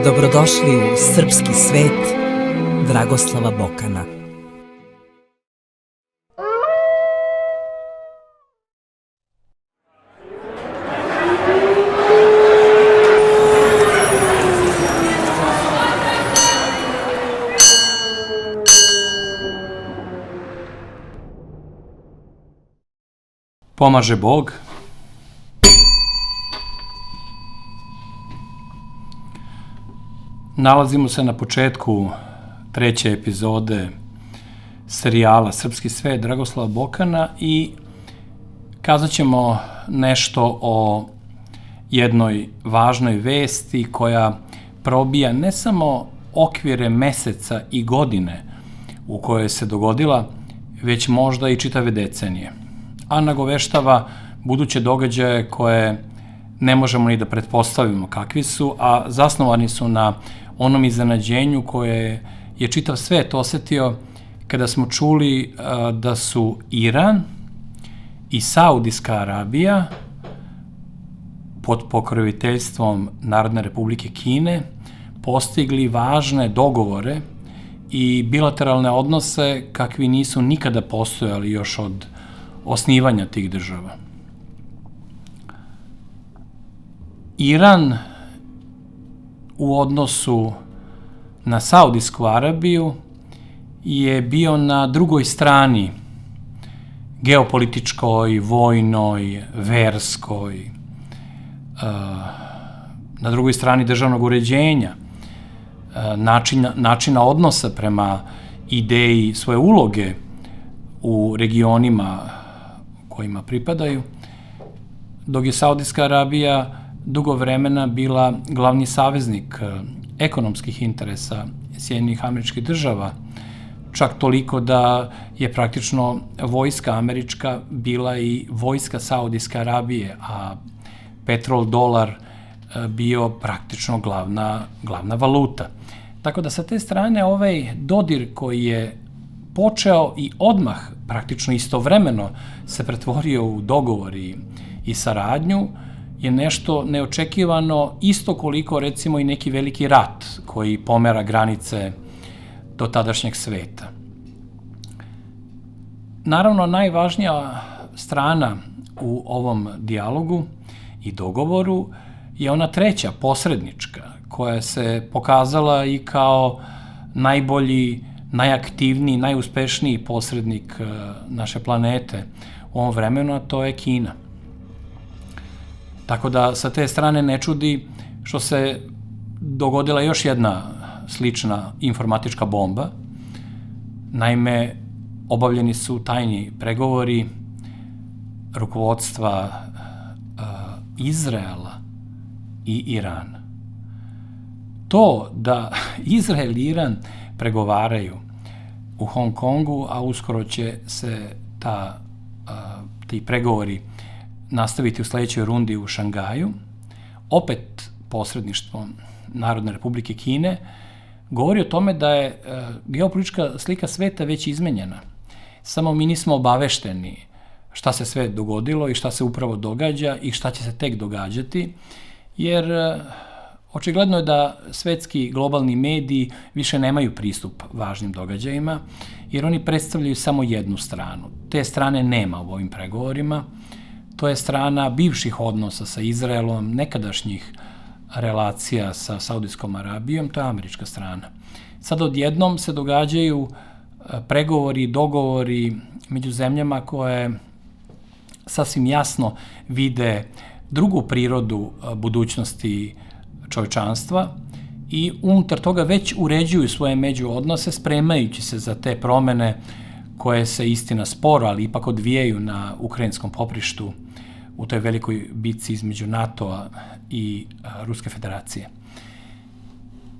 Dobrodošli u srpski svet Dragoslava Bokana. Pomaže Bog. Nalazimo se na početku treće epizode serijala Srpski svet Dragoslava Bokana i kazat ćemo nešto o jednoj važnoj vesti koja probija ne samo okvire meseca i godine u kojoj se dogodila, već možda i čitave decenije, a nagoveštava buduće događaje koje ne možemo ni da pretpostavimo kakvi su, a zasnovani su na onom iznenađenju koje je čitav svet osetio kada smo čuli da su Iran i Saudijska Arabija pod pokroviteljstvom Narodne Republike Kine postigli važne dogovore i bilateralne odnose kakvi nisu nikada postojali još od osnivanja tih država. Iran u odnosu na Saudijsku Arabiju je bio na drugoj strani geopolitičkoj, vojnoj, verskoj, na drugoj strani državnog uređenja, načina odnosa prema ideji svoje uloge u regionima kojima pripadaju, dok je Saudijska Arabija dugo vremena bila glavni saveznik ekonomskih interesa Sjedinjenih Američkih Država, čak toliko da je praktično vojska američka bila i vojska Saudijske Arabije, a petrol, dolar bio praktično glavna valuta. Tako da sa te strane ovaj dodir koji je počeo i odmah praktično istovremeno se pretvorio u dogovor i saradnju, je nešto neočekivano, isto koliko recimo i neki veliki rat koji pomera granice do tadašnjeg sveta. Naravno, najvažnija strana u ovom dijalogu i dogovoru je ona treća, posrednička, koja se pokazala i kao najbolji, najaktivniji, najuspešniji posrednik naše planete u ovom vremenu, a to je Kina. Tako da sa te strane ne čudi što se dogodila još jedna slična informatička bomba. Naime, obavljeni su tajni pregovori rukovodstva Izraela i Irana. To da Izrael i Iran pregovaraju u Hong Kongu, a uskoro će se ti pregovori nastaviti u sledećoj rundi u Šangaju, opet posredništvom Narodne Republike Kine, govori o tome da je geopolitička slika sveta već izmenjena. Samo mi nismo obavešteni šta se sve dogodilo i šta se upravo događa i šta će se tek događati, jer očigledno je da svetski globalni mediji više nemaju pristup važnim događajima, jer oni predstavljaju samo jednu stranu. Te strane nema u ovim pregovorima. To je strana bivših odnosa sa Izraelom, nekadašnjih relacija sa Saudijskom Arabijom, to je američka strana. Sad odjednom se događaju pregovori, dogovori među zemljama koje sasvim jasno vide drugu prirodu budućnosti čovečanstva i unutar toga već uređuju svoje međuodnose, spremajući se za te promene koje se istina sporo, ali ipak odvijaju na ukrajinskom poprištu u toj velikoj bitci između NATO-a i Ruske federacije.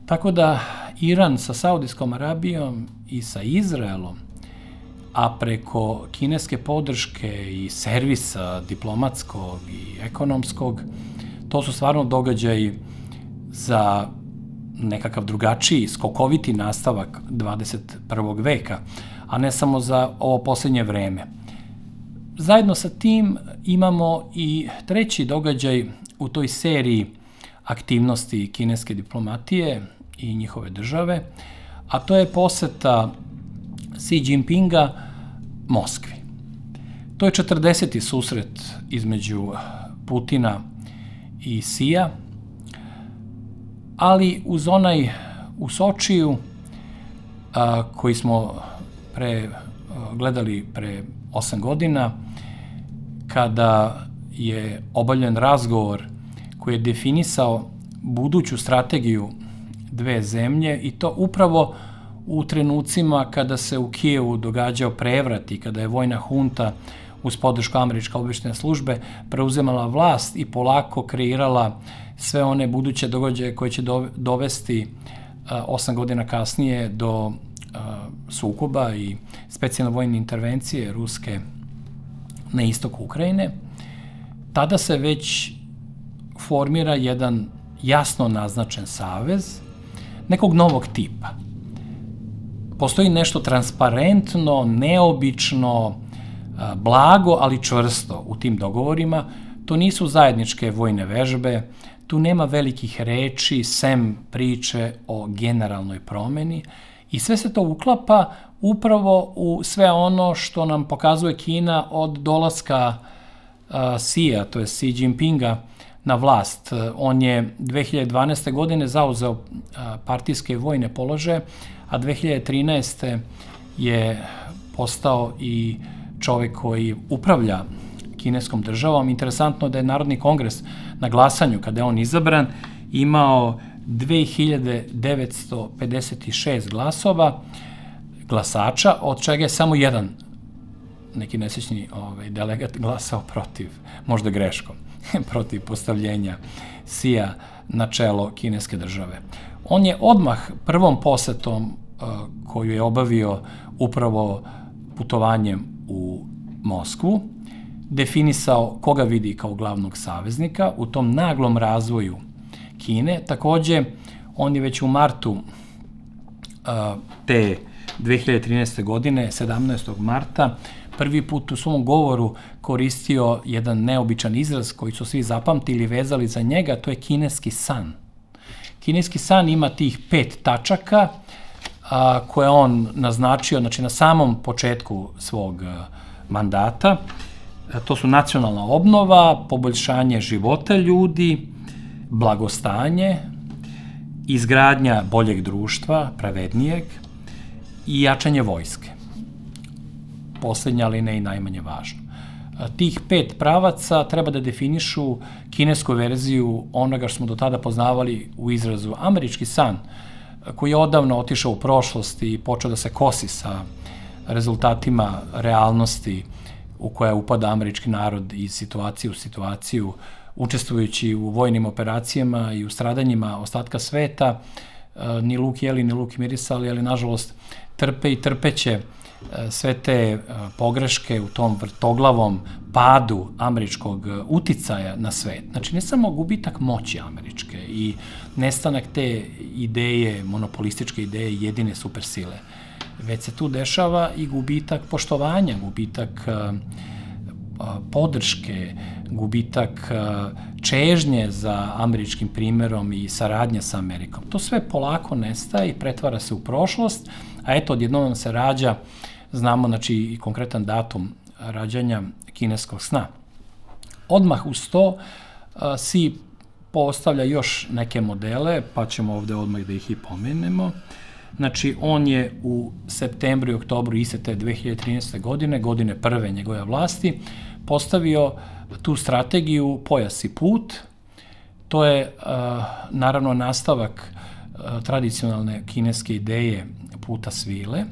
Tako da Iran sa Saudijskom Arabijom i sa Izraelom, a preko kineske podrške i servisa diplomatskog i ekonomskog, to su stvarno događaji za nekakav drugačiji, skokoviti nastavak 21. veka, a ne samo za ovo posljednje vreme. Zajedno sa tim imamo i treći događaj u toj seriji aktivnosti kineske diplomatije i njihove države, a to je poseta Xi Jinpinga Moskvi. To je 40. susret između Putina i Xija, ali u Sočiju, koji smo gledali pre 8 godina, kada je obavljen razgovor koji je definisao buduću strategiju dve zemlje, i to upravo u trenucima kada se u Kijevu događao prevrat i kada je vojna hunta uz podršku američke obavještajne službe preuzemala vlast i polako kreirala sve one buduće događaje koje će dovesti 8 godina kasnije do sukoba i specijalne vojne intervencije Ruske na istoku Ukrajine. Tada se već formira jedan jasno naznačen savez nekog novog tipa. Postoji nešto transparentno, neobično, blago, ali čvrsto u tim dogovorima. To nisu zajedničke vojne vežbe, tu nema velikih reči, sem priče o generalnoj promeni, i sve se to uklapa upravo u sve ono što nam pokazuje Kina od dolaska Xija, to je Xi Jinpinga, na vlast. On je 2012. godine zauzeo partijske vojne položaje, a 2013. je postao i čovjek koji upravlja kineskom državom. Interesantno je da je Narodni kongres na glasanju, kada je on izabran, imao 2956 glasača, od čega je samo jedan neki nesrećni delegat glasao protiv, možda greškom, protiv postavljenja Xija na čelo kineske države. On je odmah prvom posetom koju je obavio upravo putovanjem u Moskvu definisao koga vidi kao glavnog saveznika u tom naglom razvoju Kine. Takođe, on je već u martu te 2013. godine, 17. marta, prvi put u svom govoru koristio jedan neobičan izraz koji su svi zapamtili i vezali za njega, to je kineski san. Kineski san ima tih 5 tačaka koje on naznačio, znači na samom početku svog mandata. To su nacionalna obnova, poboljšanje života ljudi, blagostanje, izgradnja boljeg društva, pravednijeg, i jačanje vojske. Poslednja, ali ne i najmanje važno. Tih 5 pravaca treba da definišu kinesku verziju onoga što smo do tada poznavali u izrazu američki san, koji je odavno otišao u prošlost i počeo da se kosi sa rezultatima realnosti u koja upada američki narod iz situacije u situaciju, učestvujući u vojnim operacijama i u stradanjima ostatka sveta. Ni luk jeli, ni luk mirisali, ali nažalost trpe i trpeće sve te pogreške u tom vrtoglavom padu američkog uticaja na svet. Znači, ne samo gubitak moći američke i nestanak te ideje, monopolističke ideje jedine supersile, već se tu dešava i gubitak poštovanja, gubitak podrške, gubitak čežnje za američkim primerom i saradnje sa Amerikom. To sve polako nestaje i pretvara se u prošlost, a eto, odjednom nam se rađa, znamo, znači, i konkretan datum rađanja kineskog sna. Odmah uz to Xi postavlja još neke modele, pa ćemo ovde odmah da ih i pomenemo. Znači, on je u septembru i oktobru iste te 2013. godine prve njegove vlasti, postavio tu strategiju pojas i put. To je naravno nastavak tradicionalne kineske ideje puta svile.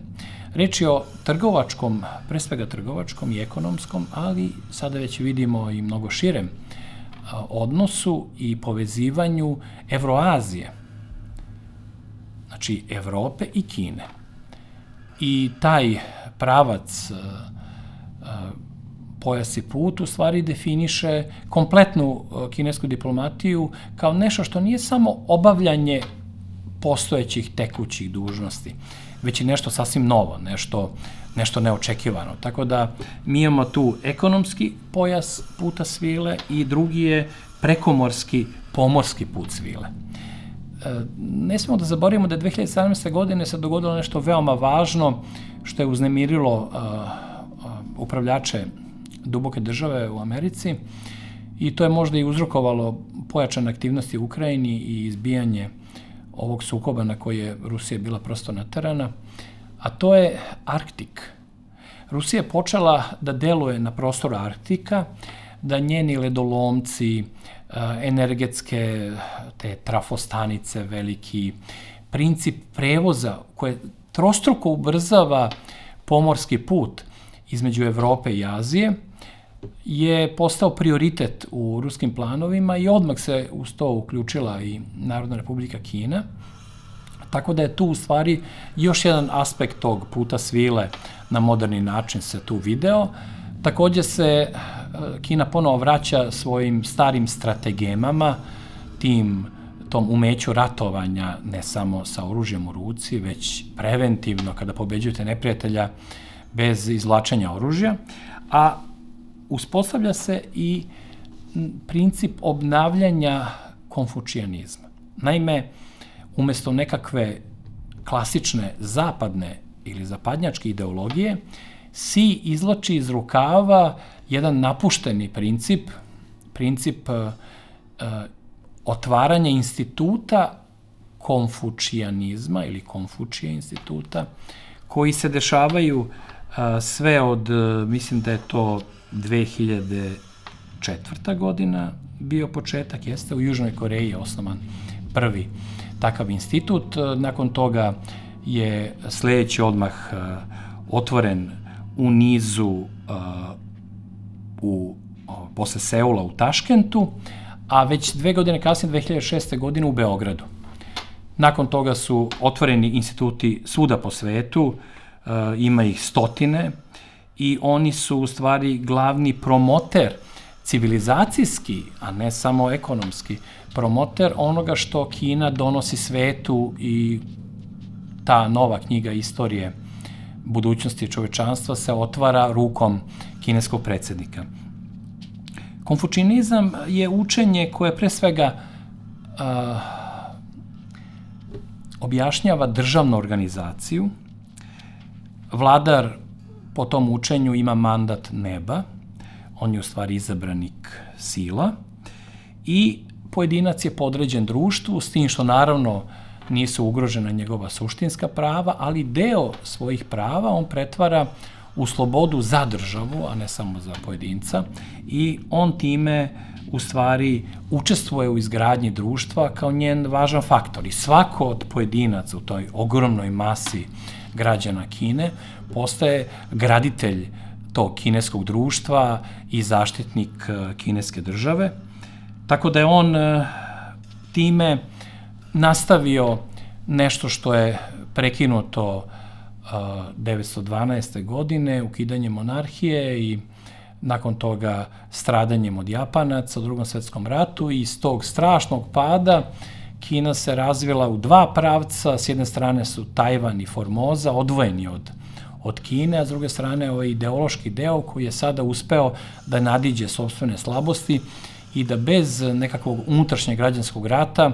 Reč je o trgovačkom, pre svega trgovačkom i ekonomskom, ali sada već vidimo i mnogo širem odnosu i povezivanju Evroazije, znači Evrope i Kine. I taj pravac pojas i put u stvari definiše kompletnu kinesku diplomatiju kao nešto što nije samo obavljanje postojećih tekućih dužnosti, već i nešto sasvim novo, nešto neočekivano. Tako da mi imamo tu ekonomski pojas puta svile i drugi je prekomorski pomorski put svile. Ne smemo da zaboravimo da je 2017. godine se dogodilo nešto veoma važno što je uznemirilo upravljače duboke države u Americi i to je možda i uzrokovalo pojačane aktivnosti u Ukrajini i izbijanje ovog sukoba na koji je Rusija bila prosto naterana, a to je Arktik. Rusija je počela da deluje na prostoru Arktika, da njeni ledolomci, energetske te trafostanice, veliki princip prevoza koje trostruko ubrzava pomorski put između Evrope i Azije, je postao prioritet u ruskim planovima i odmah se uz to uključila i Narodna republika Kina. Tako da je tu u stvari još jedan aspekt tog puta svile na moderni način se tu video. Takođe se Kina ponovo vraća svojim starim strategemama, tom umeću ratovanja ne samo sa oružjem u ruci, već preventivno kada pobeđujete neprijatelja bez izvlačenja oružja, a uspostavlja se i princip obnavljanja konfučijanizma. Naime, umesto nekakve klasične zapadne ili zapadnjačke ideologije, Si izvlači iz rukava jedan napušteni princip otvaranja instituta konfučijanizma ili Konfučija instituta, koji se dešavaju sve od, mislim da je to 2004. godina bio početak, jeste, u Južnoj Koreji je osnovan prvi takav institut. Nakon toga je sledeći odmah otvoren u nizu posle Seula u Taškentu, a već 2 godine kasnije, 2006. godine u Beogradu. Nakon toga su otvoreni instituti svuda po svetu, ima ih stotine, i oni su u stvari glavni promoter, civilizacijski, a ne samo ekonomski, promoter onoga što Kina donosi svetu, i ta nova knjiga istorije budućnosti čovečanstva se otvara rukom kineskog predsednika. Konfučinizam je učenje koje pre svega objašnjava državnu organizaciju. Vladar po tom učenju ima mandat neba, on je u stvari izabranik sila, i pojedinac je podređen društvu, s tim što naravno nisu ugrožena njegova suštinska prava, ali deo svojih prava on pretvara u slobodu za državu, a ne samo za pojedinca, i on time u stvari učestvuje u izgradnji društva kao njen važan faktor. I svako od pojedinaca u toj ogromnoj masi građana Kine postaje graditelj tog kineskog društva i zaštitnik kineske države. Tako da je on time nastavio nešto što je prekinuto 912. godine, ukidanje monarhije i nakon toga stradanjem od Japanaca u Drugom svetskom ratu, i iz tog strašnog pada Kina se razvila u dva pravca. S jedne strane su Tajvan i Formoza odvojeni od Kine, a s druge strane ovaj ideološki deo koji je sada uspeo da nadiđe sopstvene slabosti i da bez nekakvog unutrašnjeg građanskog rata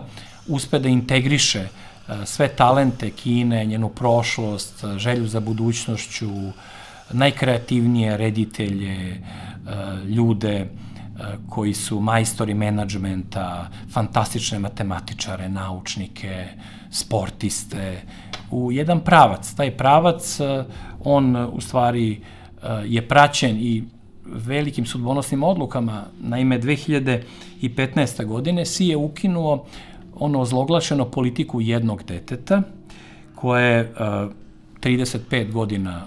uspe da integriše sve talente Kine, njenu prošlost, želju za budućnošću, najkreativnije reditelje, ljude koji su majstori menadžmenta, fantastične matematičare, naučnike, sportiste, u jedan pravac. Taj pravac, on u stvari je praćen i velikim sudbonosnim odlukama. Naime, 2015. godine Si je ukinuo ono ozloglašeno politiku jednog deteta, koja je 35 godina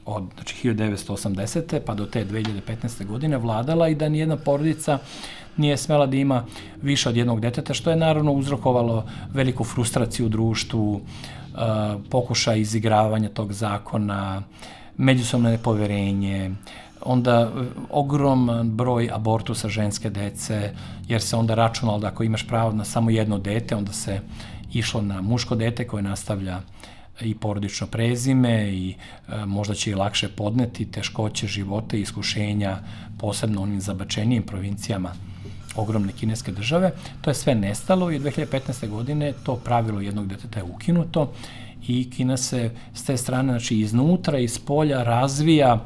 od 1980. pa do te 2015. godine vladala i da nijedna porodica nije smela da ima više od jednog deteta, što je naravno uzrokovalo veliku frustraciju u društvu, pokušaj izigravanja tog zakona, međusobno nepoverenje, onda ogroman broj abortusa ženske dece, jer se onda računalo da ako imaš pravo na samo jedno dete, onda se išlo na muško dete koje nastavlja i porodično prezime i možda će i lakše podneti teškoće života i iskušenja, posebno onim zabačenijim provincijama ogromne kineske države. To je sve nestalo i 2015. godine to pravilo jednog deteta je ukinuto i Kina se s te strane, znači iznutra, iz polja razvija.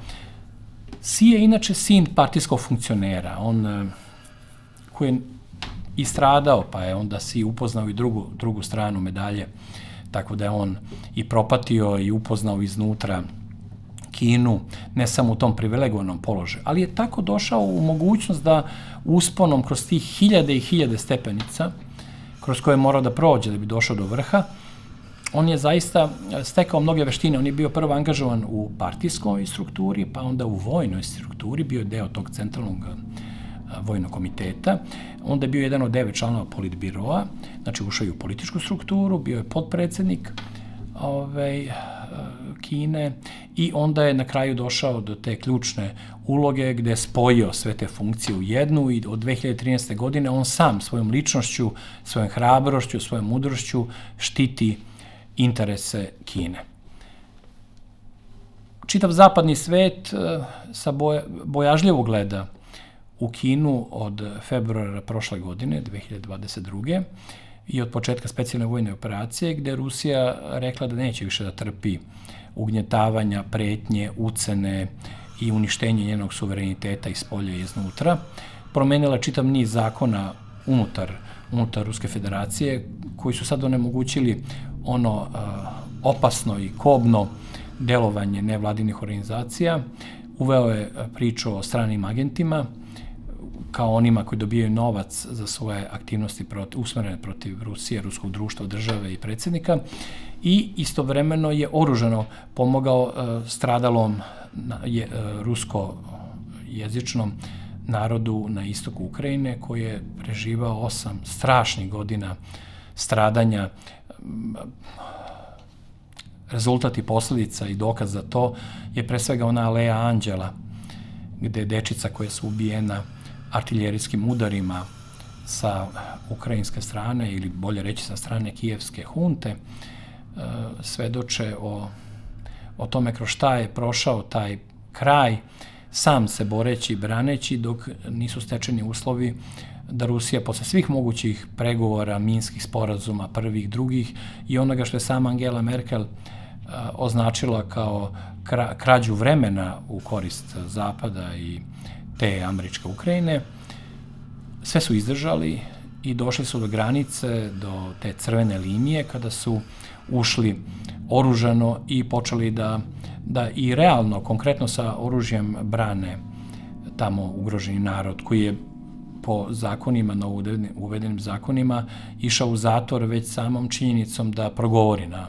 Si je inače sin partijskog funkcionera, on koji je istradao, pa je onda si upoznao i drugu stranu medalje, tako da je on i propatio i upoznao iznutra Kinu, ne samo u tom privilegovanom položaju, ali je tako došao u mogućnost da usponom kroz tih hiljade i hiljade stepenica, kroz koje je morao da prođe da bi došao do vrha, on je zaista stekao mnoge veštine. On je bio prvo angažovan u partijskoj strukturi, pa onda u vojnoj strukturi, bio je deo tog centralnog vojnog komiteta, onda je bio jedan od 9 članova politbiroa, znači ušao je u političku strukturu, bio je potpredsednik Kine i onda je na kraju došao do te ključne uloge gde je spojio sve te funkcije u jednu i od 2013. godine on sam svojom ličnošću, svojom hrabrošću, svojom mudrošću štiti interese Kine. Čitav zapadni svet sa bojažljivo gleda u Kinu od februara prošle godine, 2022. i od početka specijalne vojne operacije, gde je Rusija rekla da neće više da trpi ugnjetavanja, pretnje, ucene i uništenje njenog suvereniteta iz polja i iznutra. Promenila čitav niz zakona unutar Ruske federacije, koji su sad onemogućili ono opasno i kobno delovanje nevladinih organizacija. Uveo je priču o stranim agentima, kao onima koji dobijaju novac za svoje aktivnosti usmerene protiv Rusije, ruskog društva, države i predsjednika, i istovremeno je oružano pomogao stradalom ruskojezičnom narodu na istoku Ukrajine, koji je preživao 8 strašnih godina stradanja. Rezultat i posledica i dokaz za to je pre svega ona aleja anđela, gde je dečica koja su ubijena artiljerijskim udarima sa ukrajinske strane, ili bolje reći sa strane kijevske hunte, svedoče o tome kroz šta je prošao taj kraj, sam se boreći, braneći, dok nisu stečeni uslovi da Rusija posle svih mogućih pregovora, minskih sporazuma, prvih, drugih, i onoga što je sama Angela Merkel označila kao krađu vremena u korist Zapada i te američke Ukrajine, sve su izdržali i došli su do granice, do te crvene linije, kada su ušli oružano i počeli da i realno, konkretno sa oružjem brane tamo ugroženi narod, koji je po zakonima, novo uvedenim zakonima, išao u zatvor već samom činjenicom da progovori na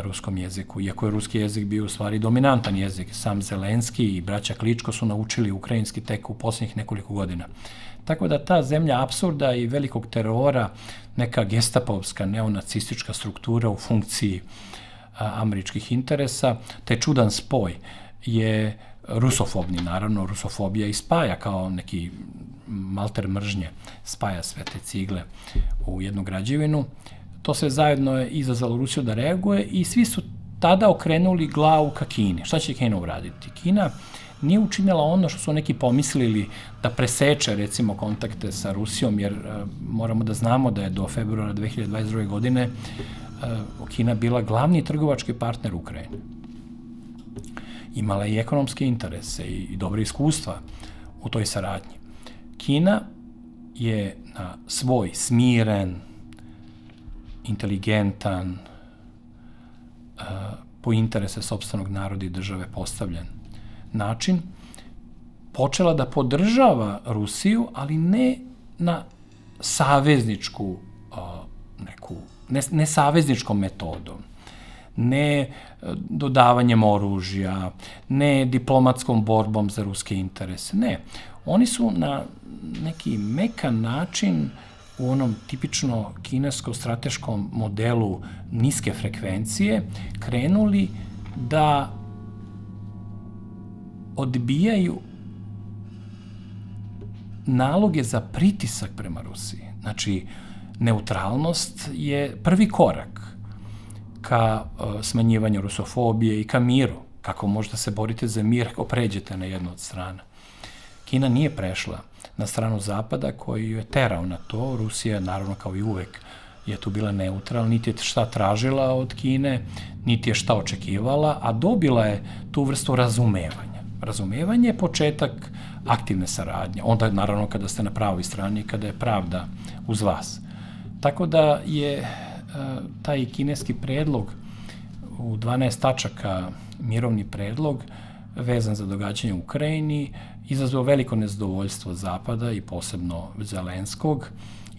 ruskom jeziku, iako je ruski jezik bio u stvari dominantan jezik. Sam Zelenski i braća Kličko su naučili ukrajinski tek u posljednjih nekoliko godina. Tako da ta zemlja apsurda i velikog terora, neka gestapovska neonacistička struktura u funkciji američkih interesa, taj čudan spoj je rusofobni, naravno. Rusofobija i spaja kao neki malter mržnje, spaja sve te cigle u jednu građevinu. To sve zajedno je izazvalo Rusiju da reaguje i svi su tada okrenuli glavu ka Kini. Šta će Kina uraditi? Kina nije učinila ono što su neki pomislili, da preseče recimo kontakte sa Rusijom, jer moramo da znamo da je do februara 2022. godine Kina bila glavni trgovački partner Ukrajine. Imala je i ekonomske interese i dobre iskustva u toj saradnji. Kina je na svoj smiren, inteligentan, po interese sopstvenog naroda i države postavljen način počela da podržava Rusiju, ali ne na savezničku neku, ne savezničkom metodom, ne dodavanjem oružja, ne diplomatskom borbom za ruske interese, ne. Oni su na neki mekan način u onom tipično kinesko-strateškom modelu niske frekvencije krenuli da odbijaju naloge za pritisak prema Rusiji. Znači, neutralnost je prvi korak ka smanjivanju rusofobije i ka miru. Kako možete se boriti za mir ako pređete na jednu od strana. Kina nije prešla na stranu Zapada koji je terao na to. Rusija, naravno, kao i uvek, je tu bila neutralna, niti je šta tražila od Kine, niti je šta očekivala, a dobila je tu vrstu razumevanja. Razumevanje je početak aktivne saradnje. Onda, naravno, kada ste na pravoj strani, kada je pravda uz vas. Tako da je taj kineski predlog u 12 tačaka, mirovni predlog, vezan za događanje u Ukrajini, izazvao veliko nezadovoljstvo Zapada i posebno Zelenskog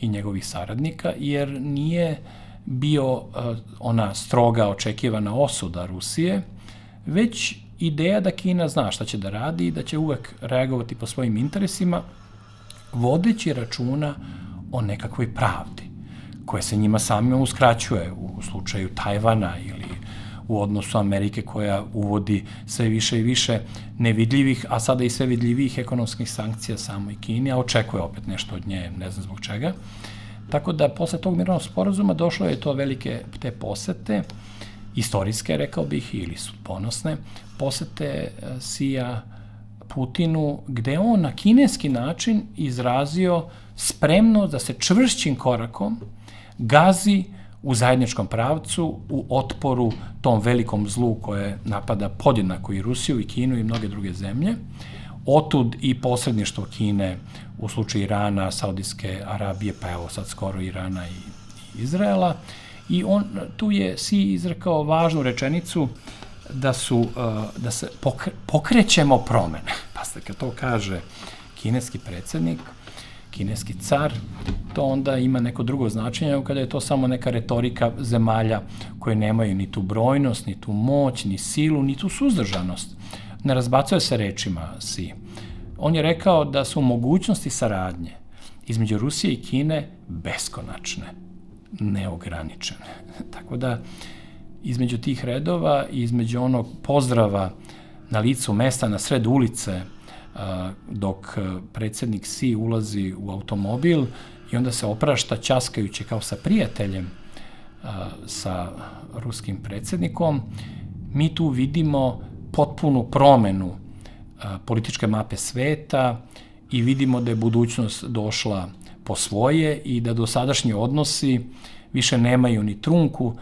i njegovih saradnika, jer nije bio ona stroga očekivana osuda Rusije, već ideja da Kina zna šta će da radi i da će uvek reagovati po svojim interesima, vodeći računa o nekakvoj pravdi, koja se njima samima uskraćuje u slučaju Tajvana ili u odnosu Amerike koja uvodi sve više i više nevidljivih, a sada i sve vidljivijih ekonomskih sankcija samoj Kini, a očekuje opet nešto od nje, ne znam zbog čega. Tako da posle tog mirovnog sporazuma došlo je to velike te posete, istorijske, rekao bih, ili su ponosne, posete Sija Putinu, gde on na kineski način izrazio spremno da se čvršćim korakom gazi u zajedničkom pravcu, u otporu tom velikom zlu koje napada podjednako i Rusiju, i Kinu i mnoge druge zemlje. Otud i posredništvo Kine u slučaju Irana, Saudijske Arabije, pa evo sad skoro Irana i Izraela. I tu je Xi izrekao važnu rečenicu da se pokrećemo promene. Pa ste kad to kaže kineski predsednik, kineski car, to onda ima neko drugo značenje, kada je to samo neka retorika zemalja koje nemaju ni tu brojnost, ni tu moć, ni silu, ni tu suzdržanost. Ne razbacuje se rečima Xi. On je rekao da su mogućnosti saradnje između Rusije i Kine beskonačne, neograničene. Tako da, između tih redova i između onog pozdrava na licu mesta, na sred ulice, dok predsednik Xi ulazi u automobil i onda se oprašta ćaskajući kao sa prijateljem sa ruskim predsednikom, mi tu vidimo potpunu promenu političke mape sveta i vidimo da je budućnost došla po svoje i da dosadašnji odnosi više nemaju ni trunku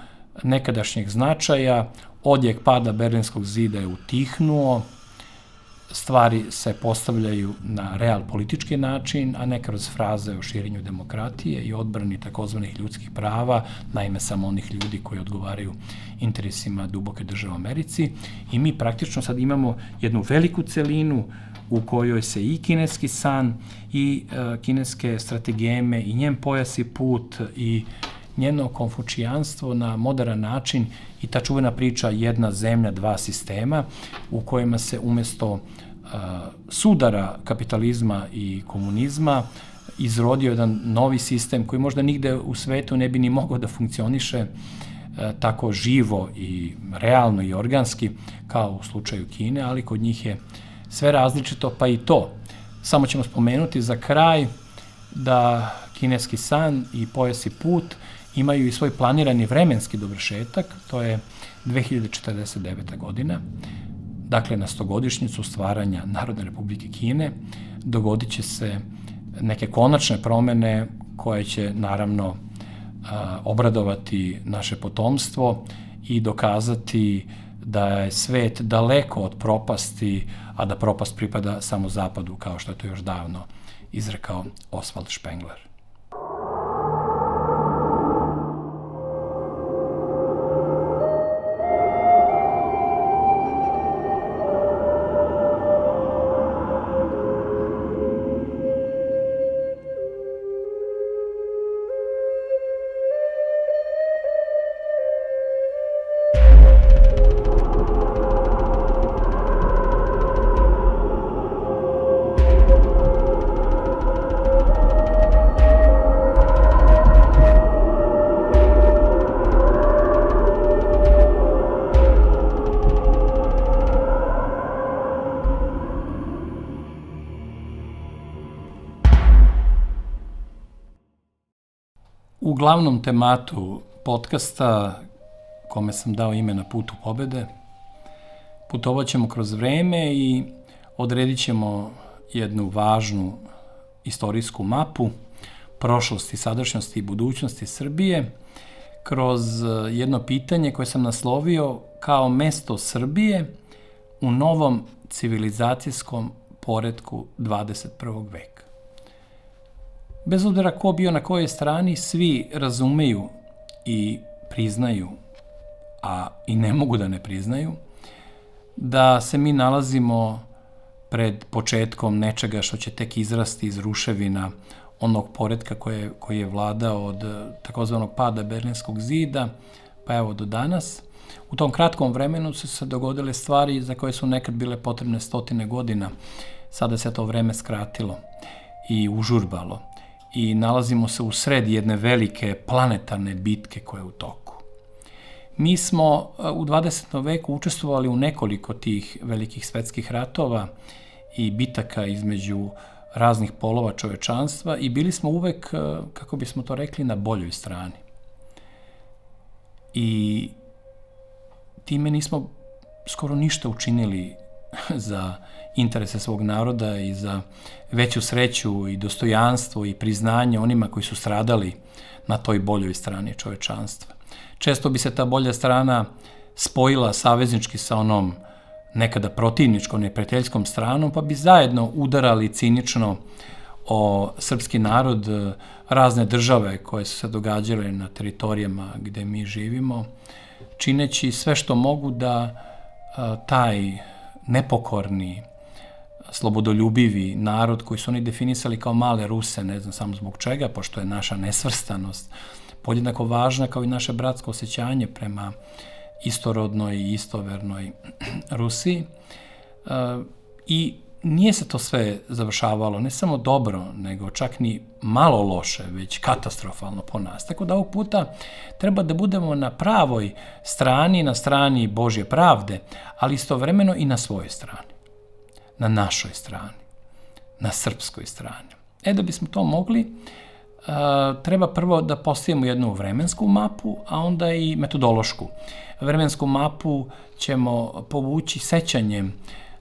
nekadašnjeg značaja, odjek pada Berlinskog zida je utihnuo, stvari se postavljaju na real politički način, a ne kroz fraze o širenju demokratije i odbrani takozvanih ljudskih prava, naime samo onih ljudi koji odgovaraju interesima duboke države u Americi. I mi praktično sad imamo jednu veliku celinu u kojoj se i kineski san i kineske strategeme i njen pojas i put i njeno konfučijanstvo na moderan način i ta čuvena priča jedna zemlja, dva sistema, u kojima se umesto sudara kapitalizma i komunizma izrodio jedan novi sistem koji možda nigde u svetu ne bi ni mogao da funkcioniše tako živo i realno i organski kao u slučaju Kine, ali kod njih je sve različito, pa i to. Samo ćemo spomenuti za kraj da kineski san i pojas i put imaju i svoj planirani vremenski dovršetak, to je 2049. godina, dakle na 100-godišnjicu stvaranja Narodne republike Kine, dogodit će se neke konačne promene koje će naravno obradovati naše potomstvo i dokazati da je svet daleko od propasti, a da propast pripada samo Zapadu, kao što je to još davno izrekao Oswald Spengler. U glavnom tematu podcasta, kome sam dao ime Na putu pobede, putovat ćemo kroz vreme i odredit ćemo jednu važnu istorijsku mapu prošlosti, sadašnjosti i budućnosti Srbije kroz jedno pitanje koje sam naslovio kao mesto Srbije u novom civilizacijskom poretku 21. veka. Bez obzira ko bio na kojoj strani, svi razumeju i priznaju, a i ne mogu da ne priznaju, da se mi nalazimo pred početkom nečega što će tek izrasti iz ruševina onog poretka koji je vladao od takozvanog pada Berlinskog zida, pa evo do danas. U tom kratkom vremenu su se dogodile stvari za koje su nekad bile potrebne 100 godina. Sada se to vreme skratilo i užurbalo i nalazimo se u sred jedne velike planetarne bitke koja je u toku. Mi smo u 20. veku učestvovali u nekoliko tih velikih svetskih ratova i bitaka između raznih polova čovečanstva i bili smo uvek, kako bismo to rekli, na boljoj strani. I time nismo skoro ništa učinili za interese svog naroda i za veću sreću i dostojanstvo i priznanje onima koji su stradali na toj boljoj strani čovečanstva. Često bi se ta bolja strana spojila saveznički sa onom nekada protivničkom, neprijateljskom stranom, pa bi zajedno udarali cinično o srpski narod razne države koje su se događale na teritorijama gde mi živimo, čineći sve što mogu da taj nepokorni, slobodoljubivi narod koji su oni definisali kao male Ruse, ne znam samo zbog čega, pošto je naša nesvrstanost podjednako važna kao i naše bratsko osjećanje prema istorodnoj i istovernoj Rusiji. I nije se to sve završavalo ne samo dobro, nego čak ni malo loše, već katastrofalno po nas. Tako da ovog puta treba da budemo na pravoj strani, na strani Božje pravde, ali istovremeno i na svojoj strani, na našoj strani, na srpskoj strani. Da bismo to mogli, treba prvo da postavimo jednu vremensku mapu, a onda i metodološku. Vremensku mapu ćemo povući sećanjem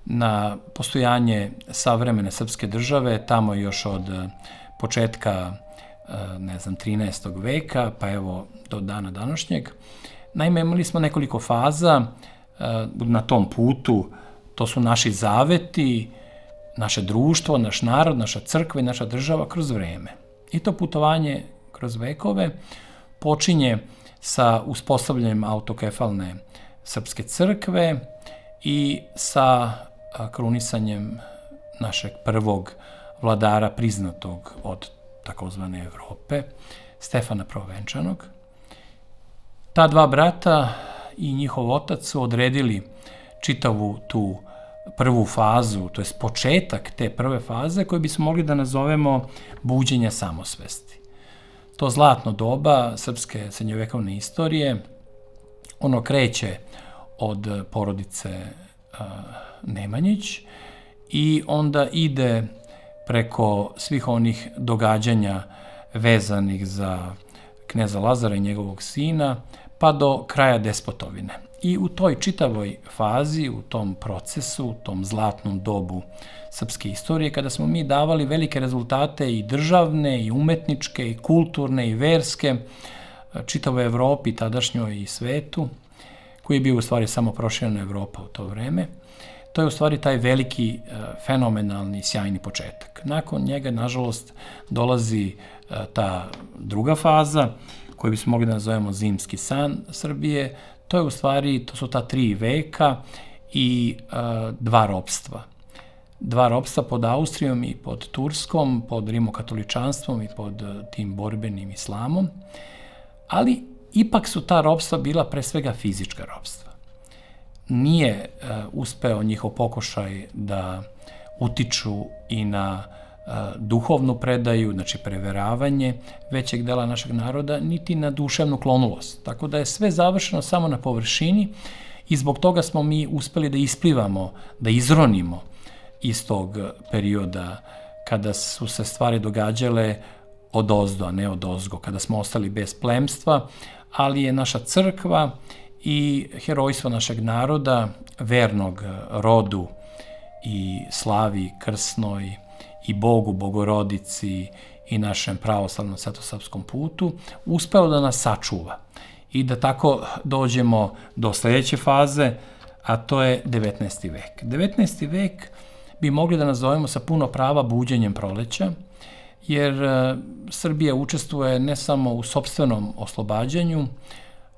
na postojanje savremene srpske države, tamo još od početka, 13. veka, pa evo do dana današnjeg. Naime, imali smo nekoliko faza na tom putu, to su naši zaveti, naše društvo, naš narod, naša crkva i naša država kroz vreme. I to putovanje kroz vekove počinje sa uspostavljanjem autokefalne srpske crkve i sa krunisanjem našeg prvog vladara priznatog od takozvane Evrope, Stefana Prvovenčanog. Ta dva brata i njihov otac su odredili čitavu tu prvu fazu, to je početak te prve faze koju bismo mogli da nazovemo buđenja samosvesti. To zlatno doba srpske srednjovekovne istorije, ono kreće od porodice Nemanjić i onda ide preko svih onih događanja vezanih za kneza Lazara i njegovog sina, pa do kraja despotovine. I u toj čitavoj fazi, u tom procesu, u tom zlatnom dobu srpske istorije, kada smo mi davali velike rezultate i državne, i umetničke, i kulturne, i verske, čitavoj Evropi, tadašnjoj i svetu, koji je bio u stvari samo proširena Evropa u to vreme, to je u stvari taj veliki, fenomenalni, sjajni početak. Nakon njega, nažalost, dolazi ta druga faza, koju bismo mogli da nazovemo zimski san Srbije. To je u stvari, to su ta 3 veka i 2 ropstva. 2 ropstva pod Austrijom i pod Turskom, pod rimokatoličanstvom i pod tim borbenim islamom, ali ipak su ta ropstva bila pre svega fizička ropstva. Nije uspeo njihov pokušaj da utiču i na duhovnu predaju, znači preveravanje većeg dela našeg naroda, niti na duševnu klonulost. Tako da je sve završeno samo na površini i zbog toga smo mi uspeli da isplivamo, da izronimo iz tog perioda kada su se stvari događale odozdo, a ne odozgo, kada smo ostali bez plemstva, ali je naša crkva i herojstvo našeg naroda, vernog rodu i slavi krsnoj i Bogu, Bogorodici i našem pravoslavnom svetosavskom putu, uspeo da nas sačuva i da tako dođemo do sledeće faze, a to je 19. vek. 19. vek bi mogli da nazovemo sa puno prava buđenjem proleća, jer Srbija učestvuje ne samo u sopstvenom oslobađanju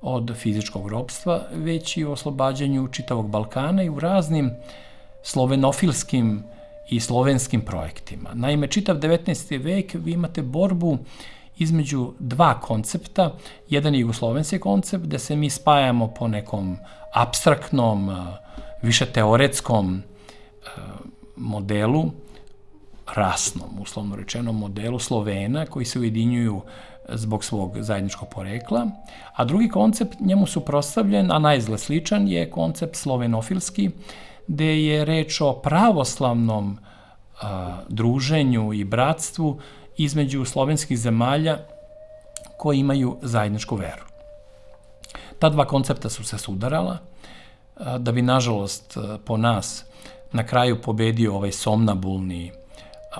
od fizičkog ropstva, već i u oslobađanju čitavog Balkana i u raznim slovenofilskim i slovenskim projektima. Naime, čitav 19. vek vi imate borbu između dva koncepta. Jedan je jugoslovenski koncept, gde se mi spajamo po nekom apstraktnom, više teoretskom modelu, rasnom, uslovno rečeno, modelu Slovena koji se ujedinjuju zbog svog zajedničkog porekla, a drugi koncept njemu suprotstavljen, a naizgled sličan, je koncept slovenofilski, gde je reč o pravoslavnom druženju i bratstvu između slovenskih zemalja koji imaju zajedničku veru. Ta dva koncepta su se sudarala, da bi, nažalost, po nas na kraju pobedio ovaj somnabulni,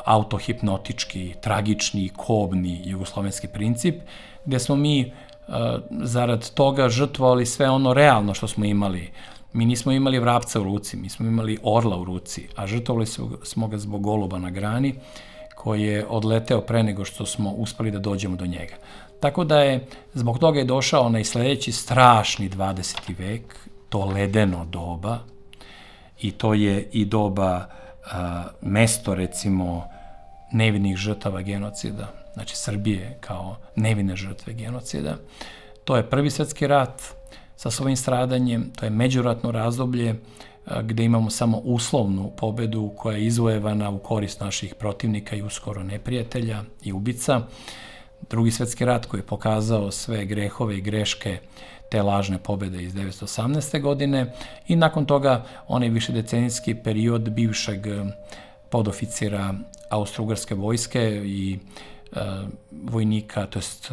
autohipnotički, tragični, kobni jugoslovenski princip, gde smo mi zarad toga žrtvovali sve ono realno što smo imali. Mi nismo imali vrapca u ruci, mi smo imali orla u ruci, a žrtvovali smo ga zbog goluba na grani, koji je odleteo pre nego što smo uspeli da dođemo do njega. Tako da je, zbog toga je došao onaj sledeći strašni 20. vek, to ledeno doba, i to je i doba, mesto, recimo, nevinih žrtava genocida, znači Srbije kao nevine žrtve genocida. To je Prvi svetski rat sa svojim stradanjem, to je međuratno razdoblje gde imamo samo uslovnu pobedu koja je izvojevana u korist naših protivnika i uskoro neprijatelja i ubica. Drugi svetski rat koji je pokazao sve grehove i greške te lažne pobede iz 1918. godine i nakon toga onaj višedecenijski period bivšeg podoficira Austro-Ugarske vojske i vojnika, to jest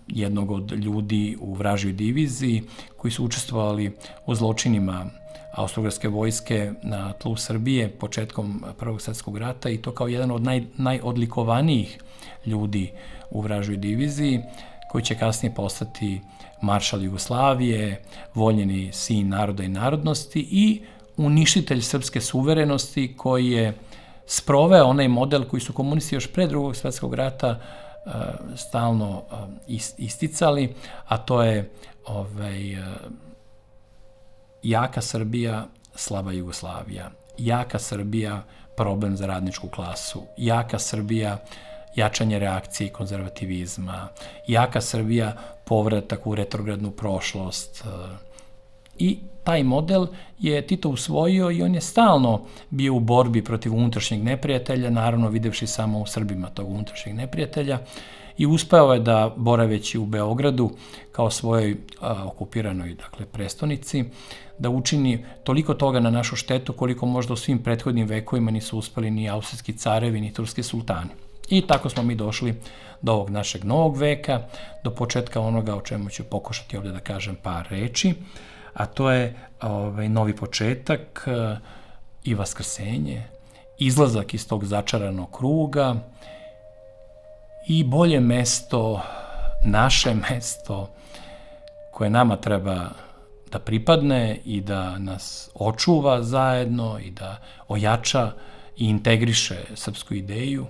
jednog od ljudi u vražjoj diviziji koji su učestvovali u zločinima Austro-Ugarske vojske na tlu Srbije početkom Prvog svetskog rata i to kao jedan od najodlikovanijih ljudi u vražjoj diviziji, koji će kasnije postati maršal Jugoslavije, voljeni sin naroda i narodnosti i uništitelj srpske suverenosti, koji je sproveo onaj model koji su komunisti još pre Drugog svetskog rata stalno isticali, a to je jaka Srbija, slaba Jugoslavija, jaka Srbija, problem za radničku klasu, jaka Srbija, jačanje reakcije i konzervativizma, jaka Srbija, povratak u retrogradnu prošlost. I taj model je Tito usvojio i on je stalno bio u borbi protiv unutrašnjeg neprijatelja, naravno videvši samo u Srbima tog unutrašnjeg neprijatelja, i uspeo je da, boraveći u Beogradu kao svojoj okupiranoj, prestonici, da učini toliko toga na našu štetu koliko možda u svim prethodnim vekovima nisu uspeli ni austrijski carevi, ni turski sultani. I tako smo mi došli do ovog našeg novog veka, do početka onoga o čemu ću pokušati ovde da kažem par reči, a to je novi početak i vaskrsenje, izlazak iz tog začaranog kruga i bolje mesto, naše mesto koje nama treba da pripadne i da nas očuva zajedno i da ojača i integriše srpsku ideju,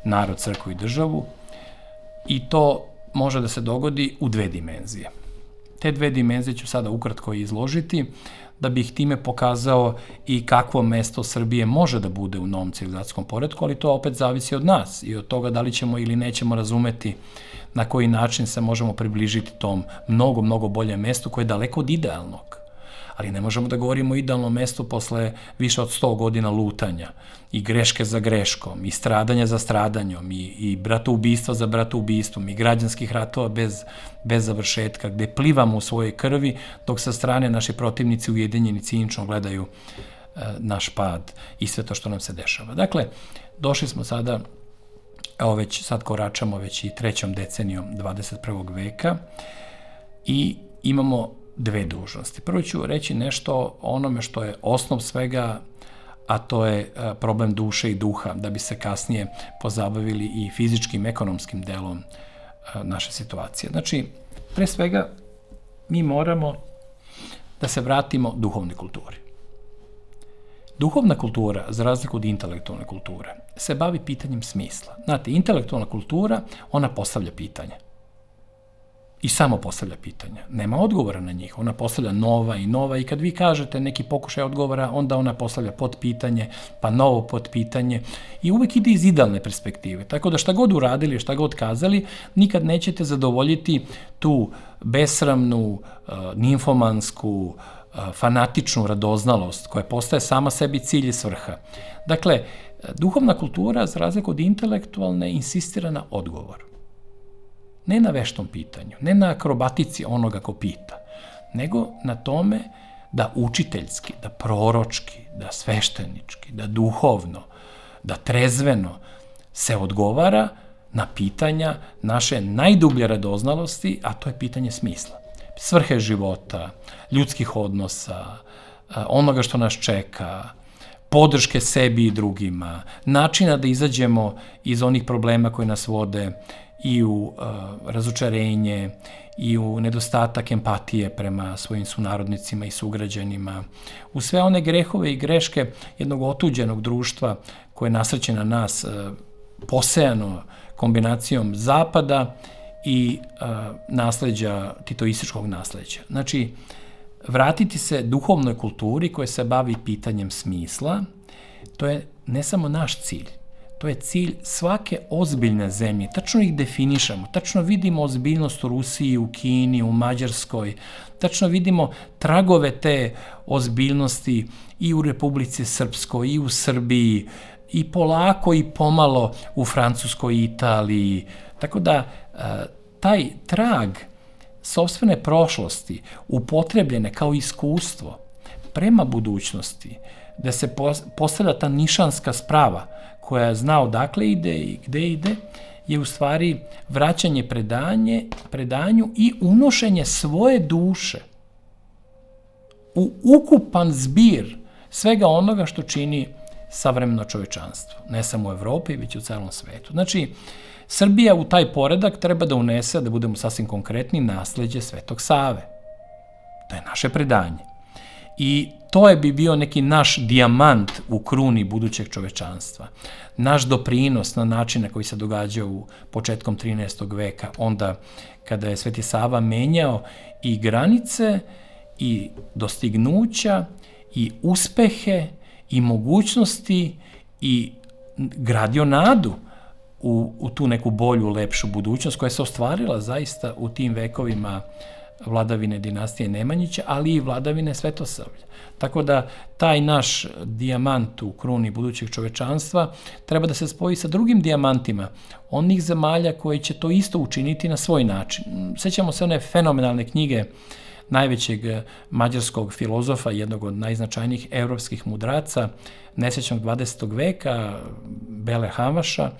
narod, crkvu i državu, i to može da se dogodi u dve dimenzije. Te dve dimenzije ću sada ukratko izložiti, da bih time pokazao i kakvo mesto Srbije može da bude u novom civilizacijskom poretku, ali to opet zavisi od nas i od toga da li ćemo ili nećemo razumeti na koji način se možemo približiti tom mnogo, mnogo boljem mestu koje je daleko od idealnog. Ali ne možemo da govorimo o idealnom mestu posle više od 100 godina lutanja i greške za greškom i stradanja za stradanjom i bratoubistva za bratoubistvom i građanskih ratova bez završetka, gde plivamo u svojoj krvi, dok sa strane naši protivnici ujedinjeni cinično gledaju naš pad i sve to što nam se dešava. Dakle, došli smo sada evo već sad koračamo već i 3. decenijom 21. veka i imamo dve dužnosti. Prvo ću reći nešto o onome što je osnov svega, a to je problem duše i duha, da bi se kasnije pozabavili i fizičkim, ekonomskim delom naše situacije. Znači, pre svega, mi moramo da se vratimo duhovnoj kulturi. Duhovna kultura, za razliku od intelektualne kulture, se bavi pitanjem smisla. Znate, intelektualna kultura, ona postavlja pitanja. I samo postavlja pitanja. Nema odgovora na njih. Ona postavlja nova i kad vi kažete neki pokušaj odgovora, onda ona postavlja podpitanje, pa novo podpitanje i uvek ide iz idealne perspektive. Tako da šta god uradili, šta god kazali, nikad nećete zadovoljiti tu besramnu, nimfomansku, fanatičnu radoznalost koja postaje sama sebi cilj i svrha. Dakle, duhovna kultura, za razliku od intelektualne, insistira na odgovoru. Ne na veštom pitanju, ne na akrobatici onoga ko pita, nego na tome da učiteljski, da proročki, da sveštenički, da duhovno, da trezveno se odgovara na pitanja naše najdublje radoznalosti, a to je pitanje smisla. Svrhe života, ljudskih odnosa, onoga što nas čeka, podrške sebi i drugima, načina da izađemo iz onih problema koji nas vode i u razočarenje, i u nedostatak empatije prema svojim sunarodnicima i sugrađanima, u sve one grehove i greške jednog otuđenog društva koje je nasrće na nas posejano kombinacijom zapada i nasleđa, titoističkog nasleđa. Znači, vratiti se duhovnoj kulturi koja se bavi pitanjem smisla, to je ne samo naš cilj, to je cilj svake ozbiljne zemlje. Tačno ih definišemo, tačno vidimo ozbiljnost u Rusiji, u Kini, u Mađarskoj, tačno vidimo tragove te ozbiljnosti i u Republici Srpskoj, i u Srbiji, i polako i pomalo u Francuskoj i Italiji. Tako da taj trag sopstvene prošlosti upotrebljene kao iskustvo prema budućnosti, da se postavlja ta nišanska sprava koja zna odakle ide i gde ide, je u stvari vraćanje predanju i unošenje svoje duše u ukupan zbir svega onoga što čini savremeno čovečanstvo. Ne samo u Evropi, već i u celom svetu. Znači, Srbija u taj poredak treba da unese, da budemo sasvim konkretni, nasleđe Svetog Save. To je naše predanje. I to bi bio neki naš dijamant u kruni budućeg čovečanstva. Naš doprinos na način na koji se događa u početkom 13. veka, onda kada je Sveti Sava menjao i granice, i dostignuća, i uspehe, i mogućnosti, i gradio nadu u tu neku bolju, lepšu budućnost koja se ostvarila zaista u tim vekovima vladavine dinastije Nemanjića, ali i vladavine Svetosavlja. Tako da taj naš dijamant u kruni budućeg čovečanstva treba da se spoji sa drugim dijamantima onih zemalja koji će to isto učiniti na svoj način. Sećamo se one fenomenalne knjige najvećeg mađarskog filozofa, jednog od najznačajnijih evropskih mudraca, nesrećnog 20. veka, Bele Hamaša,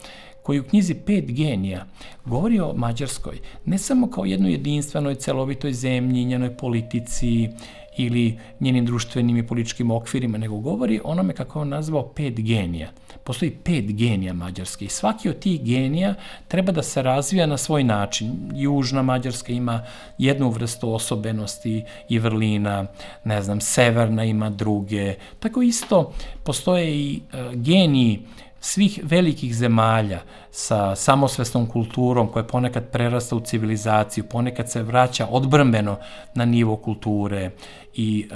koji u knjizi 5 genija govori o Mađarskoj ne samo kao jednoj jedinstvenoj, celovitoj zemlji, njenoj politici ili njenim društvenim i političkim okvirima, nego govori onome kako je on nazvao 5 genija. Postoji 5 genija Mađarske i svaki od tih genija treba da se razvija na svoj način. Južna Mađarska ima jednu vrstu osobenosti i vrlina, ne znam, severna ima druge. Tako isto postoje i geniji svih velikih zemalja sa samosvesnom kulturom koja ponekad prerasta u civilizaciju, ponekad se vraća odbrambeno na nivo kulture i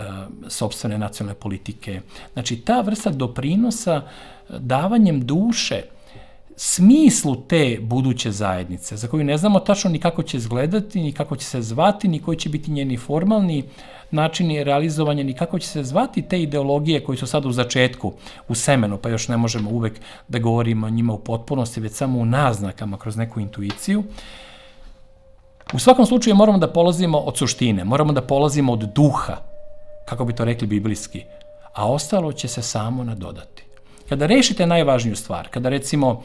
sopstvene nacionalne politike. Znači, ta vrsta doprinosa davanjem duše smislu te buduće zajednice, za koju ne znamo tačno ni kako će izgledati, ni kako će se zvati, ni koji će biti njeni formalni načini realizovanja, ni kako će se zvati te ideologije koji su sad u začetku, u semenu, pa još ne možemo uvek da govorimo o njima u potpunosti, već samo u naznakama, kroz neku intuiciju. U svakom slučaju moramo da polazimo od suštine, moramo da polazimo od duha, kako bi to rekli biblijski, a ostalo će se samo nadodati. Kada rešite najvažniju stvar, kada recimo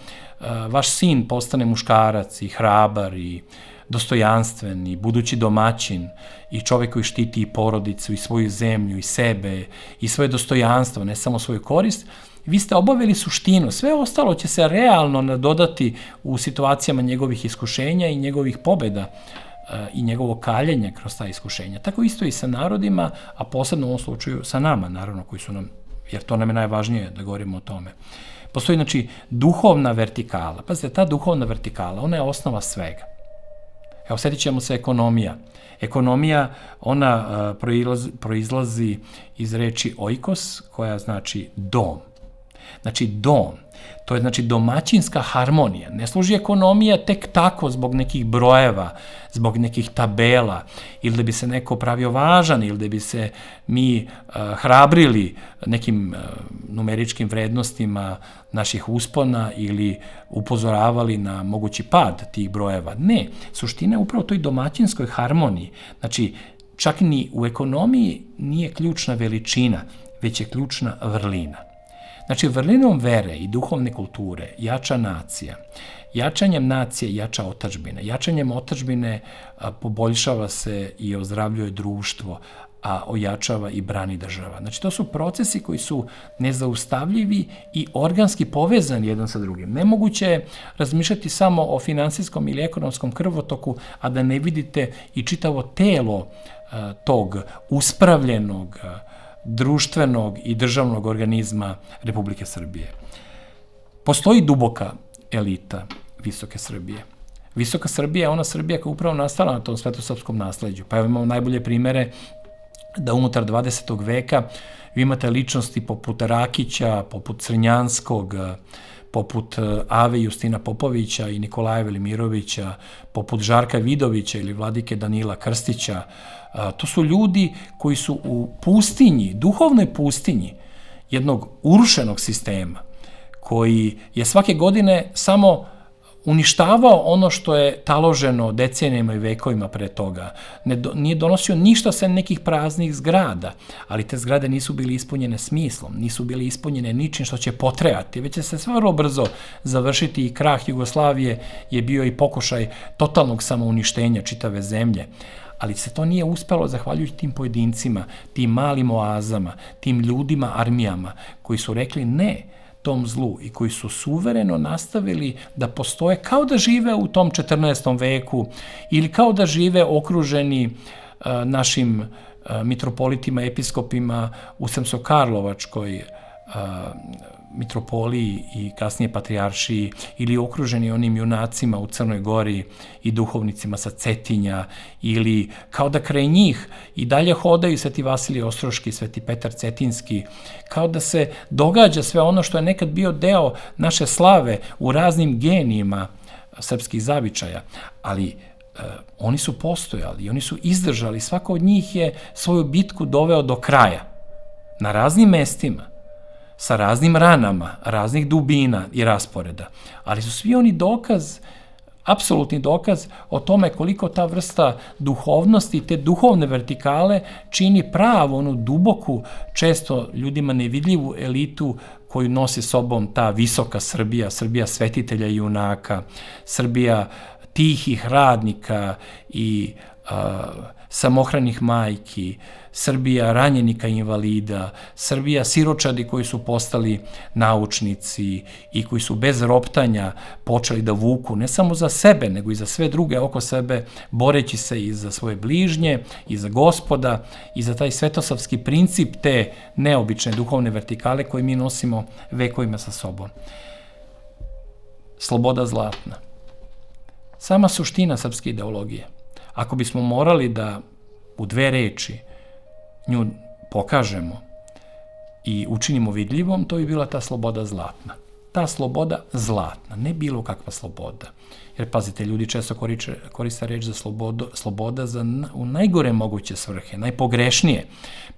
vaš sin postane muškarac i hrabar i dostojanstven i budući domaćin i čovek koji štiti i porodicu i svoju zemlju i sebe i svoje dostojanstvo, ne samo svoju korist, vi ste obavili suštinu. Sve ostalo će se realno nadodati u situacijama njegovih iskušenja i njegovih pobeda i njegovog kaljenja kroz ta iskušenja. Tako isto i sa narodima, a posebno u ovom slučaju sa nama, naravno, koji su nam, jer to nam je najvažnije da govorimo o tome. Postoji, znači, duhovna vertikala. Pazite, ta duhovna vertikala, ona je osnova svega. Evo, sjetit ćemo se ekonomija. Ekonomija, ona proizlazi iz reči oikos, koja znači dom. Znači, dom. To je, znači, domaćinska harmonija. Ne služi ekonomija tek tako zbog nekih brojeva, zbog nekih tabela, ili da bi se neko pravio važan, ili da bi se mi hrabrili nekim numeričkim vrednostima naših uspona ili upozoravali na mogući pad tih brojeva. Ne, suština je upravo toj domaćinskoj harmoniji. Znači, čak ni u ekonomiji nije ključna veličina, već je ključna vrlina. Znači, vrlinom vere i duhovne kulture jača nacija. Jačanjem nacije jača otadžbina. Jačanjem otadžbine poboljšava se i ozdravljuje društvo, a ojačava i brani država. Znači, to su procesi koji su nezaustavljivi i organski povezani jedan sa drugim. Nemoguće je razmišljati samo o finansijskom ili ekonomskom krvotoku, a da ne vidite i čitavo telo tog uspravljenog, društvenog i državnog organizma Republike Srbije. Postoji duboka elita Visoke Srbije. Visoka Srbija je ona Srbija koja je upravo nastala na tom svetosrpskom nasleđu. Pa evo imamo najbolje primere da unutar 20. veka vi imate ličnosti poput Rakića, poput Crnjanskog, poput Ave Justina Popovića i Nikolaja Velimirovića, poput Žarka Vidovića ili vladike Danila Krstića. To su ljudi koji su u pustinji, duhovnoj pustinji jednog urušenog sistema, koji je svake godine samo uništavao ono što je taloženo decenijama i vekovima pre toga. Nije donosio ništa sem nekih praznih zgrada, ali te zgrade nisu bili ispunjene smislom, nisu bili ispunjene ničim što će potrajati, već će se sve vrlo brzo završiti i krah Jugoslavije je bio i pokušaj totalnog samouništenja čitave zemlje. Ali se to nije uspelo zahvaljujući tim pojedincima, tim malim oazama, tim ljudima, armijama, koji su rekli ne tom zlu i koji su suvereno nastavili da postoje kao da žive u tom 14. veku ili kao da žive okruženi našim mitropolitima, episkopima u Sremsko-Karlovačkoj mitropoliji i kasnije patrijaršiji ili okruženi onim junacima u Crnoj Gori i duhovnicima sa Cetinja ili kao da kraj njih i dalje hodaju Sveti Vasilije Ostroški, Sveti Petar Cetinski, kao da se događa sve ono što je nekad bio deo naše slave u raznim genijima srpskih zavičaja, ali oni su postojali i oni su izdržali, svako od njih je svoju bitku doveo do kraja na raznim mestima, sa raznim ranama, raznih dubina i rasporeda. Ali su svi oni dokaz, apsolutni dokaz o tome koliko ta vrsta duhovnosti, te duhovne vertikale čini pravu, onu duboku, često ljudima nevidljivu elitu koju nosi sobom ta visoka Srbija, Srbija svetitelja i junaka, Srbija tihih radnika i samohranih majki, Srbija ranjenika i invalida, Srbija siročadi koji su postali naučnici i koji su bez roptanja počeli da vuku ne samo za sebe, nego i za sve druge oko sebe, boreći se i za svoje bližnje, i za Gospoda, i za taj svetosavski princip te neobične duhovne vertikale koje mi nosimo vekovima sa sobom. Sloboda zlatna. Sama suština srpske ideologije. Ako bismo morali da u dve reči nju pokažemo i učinimo vidljivom, to bi bila ta sloboda zlatna. Ta sloboda zlatna, ne bilo kakva sloboda. Jer, pazite, ljudi često koriste reč za sloboda u najgore moguće svrhe, najpogrešnije.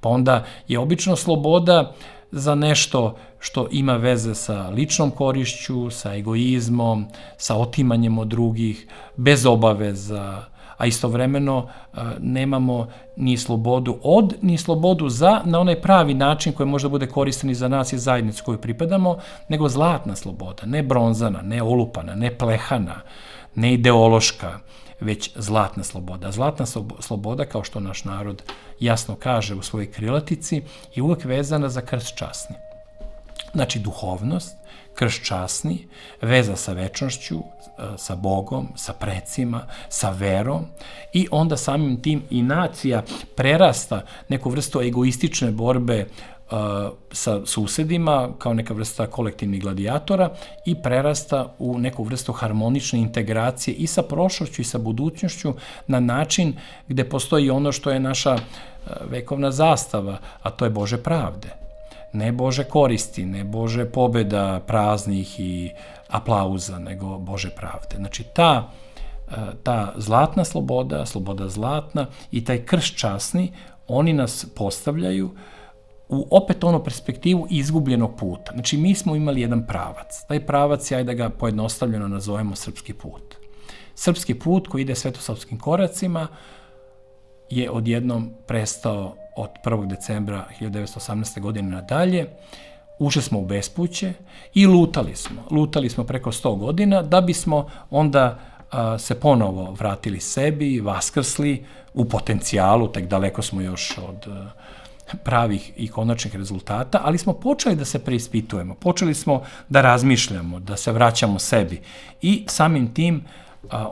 Pa onda je obično sloboda za nešto što ima veze sa ličnom korišću, sa egoizmom, sa otimanjem od drugih, bez obaveza, a istovremeno nemamo ni slobodu od, ni slobodu za, na onaj pravi način koji može da bude koristan i za nas i zajednicu koju pripadamo, nego zlatna sloboda, ne bronzana, ne olupana, ne plehana, ne ideološka, već zlatna sloboda. Zlatna sloboda, kao što naš narod jasno kaže u svojoj krilatici, je uvek vezana za krst časni. Znači, duhovnost, krst časni, veza sa večnošću, sa Bogom, sa precima, sa verom i onda samim tim i nacija prerasta neku vrstu egoistične borbe sa susedima, kao neka vrsta kolektivnih gladijatora i prerasta u neku vrstu harmonične integracije i sa prošlošću i sa budućnošću na način gde postoji ono što je naša vekovna zastava, a to je Bože pravde. Ne Bože koristi, ne Bože pobeda praznih i aplauza, nego Bože pravde. Znači, ta zlatna sloboda, sloboda zlatna i taj krst časni, oni nas postavljaju u opet onu perspektivu izgubljenog puta. Znači, mi smo imali jedan pravac. Taj pravac je, ajde da ga pojednostavljeno nazovemo srpski put. Srpski put koji ide svetosavskim koracima je odjednom prestao od 1. decembra 1918. godine nadalje. Ušli smo u bespuće i lutali smo. Lutali smo preko 100 godina da bismo onda se ponovo vratili sebi, vaskrsli u potencijalu, tek daleko smo još od pravih i konačnih rezultata, ali smo počeli da se preispitujemo, počeli smo da razmišljamo, da se vraćamo sebi i samim tim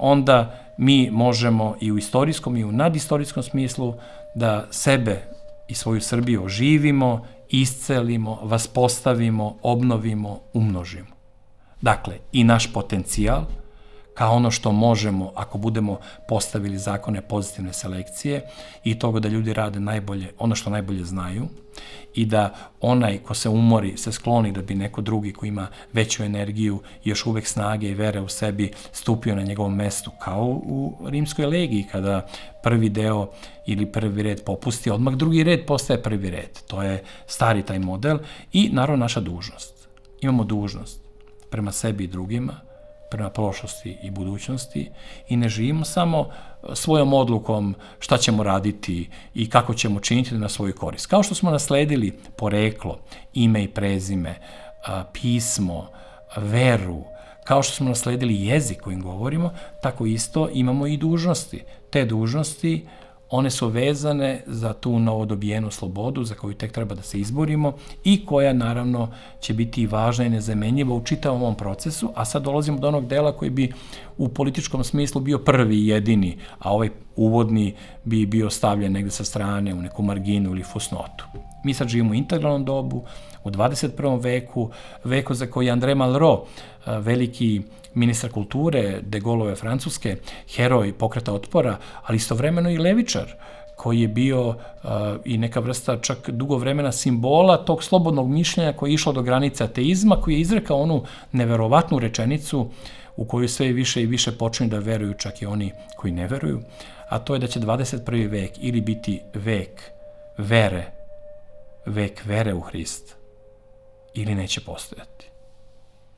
onda mi možemo i u istorijskom i u nadistorijskom smislu da sebe i svoju Srbiju oživimo, iscelimo, vaspostavimo, obnovimo, umnožimo. Dakle, i naš potencijal, kao ono što možemo ako budemo postavili zakone pozitivne selekcije i toga da ljudi rade najbolje, ono što najbolje znaju i da onaj ko se umori se skloni da bi neko drugi ko ima veću energiju i još uvek snage i vere u sebi stupio na njegovom mestu, kao u rimskoj legiji kada prvi deo ili prvi red popusti, odmah drugi red postaje prvi red. To je stari taj model i naravno naša dužnost. Imamo dužnost prema sebi i drugima, prema prošlosti i budućnosti i ne živimo samo svojom odlukom šta ćemo raditi i kako ćemo činiti na svoju korist. Kao što smo nasledili poreklo, ime i prezime, pismo, veru, kao što smo nasledili jezik kojim govorimo, tako isto imamo i dužnosti. Te dužnosti, one su vezane za tu novodobijenu slobodu za koju tek treba da se izborimo i koja naravno će biti važna i nezamenjiva u čitavom ovom procesu, a sad dolazimo do onog dela koji bi u političkom smislu bio prvi i jedini, a ovaj uvodni bi bio stavljen negde sa strane u neku marginu ili fusnotu. Mi sad živimo u integralnom dobu, u 21. veku, veku za koji André Malraux, veliki ministar kulture de Gaulleove Francuske, heroj pokreta otpora, ali istovremeno i levičar, koji je bio i neka vrsta čak dugo vremena simbola tog slobodnog mišljenja koje je išlo do granice ateizma, koji je izrekao onu neverovatnu rečenicu u koju sve više i više počinju da veruju čak i oni koji ne veruju, a to je da će 21. vek ili biti vek vere u Hrista, ili neće postojati.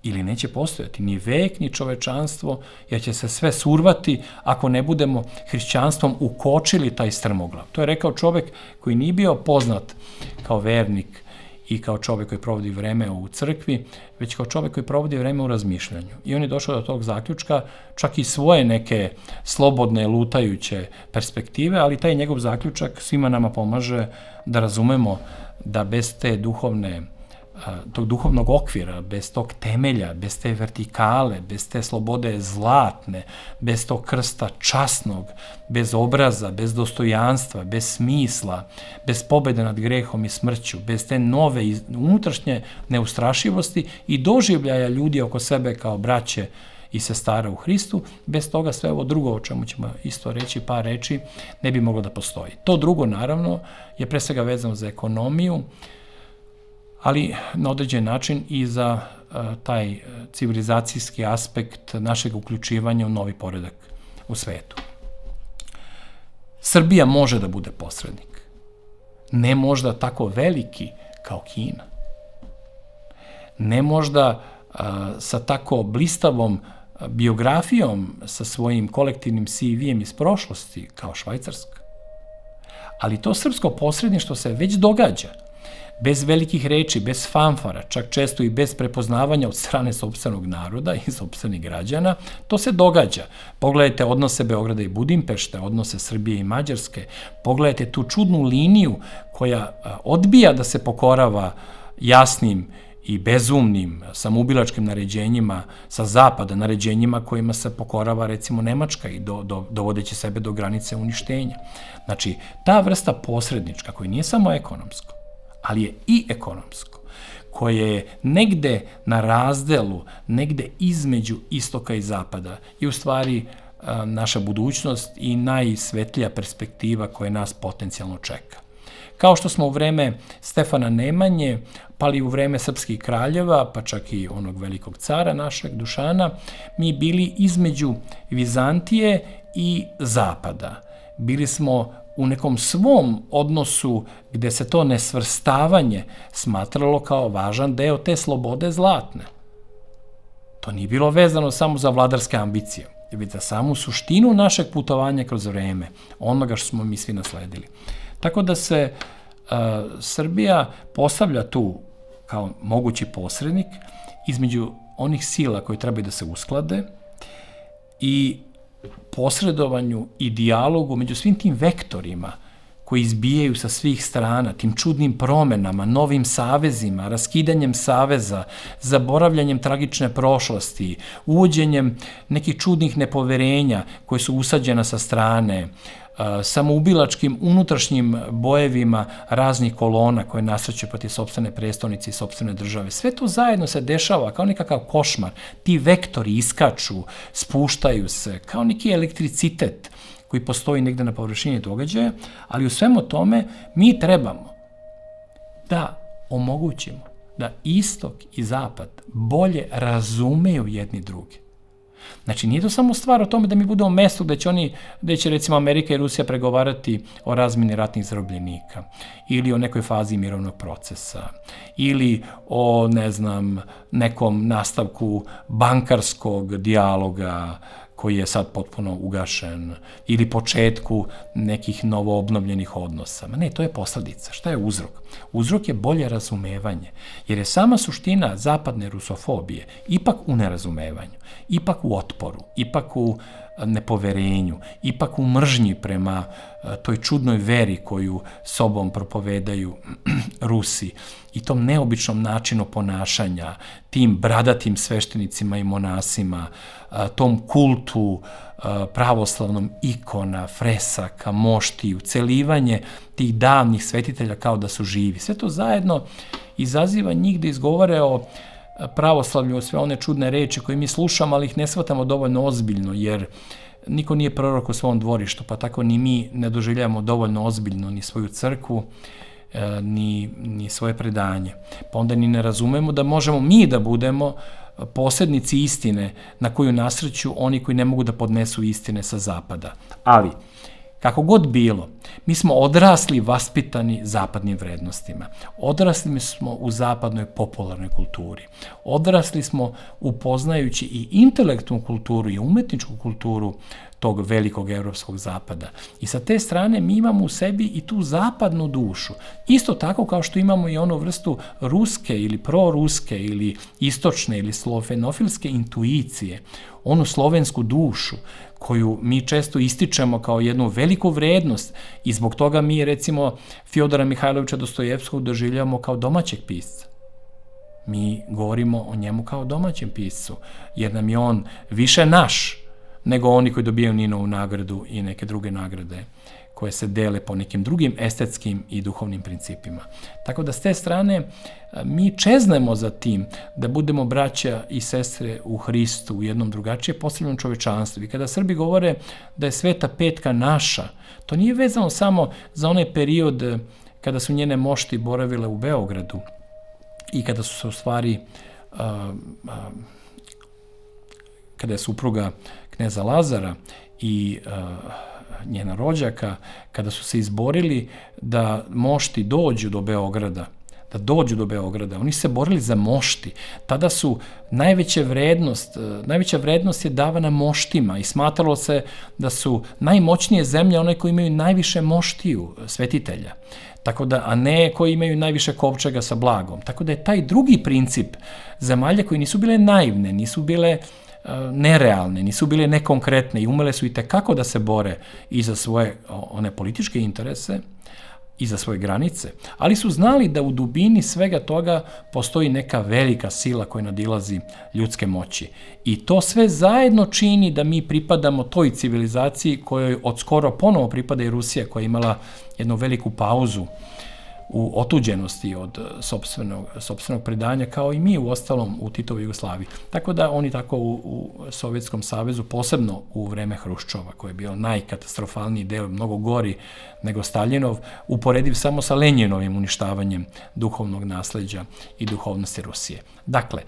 Ili neće postojati ni vek, ni čovečanstvo, jer će se sve survati ako ne budemo hrišćanstvom ukočili taj strmoglav. To je rekao čovek koji nije bio poznat kao vernik i kao čovek koji provodi vreme u crkvi, već kao čovek koji provodi vreme u razmišljanju. I on je došao do tog zaključka, čak i svoje neke slobodne, lutajuće perspektive, ali taj njegov zaključak svima nama pomaže da razumemo da bez te tog duhovnog okvira, bez tog temelja, bez te vertikale, bez te slobode zlatne, bez tog krsta časnog, bez obraza, bez dostojanstva, bez smisla, bez pobede nad grehom i smrću, bez te nove unutrašnje neustrašivosti i doživljaja ljudi oko sebe kao braće i sestara u Hristu, bez toga sve ovo drugo o čemu ćemo isto reći par reči ne bi moglo da postoji. To drugo naravno je pre svega vezano za ekonomiju, ali na određen način i za taj civilizacijski aspekt našeg uključivanja u novi poredak u svetu. Srbija može da bude posrednik. Ne možda tako veliki kao Kina. Ne možda sa tako blistavom biografijom, sa svojim kolektivnim CV-em iz prošlosti, kao Švajcarska. Ali to srpsko posredništvo se već događa. Bez velikih reči, bez fanfara, čak često i bez prepoznavanja od strane sopstvenog naroda i sopstvenih građana, to se događa. Pogledajte odnose Beograda i Budimpešte, odnose Srbije i Mađarske, pogledajte tu čudnu liniju koja odbija da se pokorava jasnim i bezumnim samoubilačkim naređenjima sa zapada, naređenjima kojima se pokorava recimo Nemačka i dovodeći sebe do granice uništenja. Znači, ta vrsta posrednička, koja nije samo ekonomsko, ali je i ekonomsko, koje je negde na razdelu, negde između istoka i zapada, je u stvari naša budućnost i najsvetlija perspektiva koja nas potencijalno čeka. Kao što smo u vreme Stefana Nemanje, pa i u vreme srpskih kraljeva, pa čak i onog velikog cara našeg, Dušana, mi bili između Vizantije i zapada. Bili smo u nekom svom odnosu gde se to nesvrstavanje smatralo kao važan deo te slobode zlatne. To nije bilo vezano samo za vladarske ambicije, već za samu suštinu našeg putovanja kroz vreme, onoga što smo mi svi nasledili. Tako da se Srbija postavlja tu kao mogući posrednik između onih sila koje trebaju da se usklade i posredovanju i dijalogu među svim tim vektorima koji izbijaju sa svih strana, tim čudnim promenama, novim savezima, raskidanjem saveza, zaboravljanjem tragične prošlosti, uvođenjem nekih čudnih nepoverenja koje su usađena sa strane, samoubilačkim unutrašnjim bojevima raznih kolona koje nasreću protiv sopstvene prestonice i sopstvene države. Sve to zajedno se dešava kao nekakav košmar. Ti vektori iskaču, spuštaju se, kao neki elektricitet koji postoji negde na površini događaja, ali u svemu tome mi trebamo da omogućimo da istok i zapad bolje razumeju jedni druge. Znači, nije to samo stvar o tome da mi budemo mesto gde će recimo Amerika i Rusija pregovarati o razmeni ratnih zarobljenika ili o nekoj fazi mirovnog procesa ili o, nekom nastavku bankarskog dijaloga koji je sad potpuno ugašen ili početku nekih novoobnovljenih odnosa. Ne, to je posledica. Šta je uzrok? Uzrok je bolje razumevanje, jer je sama suština zapadne rusofobije ipak u nerazumevanju, ipak u otporu, ipak u nepoverenju, ipak u mržnji prema toj čudnoj veri koju sobom propovedaju Rusi i tom neobičnom načinu ponašanja, tim bradatim sveštenicima i monasima, tom kultu pravoslavnom ikona, fresaka, moštiju, celivanje tih davnih svetitelja kao da su živi. Sve to zajedno izaziva njih da izgovore o pravoslavlju, sve one čudne reči koje mi slušamo, ali ih ne shvatamo dovoljno ozbiljno, jer niko nije prorok u svom dvorištu, pa tako ni mi ne doživljavamo dovoljno ozbiljno ni svoju crkvu, ni svoje predanje. Pa onda ni ne razumemo da možemo mi da budemo posrednici istine na koju nasreću oni koji ne mogu da podnesu istine sa zapada. Ali, kako god bilo, mi smo odrasli vaspitani zapadnim vrednostima. Odrasli smo u zapadnoj popularnoj kulturi. Odrasli smo upoznajući i intelektualnu kulturu i umetničku kulturu tog velikog evropskog zapada. I sa te strane mi imamo u sebi i tu zapadnu dušu. Isto tako kao što imamo i onu vrstu ruske ili proruske ili istočne ili slovenofilske intuicije, onu slovensku dušu koju mi često ističemo kao jednu veliku vrednost i zbog toga mi recimo Fjodora Mihajlovića Dostojevskog doživljavamo kao domaćeg pisca. Mi govorimo o njemu kao domaćem piscu, jer nam je on više naš nego oni koji dobijaju Ninovu nagradu i neke druge nagrade koje se dele po nekim drugim estetskim i duhovnim principima. Tako da s te strane mi čeznemo za tim da budemo braća i sestre u Hristu, u jednom drugačije postavljenom čovečanstvu. I kada Srbi govore da je Sveta petka naša, to nije vezano samo za onaj period kada su njene mošti boravile u Beogradu i kada su se u stvari kada je supruga kneza Lazara i njena rođaka, kada su se izborili da mošti dođu do Beograda, da dođu do Beograda. Oni se borili za mošti. Tada su najveća vrednost je davana moštima i smatralo se da su najmoćnije zemlje one koje imaju najviše moštiju, svetitelja. Tako da, a ne koji imaju najviše kovčega sa blagom. Tako da je taj drugi princip zemalja koji nisu bile naivne, nisu bile nerealne, nisu bile nekonkretne i umele su i tekako da se bore i za svoje one političke interese i za svoje granice, ali su znali da u dubini svega toga postoji neka velika sila koja nadilazi ljudske moći. I to sve zajedno čini da mi pripadamo toj civilizaciji kojoj od skoro ponovo pripada i Rusija, koja je imala jednu veliku pauzu u otuđenosti od sopstvenog predanja, kao i mi u ostalom u Titovoj Jugoslaviji. Tako da oni tako u Sovjetskom savezu, posebno u vreme Hruščova, koji je bio najkatastrofalniji deo, mnogo gori nego Staljinov, uporediv samo sa Lenjinovim uništavanjem duhovnog nasleđa i duhovnosti Rusije. Dakle,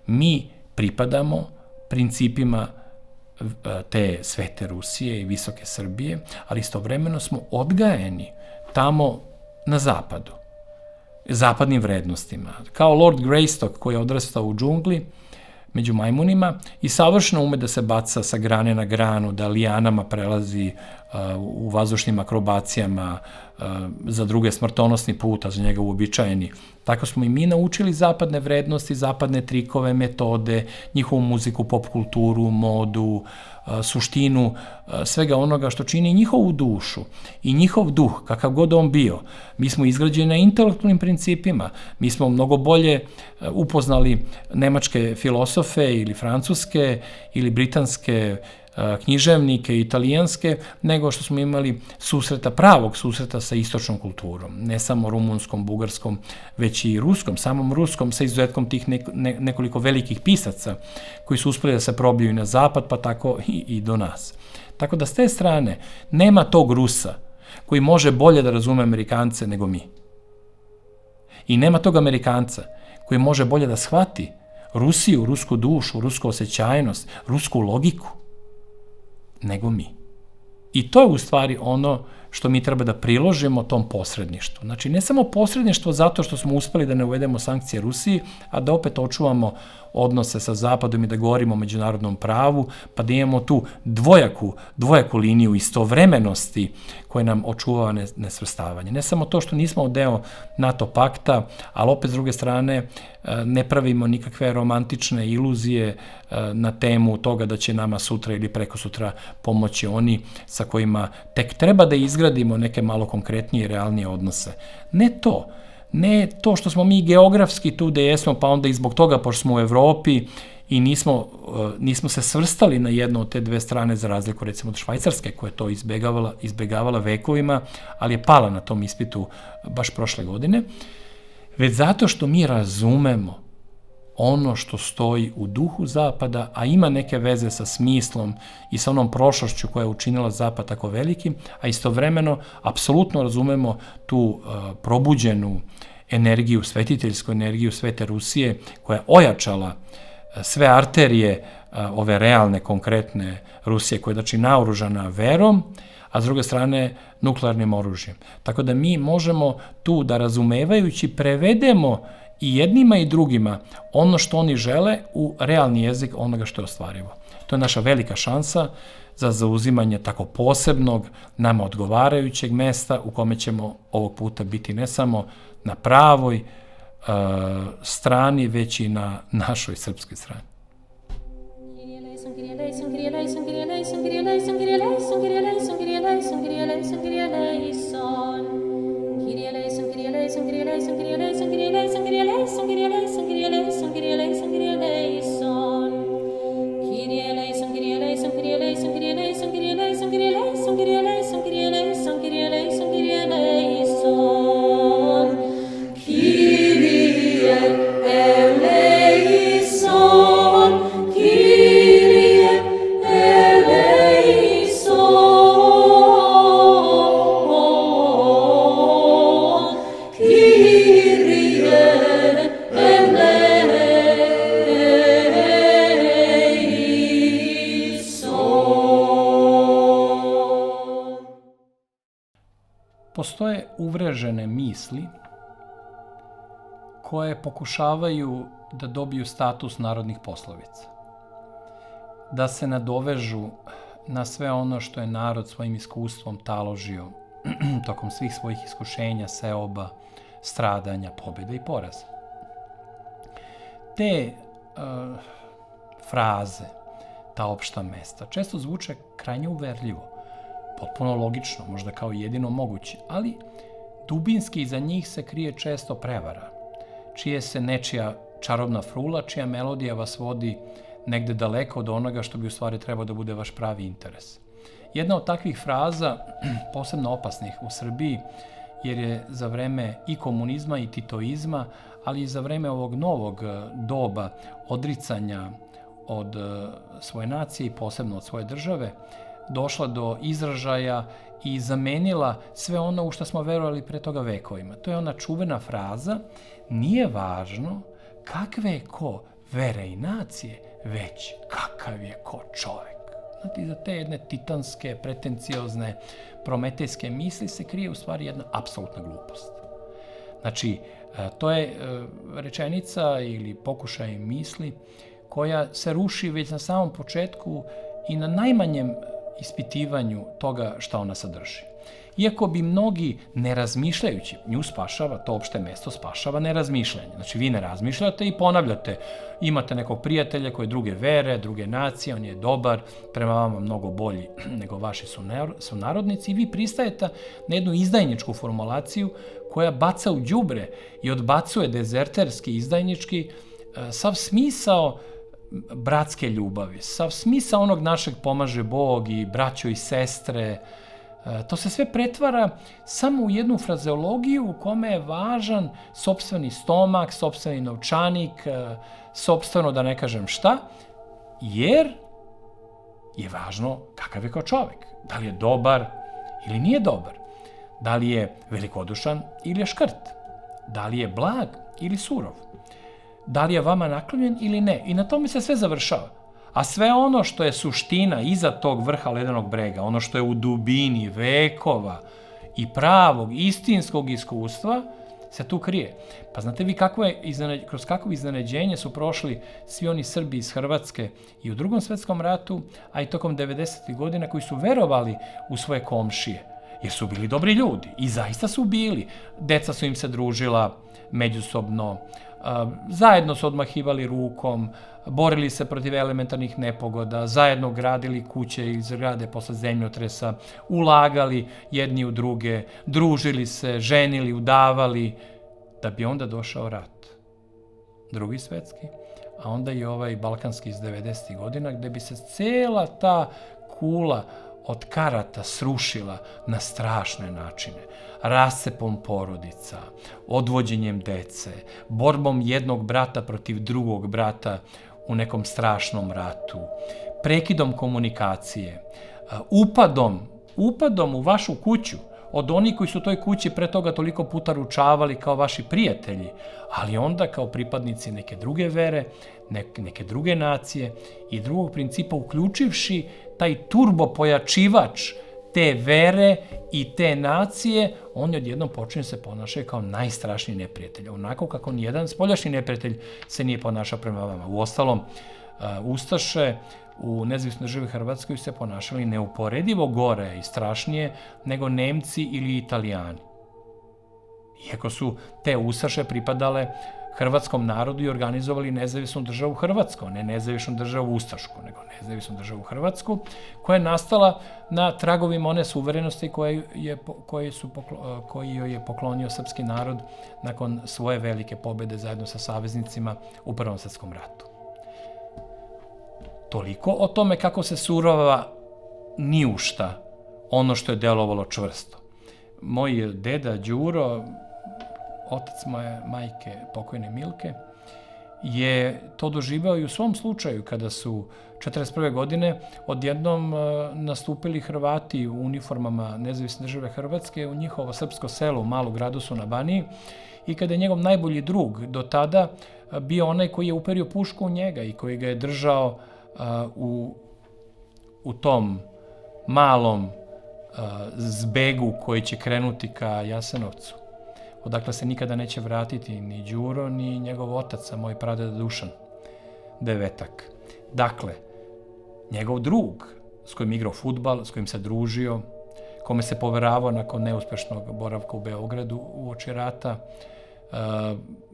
mi pripadamo principima te svete Rusije i visoke Srbije, ali istovremeno smo odgajeni tamo na zapadu, zapadnim vrednostima. Kao Lord Greystock koji je odrastao u džungli među majmunima i savršeno ume da se baca sa grane na granu, da lijanama prelazi u vazdušnim akrobacijama, za druge smrtonosni put, a za njega uobičajeni. Tako smo i mi naučili zapadne vrednosti, zapadne trikove, metode, njihovu muziku, pop kulturu, modu, suštinu svega onoga što čini njihovu dušu i njihov duh, kakav god on bio. Mi smo izgrađeni na intelektualnim principima, mi smo mnogo bolje upoznali nemačke filosofe ili francuske ili britanske književnike, italijanske, nego što smo imali pravog susreta sa istočnom kulturom. Ne samo rumunskom, bugarskom, već i ruskom, samom ruskom, sa izuzetkom tih nekoliko velikih pisaca koji su uspeli da se probiju i na zapad, pa tako i do nas. Tako da s te strane nema tog Rusa koji može bolje da razume Amerikance nego mi. I nema tog Amerikanca koji može bolje da shvati Rusiju, rusku dušu, rusku osjećajnost, rusku logiku nego mi. I to je u stvari ono što mi treba da priložimo tom posredništvu. Znači, ne samo posredništvo zato što smo uspeli da ne uvedemo sankcije Rusiji, a da opet očuvamo odnose sa Zapadom i da govorimo o međunarodnom pravu, pa da imamo tu dvojaku liniju istovremenosti koja nam očuvava nesvrstavanje. Ne samo to što nismo deo NATO pakta, ali opet s druge strane ne pravimo nikakve romantične iluzije na temu toga da će nama sutra ili prekosutra pomoći oni sa kojima tek treba da izgradimo neke malo konkretnije i realnije odnose. Ne to što smo mi geografski tu gde jesmo, pa onda i zbog toga, pošto smo u Evropi i nismo se svrstali na jednu od te dve strane, za razliku recimo od Švajcarske, koja je to izbegavala vekovima, ali je pala na tom ispitu baš prošle godine, već zato što mi razumemo ono što stoji u duhu Zapada, a ima neke veze sa smislom i sa onom prošlošću koja je učinila Zapad tako velikim, a istovremeno apsolutno razumemo tu probuđenu energiju, svetiteljsku energiju svete Rusije, koja je ojačala sve arterije ove realne, konkretne Rusije, koja je znači naoružana verom, a s druge strane nuklearnim oružjem. Tako da mi možemo tu da razumevajući prevedemo i jednima i drugima ono što oni žele u realni jezik onoga što je ostvarivo. To je naša velika šansa za zauzimanje tako posebnog, nama odgovarajućeg mesta u kome ćemo ovog puta biti ne samo na pravoj strani, već i na našoj srpskoj strani. Postoje uvrežene misli koje pokušavaju da dobiju status narodnih poslovica, da se nadovežu na sve ono što je narod svojim iskustvom taložio tokom svih svojih iskušenja, seoba, stradanja, pobjede i poraza. Te fraze, ta opšta mesta, često zvuče krajnje uverljivo, potpuno logično, možda kao jedino moguće, ali dubinski iza njih se krije često prevara, čije se nečija čarobna frula, čija melodija vas vodi negde daleko od onoga što bi u stvari trebao da bude vaš pravi interes. Jedna od takvih fraza, posebno opasnih u Srbiji, jer je za vreme i komunizma i titoizma, ali i za vreme ovog novog doba odricanja od svoje nacije i posebno od svoje države, došla do izražaja i zamenila sve ono u što smo verovali pre toga vekovima. To je ona čuvena fraza: nije važno kakve je ko vere i nacije, već kakav je ko čovek. Znate, iza te jedne titanske, pretenciozne, prometejske misli se krije u stvari jedna apsolutna glupost. Znači, to je rečenica ili pokušaj misli koja se ruši već na samom početku i na najmanjem ispitivanju toga šta ona sadrži. Iako bi mnogi ne razmišljajući, nju spašava, to opšte mesto spašava nerazmišljanje. Znači, vi ne razmišljate i ponavljate. Imate nekog prijatelja koji je druge vere, druge nacije, on je dobar, prema vama mnogo bolji nego vaši sunarodnici i vi pristajete na jednu izdajničku formulaciju koja baca u đubre i odbacuje dezerterski, izdajnički sav smisao bratske ljubavi, sav smisao onog našeg pomaže Bog i braćo i sestre. To se sve pretvara samo u jednu frazeologiju u kome je važan sopstveni stomak, sopstveni novčanik, sopstveno da ne kažem šta, jer je važno kakav je kao čovek. Da li je dobar ili nije dobar. Da li je velikodušan ili je škrt. Da li je blag ili surov. Da li je vama naklonjen ili ne. I na tome se sve završava. A sve ono što je suština iza tog vrha ledenog brega, ono što je u dubini vekova i pravog, istinskog iskustva, se tu krije. Pa znate vi kroz kakvo iznenađenje su prošli svi oni Srbi iz Hrvatske i u Drugom svetskom ratu, a i tokom 90. godina koji su verovali u svoje komšije, jer su bili dobri ljudi i zaista su bili. Deca su im se družila međusobno, zajedno su odmahivali rukom, borili se protiv elementarnih nepogoda, zajedno gradili kuće i zgrade posle zemljotresa, ulagali jedni u druge, družili se, ženili, udavali, da bi onda došao rat. Drugi svetski, a onda i ovaj balkanski iz 90. godina, gde bi se cela ta kula od karata srušila na strašne načine. Rascepom porodica, odvođenjem dece, borbom jednog brata protiv drugog brata u nekom strašnom ratu, prekidom komunikacije, upadom u vašu kuću od onih koji su toj kući pre toga toliko puta ručavali kao vaši prijatelji, ali onda kao pripadnici neke druge vere, neke druge nacije i drugog principa, uključivši taj turbo pojačivač te vere i te nacije, oni odjednom počinju se ponašaju kao najstrašniji neprijatelj. Onako kako nijedan spoljašnji neprijatelj se nije ponašao prema vama. Uostalom, Ustaše u nezavisnoj državi Hrvatskoj se ponašali neuporedivo gore i strašnije nego Nemci ili Italijani. Iako su te Ustaše pripadale hrvatskom narodu i organizovali nezavisnu državu Hrvatsku, ne nezavisnu državu Ustašku, nego nezavisnu državu Hrvatsku, koja je nastala na tragovima one suverenosti koji joj je poklonio srpski narod nakon svoje velike pobede zajedno sa saveznicima u Prvom svetskom ratu. Toliko o tome kako se surova ni u šta ono što je delovalo čvrsto. Moj deda Đuro, otac moje majke, pokojne Milke, je to doživao i u svom slučaju kada su 1941. godine odjednom nastupili Hrvati u uniformama Nezavisne države Hrvatske u njihovo srpsko selo u Malu Gradusu na Baniji i kada je njegov najbolji drug do tada bio onaj koji je uperio pušku u njega i koji ga je držao u tom malom zbegu koji će krenuti ka Jasenovcu. odakle se nikada neće vratiti ni Đuro, ni njegov otac, a moj pradeda Dušan Devetak. Dakle, njegov drug s kojim igrao fudbal, s kojim se družio, kome se poveravao nakon neuspešnog boravka u Beogradu uoči rata,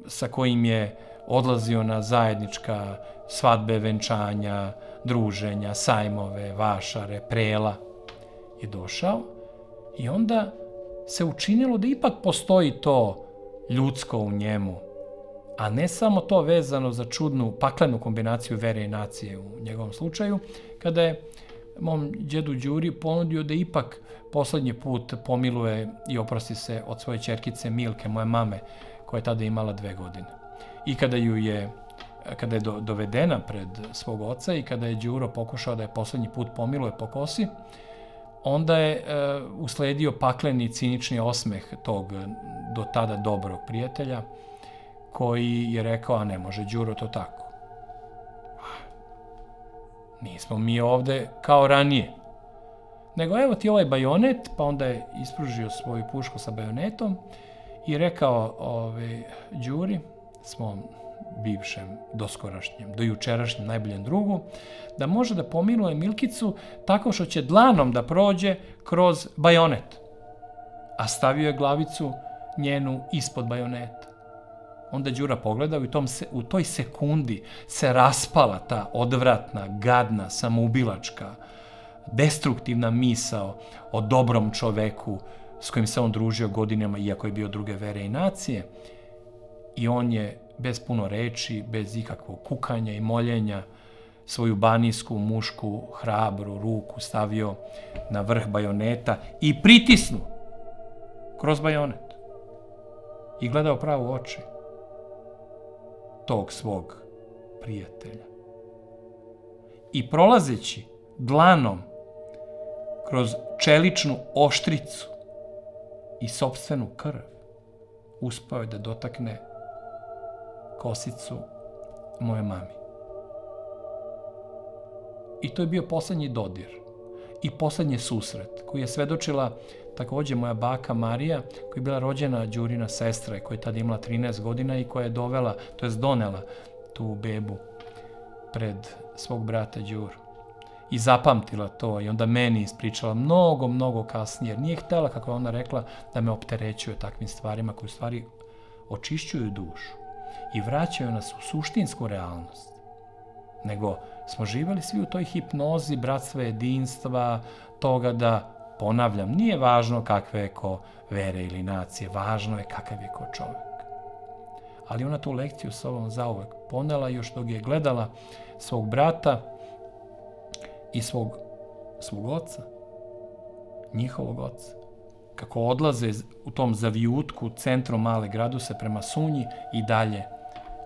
sa kojim je odlazio na zajednička svadbe, venčanja, druženja, sajmove, vašare, prela, je došao i onda se učinilo da ipak postoji to ljudsko u njemu, a ne samo to vezano za čudnu paklenu kombinaciju vere i nacije u njegovom slučaju, kada je mom djedu Đuri ponudio da ipak poslednji put pomiluje i oprosti se od svoje ćerkice Milke, moje mame, koja je tada imala 2 godine. I kada je dovedena pred svog oca i kada je Đuro pokušao da je poslednji put pomiluje po kosi, onda je usledio pakleni cinični osmeh tog do tada dobrog prijatelja, koji je rekao, a ne može Đuro to tako. Nismo mi ovde kao ranije. Nego evo ti ovaj bajonet, pa onda je ispružio svoju pušku sa bajonetom i rekao Đuri, svom bivšem, doskorašnjem, do jučerašnjem najboljem drugu, da može da pomiluje Milkicu tako što će dlanom da prođe kroz bajonet. A stavio je glavicu njenu ispod bajoneta. Onda Đura pogledao i u toj sekundi se raspala ta odvratna, gadna, samoubilačka, destruktivna misao o dobrom čoveku s kojim se on družio godinama, iako je bio druge vere i nacije. I on je bez puno reči, bez ikakvog kukanja i moljenja, svoju banijsku, mušku, hrabru ruku stavio na vrh bajoneta i pritisnuo kroz bajonet. I gledao pravo u oči tog svog prijatelja. I prolazeći dlanom kroz čeličnu oštricu i sopstvenu krv, uspeo je da dotakne kosicu moje mami. I to je bio poslednji dodir i poslednji susret koji je svedočila takođe moja baka Marija, koja je bila rođena Đurina sestra i koja je tada imala 13 godina i koja je donela tu bebu pred svog brata Đuru. I zapamtila to i onda meni ispričala mnogo, mnogo kasnije, jer nije htela, kako je ona rekla, da me opterećuje takvim stvarima koje u stvari očišćuju dušu i vraćaju nas u suštinsku realnost. Nego smo živeli svi u toj hipnozi bratstva, jedinstva, toga da, ponavljam, nije važno kakve je ko vere ili nacije, važno je kakav je ko čovek. Ali ona tu lekciju s sobom zauvek ponela još dok je gledala svog brata i svog oca, njihovog oca, kako odlaze u tom zavijutku centrom Male Graduse prema Sunji i dalje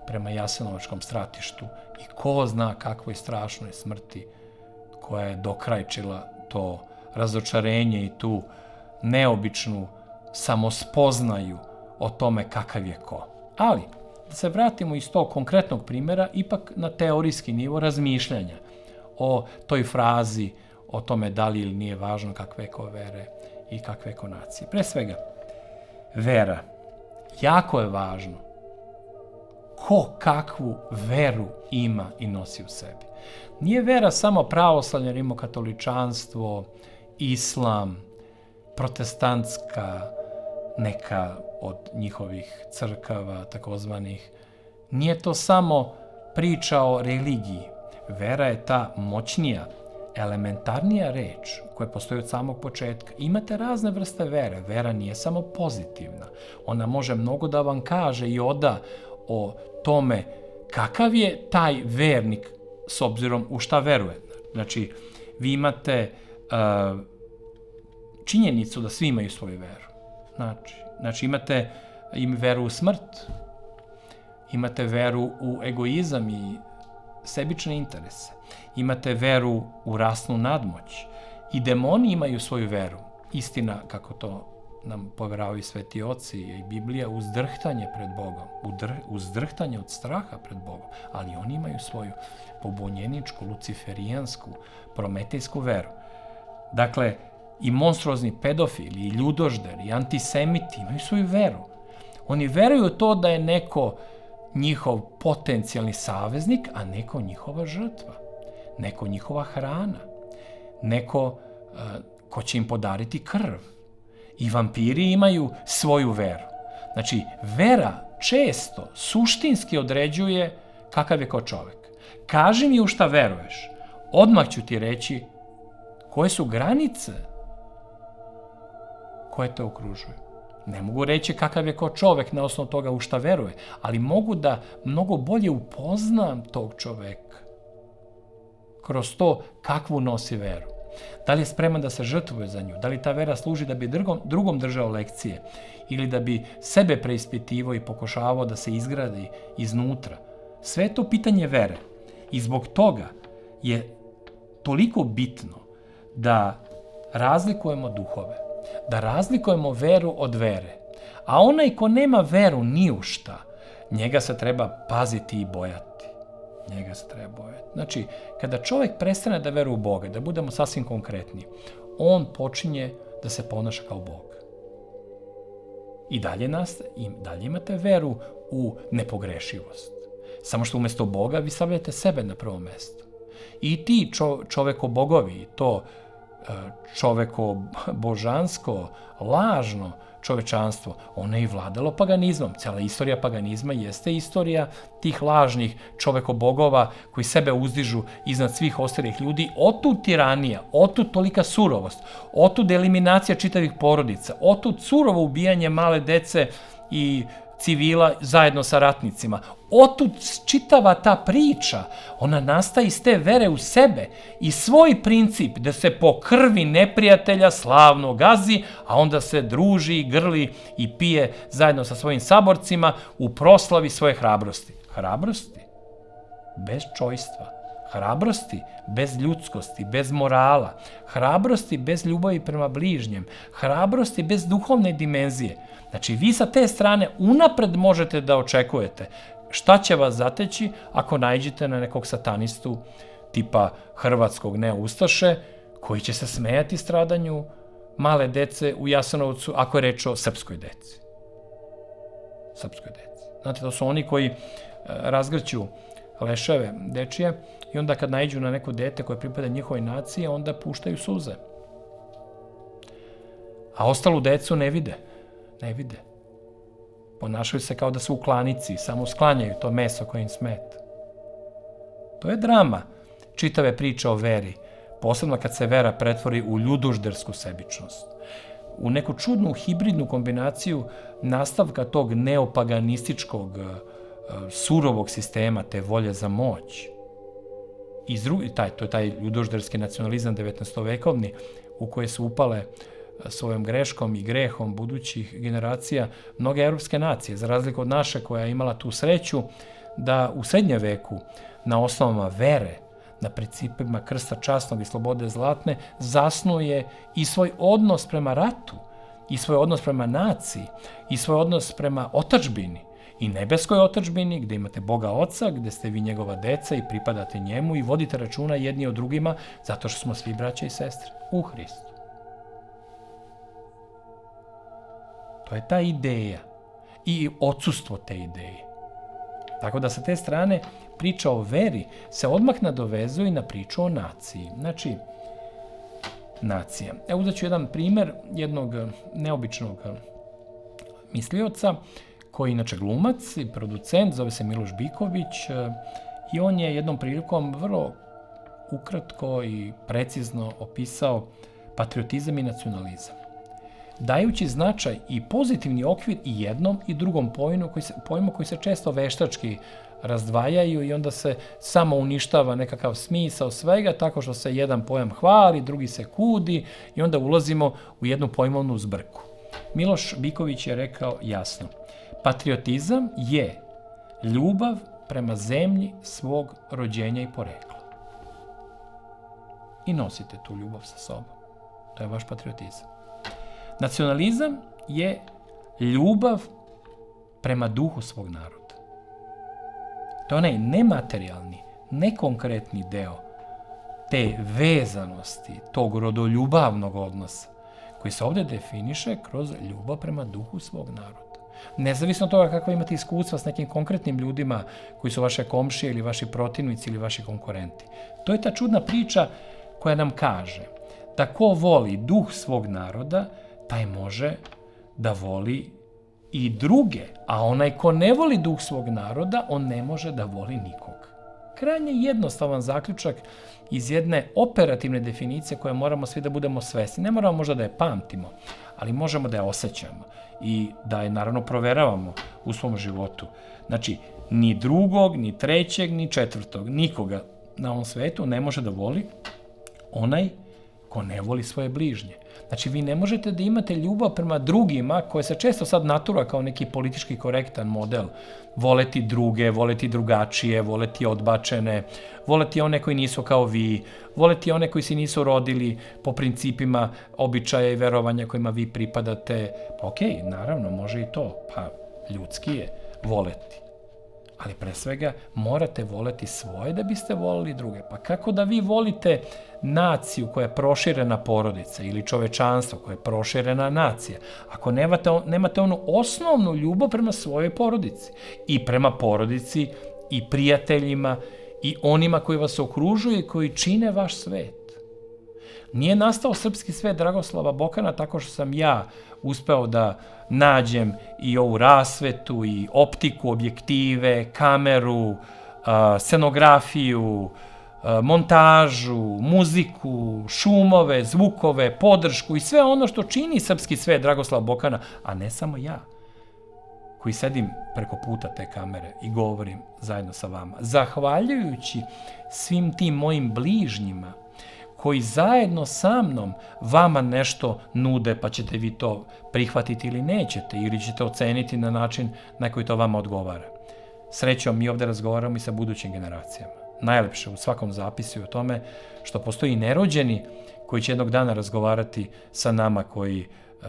prema Jasenovačkom stratištu i ko zna kakvoj strašnoj smrti koja je dokrajčila to razočarenje i tu neobičnu samospoznaju o tome kakav je ko. Ali, da se vratimo iz tog konkretnog primjera ipak na teorijski nivo razmišljanja o toj frazi, o tome da li ili nije važno kakve ko vere i kakve ko nacije. Pre svega, vera. Jako je važno ko kakvu veru ima i nosi u sebi. Nije vera samo pravoslavlje, rimokatoličanstvo, islam, protestantska neka od njihovih crkava, takozvanih. Nije to samo priča o religiji. Vera je ta moćnija, elementarnija reč koja postoji od samog početka. Imate razne vrste vere. Vera nije samo pozitivna. Ona može mnogo da vam kaže i oda o tome kakav je taj vernik s obzirom u šta veruje. Znači, vi imate činjenicu da svi imaju svoju veru. Znači imate veru u smrt, imate veru u egoizam i sebične interese, imate veru u rasnu nadmoć i demoni imaju svoju veru. Istina, kako to nam poveravaju sveti oci i Biblija, uzdrhtanje pred Bogom, uzdrhtanje od straha pred Bogom, ali oni imaju svoju pobunjeničku, luciferijansku, prometejsku veru. Dakle, i monstruozni pedofili, i ljudožderi, i antisemiti imaju svoju veru. Oni veruju to da je neko njihov potencijalni saveznik, a neko njihova žrtva, neko njihova hrana, neko ko će im podariti krv. I vampiri imaju svoju veru. Znači, vera često suštinski određuje kakav je kao čovek. Kaži mi u šta veruješ, odmah ću ti reći koje su granice koje te okružuju. Ne mogu reći kakav je kao čovek na osnovu toga u šta veruje, ali mogu da mnogo bolje upoznam tog čoveka kroz to kakvu nosi veru. Da li je spreman da se žrtvuje za nju? Da li ta vera služi da bi drugom držao lekcije? Ili da bi sebe preispitivao i pokušavao da se izgradi iznutra? Sve je to pitanje vere. I zbog toga je toliko bitno da razlikujemo duhove, da razlikujemo veru od vere. A onaj ko nema veru ni u šta, njega se treba paziti i bojati. Njega se treba bojati. Znači, kada čovjek prestane da veruje u Boga, da budemo sasvim konkretni, on počinje da se ponaša kao Bog. I dalje imate veru u nepogrešivost. Samo što umjesto Boga vi stavljate sebe na prvo mesto. I ti čoveko bogovi, to čoveko božansko, lažno čovečanstvo, ono je i vladalo paganizmom. Cijela istorija paganizma jeste istorija tih lažnih čoveko-bogova koji sebe uzdižu iznad svih ostalih ljudi. Otud tiranija, otud tolika surovost, otud eliminacija čitavih porodica, otud surovo ubijanje male dece i civila zajedno sa ratnicima. Otud čitava ta priča, ona nastaje iz te vere u sebe i svoj princip da se po krvi neprijatelja slavno gazi, a onda se druži, grli i pije zajedno sa svojim saborcima u proslavi svoje hrabrosti. Hrabrosti bez čojstva, hrabrosti bez ljudskosti, bez morala, hrabrosti bez ljubavi prema bližnjem, hrabrosti bez duhovne dimenzije. Znači, vi sa te strane unapred možete da očekujete šta će vas zateći ako naiđete na nekog satanistu tipa hrvatskog neustaše koji će se smejati stradanju male dece u Jasenovcu ako je reč o srpskoj deci. Srpskoj deci. Znate, to su oni koji razgrću leševe dečije i onda kad naiđu na neko dete koje pripada njihovoj naciji, onda puštaju suze. A ostalu decu ne vide. Ne vide. Ponašaju se kao da su u klanici, samo sklanjaju to meso koje im smeta. To je drama čitave priče o veri, posebno kad se vera pretvori u ljudoždersku sebičnost. U neku čudnu hibridnu kombinaciju nastavka tog neopaganističkog surovog sistema, te volje za moć. To je taj ljudožderski nacionalizam 19. u koje su upale svojom greškom i grehom budućih generacija mnoge evropske nacije, za razliku od naše koja je imala tu sreću da u srednjem veku na osnovama vere, na principima krsta časnog i slobode zlatne, zasnuje i svoj odnos prema ratu, i svoj odnos prema naciji, i svoj odnos prema otadžbini, i nebeskoj otadžbini, gde imate Boga Oca, gde ste vi njegova deca i pripadate njemu i vodite računa jedni o drugima, zato što smo svi braća i sestre u Hristu. To je ta ideja i odsustvo te ideje. Tako da sa te strane priča o veri se odmah nadovezuje na priču o naciji. Znači, nacija. Evo uzet ću jedan primer jednog neobičnog mislioca, koji je inače glumac i producent, zove se Miloš Biković, i on je jednom prilikom vrlo ukratko i precizno opisao patriotizam i nacionalizam, dajući značaj i pozitivni okvir i jednom i drugom pojmu koji se često veštački razdvajaju i onda se samo uništava nekakav smisao svega tako što se jedan pojam hvali, drugi se kudi i onda ulazimo u jednu pojmovnu zbrku. Miloš Biković je rekao jasno: patriotizam je ljubav prema zemlji svog rođenja i porekla. I nosite tu ljubav sa sobom. To je vaš patriotizam. Nacionalizam je ljubav prema duhu svog naroda. To je onaj nematerijalni, nekonkretni deo te vezanosti, tog rodoljubavnog odnosa, koji se ovdje definiše kroz ljubav prema duhu svog naroda. Nezavisno od toga kako imate iskustva s nekim konkretnim ljudima koji su vaše komšije ili vaši protivnici ili vaši konkurenti. To je ta čudna priča koja nam kaže da ko voli duh svog naroda, taj može da voli i druge, a onaj ko ne voli duh svog naroda, on ne može da voli nikog. Krajnje jednostavan zaključak iz jedne operativne definicije koje moramo svi da budemo svesni. Ne moramo možda da je pamtimo, ali možemo da je osjećamo i da je naravno proveravamo u svom životu. Znači, ni drugog, ni trećeg, ni četvrtog, nikoga na ovom svetu ne može da voli onaj ko ne voli svoje bližnje. Znači, vi ne možete da imate ljubav prema drugima, koje se često sad natura kao neki politički korektan model. Voleti druge, voleti drugačije, voleti odbačene, voleti one koji nisu kao vi, voleti one koji se nisu rodili po principima običaja i verovanja kojima vi pripadate. Pa okej, naravno, može i to. Pa ljudski je voleti. Ali pre svega morate voleti svoje da biste volili druge. Pa kako da vi volite naciju koja je proširena porodica ili čovečanstvo koje je proširena nacija, ako nemate onu osnovnu ljubav prema svojoj porodici i prema porodici i prijateljima i onima koji vas okružuju i koji čine vaš svet. Nije nastao srpski svet Dragoslava Bokana tako što sam ja uspeo da nađem i ovu rasvetu, i optiku, objektive, kameru, scenografiju, montažu, muziku, šumove, zvukove, podršku i sve ono što čini srpski svet Dragoslava Bokana, a ne samo ja, koji sedim preko puta te kamere i govorim zajedno sa vama. Zahvaljujući svim tim mojim bližnjima, koji zajedno sa mnom vama nešto nude, pa ćete vi to prihvatiti ili nećete, ili ćete oceniti na način na koji to vama odgovara. Srećom, mi ovde razgovaramo i sa budućim generacijama. Najlepše u svakom zapisu je o tome što postoji nerođeni koji će jednog dana razgovarati sa nama koji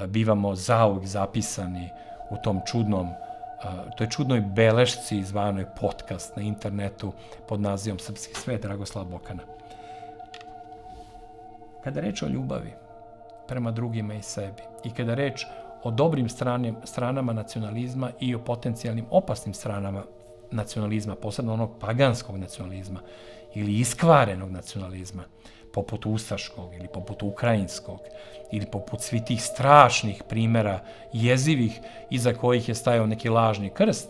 bivamo zauvek zapisani u tom toj čudnoj belešci zvanoj podcast na internetu pod nazivom Srpski svet Dragoslava Bokana. Kada reč o ljubavi prema drugima i sebi i kada reč o dobrim stranama nacionalizma i o potencijalnim opasnim stranama nacionalizma, posebno onog paganskog nacionalizma ili iskvarenog nacionalizma, poput ustaškog ili poput ukrajinskog ili poput svih tih strašnih primjera jezivih iza kojih je stajao neki lažni krst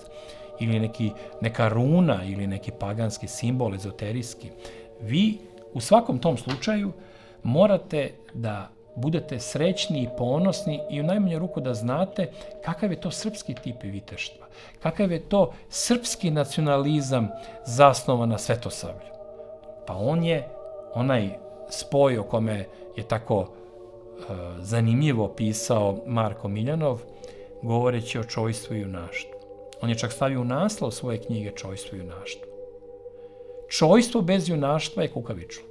ili neka runa ili neki paganski simbol ezoterijski. Vi u svakom tom slučaju morate da budete srećni i ponosni i u najmanju ruku da znate kakav je to srpski tip viteštva, kakav je to srpski nacionalizam zasnovan na svetosavlju. Pa on je onaj spoj o kome je tako zanimljivo pisao Marko Miljanov, govoreći o čojstvu i junaštvu. On je čak stavio u naslov svoje knjige Čojstvo i junaštvo. Čojstvo bez junaštva je kukavičluk,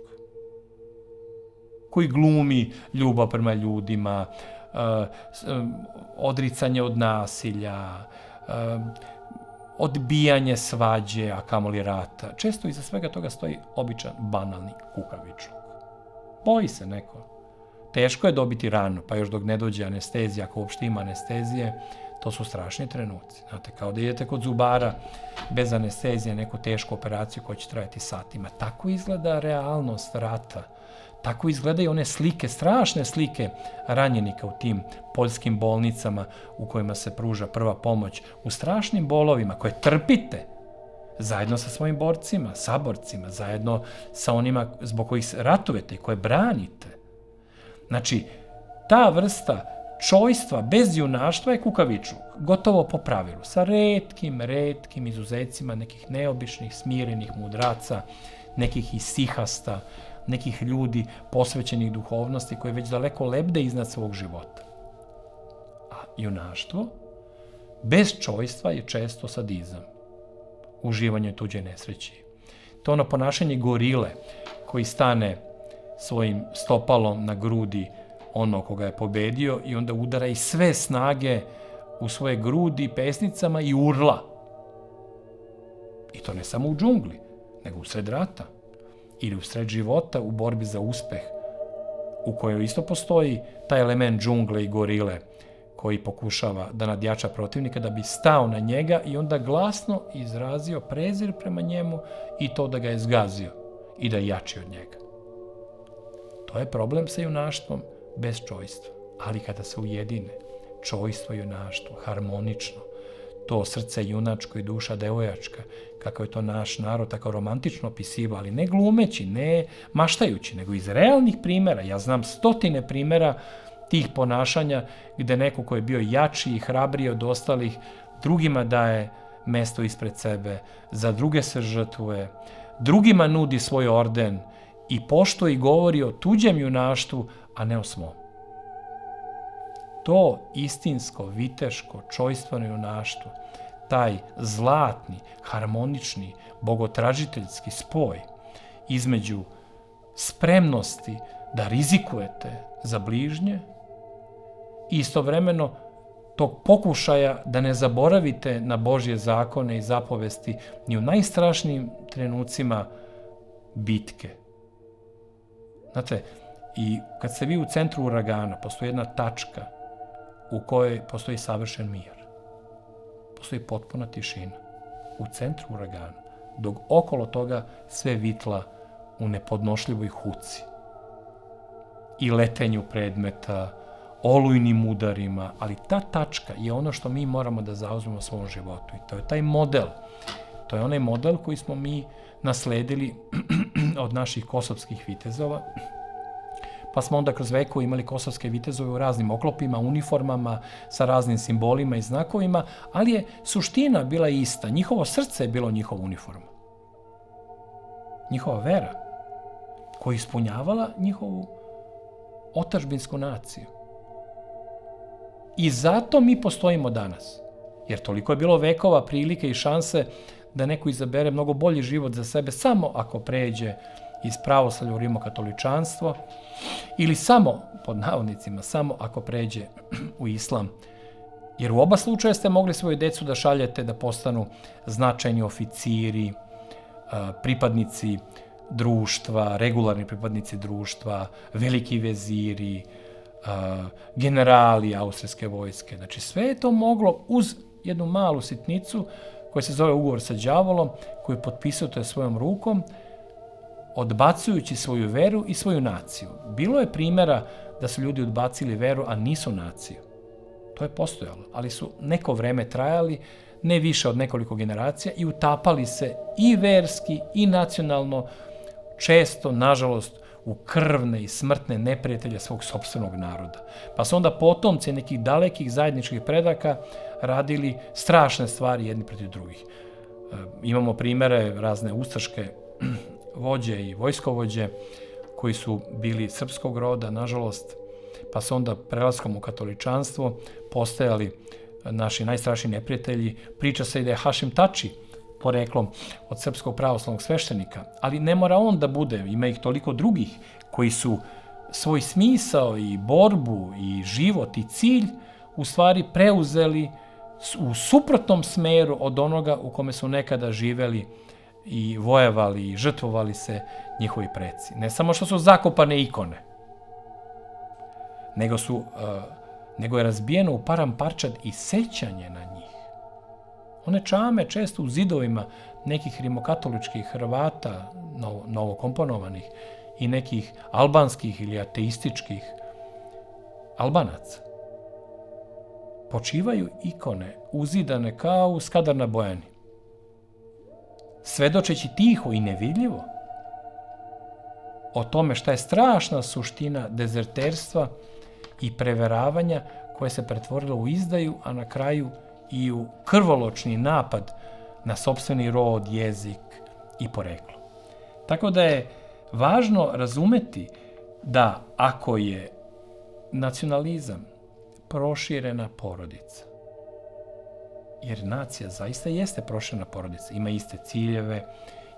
koji glumi ljubav prema ljudima, odricanje od nasilja, odbijanje svađe, a kamoli rata. Često iza svega toga stoji običan, banalni kukavičluk. Boji se neko. Teško je dobiti ranu, pa još dok ne dođe anestezija, ako uopšte ima anestezije, to su strašni trenuci. Znate, kao da idete kod zubara bez anestezije, neku tešku operaciju koja će trajati satima. Tako izgleda realnost rata. Tako izgledaju one slike, strašne slike ranjenika u tim poljskim bolnicama u kojima se pruža prva pomoć, u strašnim bolovima koje trpite zajedno sa svojim borcima, saborcima, zajedno sa onima zbog kojih ratujete i koje branite. Znači, ta vrsta čojstva bez junaštva je kukavičluk, gotovo po pravilu, sa retkim izuzecima nekih neobičnih, smirenih mudraca, nekih isihasta, nekih ljudi posvećenih duhovnosti koji već daleko lebde iznad svog života. A junaštvo bez čojstva je često sadizam, uživanje tuđe nesreći. To ono ponašanje gorile koji stane svojim stopalom na grudi ono koga je pobedio i onda udara i sve snage u svoje grudi pesnicama i urla. I to ne samo u džungli, nego u sred rata ili u sred života u borbi za uspeh, u kojoj isto postoji taj element džungle i gorile koji pokušava da nadjača protivnika, da bi stao na njega i onda glasno izrazio prezir prema njemu i to da ga je zgazio i da je jači od njega. To je problem sa junaštvom bez čojstva. Ali kada se ujedine čojstvo i junaštvo, harmonično, to srce junačko i duša devojačka, kako je to naš narod tako romantično opisivao, ali ne glumeći, ne maštajući, nego iz realnih primjera. Ja znam 100 primjera tih ponašanja gde neko ko je bio jači i hrabriji od ostalih drugima daje mesto ispred sebe, za druge se žrtvuje, drugima nudi svoj orden i pošto i govori o tuđem junaštvu, a ne o svom. To istinsko, viteško, čojstveno junaštvo, taj zlatni, harmonični, bogotražiteljski spoj između spremnosti da rizikujete za bližnje i istovremeno tog pokušaja da ne zaboravite na Božje zakone i zapovesti ni u najstrašnijim trenucima bitke. Znate, i kad ste vi u centru uragana, postoji jedna tačka u kojoj postoji savršen mir. Postoji potpuna tišina. U centru uragana, dok okolo toga sve vitla u nepodnošljivoj huci i letenju predmeta, olujnim udarima, ali ta tačka je ono što mi moramo da zauzmemo u svom životu. I to je taj model. To je onaj model koji smo mi nasledili od naših kosovskih vitezova, pa smo onda kroz vekove imali kosovske vitezove u raznim oklopima, uniformama, sa raznim simbolima i znakovima, ali je suština bila ista. Njihovo srce je bilo njihova uniforma. Njihova vera, koja je ispunjavala njihovu otadžbinsku naciju. I zato mi postojimo danas. Jer toliko je bilo vekova, prilike i šanse da neko izabere mnogo bolji život za sebe samo ako pređe iz pravoslavlja u rimokatoličanstvo ili samo, pod navodnicima, samo ako pređe u islam. Jer u oba slučaja ste mogli svoju decu da šaljete da postanu značajni oficiri, pripadnici društva, regularni pripadnici društva, veliki veziri, generali austrijske vojske. Znači sve je to moglo uz jednu malu sitnicu koja se zove ugovor sa đavolom, koju potpisujete svojom rukom, odbacujući svoju veru i svoju naciju. Bilo je primjera da su ljudi odbacili veru, a nisu naciju. To je postojalo, ali su neko vreme trajali, ne više od nekoliko generacija i utapali se i verski i nacionalno, često, nažalost, u krvne i smrtne neprijatelje svog sopstvenog naroda. Pa su onda potomci nekih dalekih zajedničkih predaka radili strašne stvari jedni protiv drugih. Imamo primere razne ustaške vođe i vojskovođe koji su bili srpskog roda, nažalost, pa su onda prelaskom u katoličanstvo postajali naši najstrašniji neprijatelji. Priča se i da je Hašim Tači poreklom od srpskog pravoslavnog sveštenika, ali ne mora on da bude, ima ih toliko drugih koji su svoj smisao i borbu i život i cilj u stvari preuzeli u suprotnom smeru od onoga u kome su nekada živeli i vojevali i žrtvovali se njihovi preci. Ne samo što su zakopane ikone, nego je razbijeno u param parčad i sećanje na njih. One čame često u zidovima nekih rimokatoličkih Hrvata, novokomponovanih, i nekih albanskih ili ateističkih Albanaca. Počivaju ikone uzidane kao u Skadar na Bojani. Svedočeći tiho i nevidljivo o tome šta je strašna suština dezerterstva i preveravanja koje se pretvorilo u izdaju, a na kraju i u krvoločni napad na sopstveni rod, jezik i poreklo. Tako da je važno razumeti da ako je nacionalizam proširena porodica, jer nacija zaista jeste proširena porodica, ima iste ciljeve,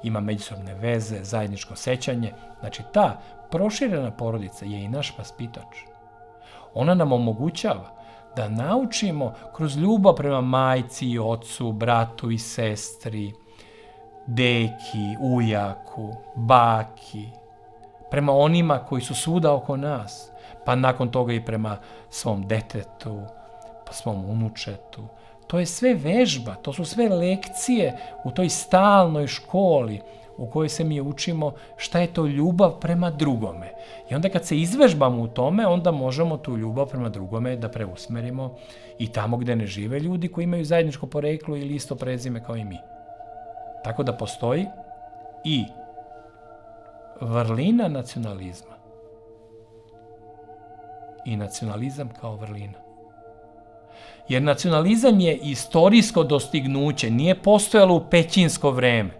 ima međusobne veze, zajedničko sećanje, znači ta proširena porodica je i naš vaspitač. Ona nam omogućava da naučimo kroz ljubav prema majci i ocu, bratu i sestri, deki, ujaku, baki, prema onima koji su svuda oko nas, pa nakon toga i prema svom detetu, po svom unučetu. To je sve vežba, to su sve lekcije u toj stalnoj školi u kojoj se mi učimo šta je to ljubav prema drugome. I onda kad se izvežbamo u tome, onda možemo tu ljubav prema drugome da preusmerimo i tamo gde ne žive ljudi koji imaju zajedničko poreklo ili isto prezime kao i mi. Tako da postoji i vrlina nacionalizma i nacionalizam kao vrlina. Jer nacionalizam je istorijsko dostignuće, nije postojalo u pećinsko vreme.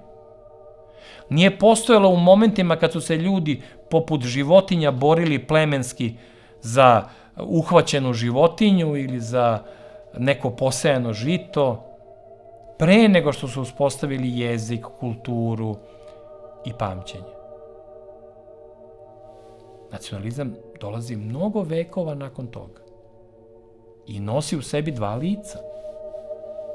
Nije postojalo u momentima kad su se ljudi poput životinja borili plemenski za uhvaćenu životinju ili za neko posejano žito, pre nego što su uspostavili jezik, kulturu i pamćenje. Nacionalizam dolazi mnogo vekova nakon toga i nosi u sebi dva lica.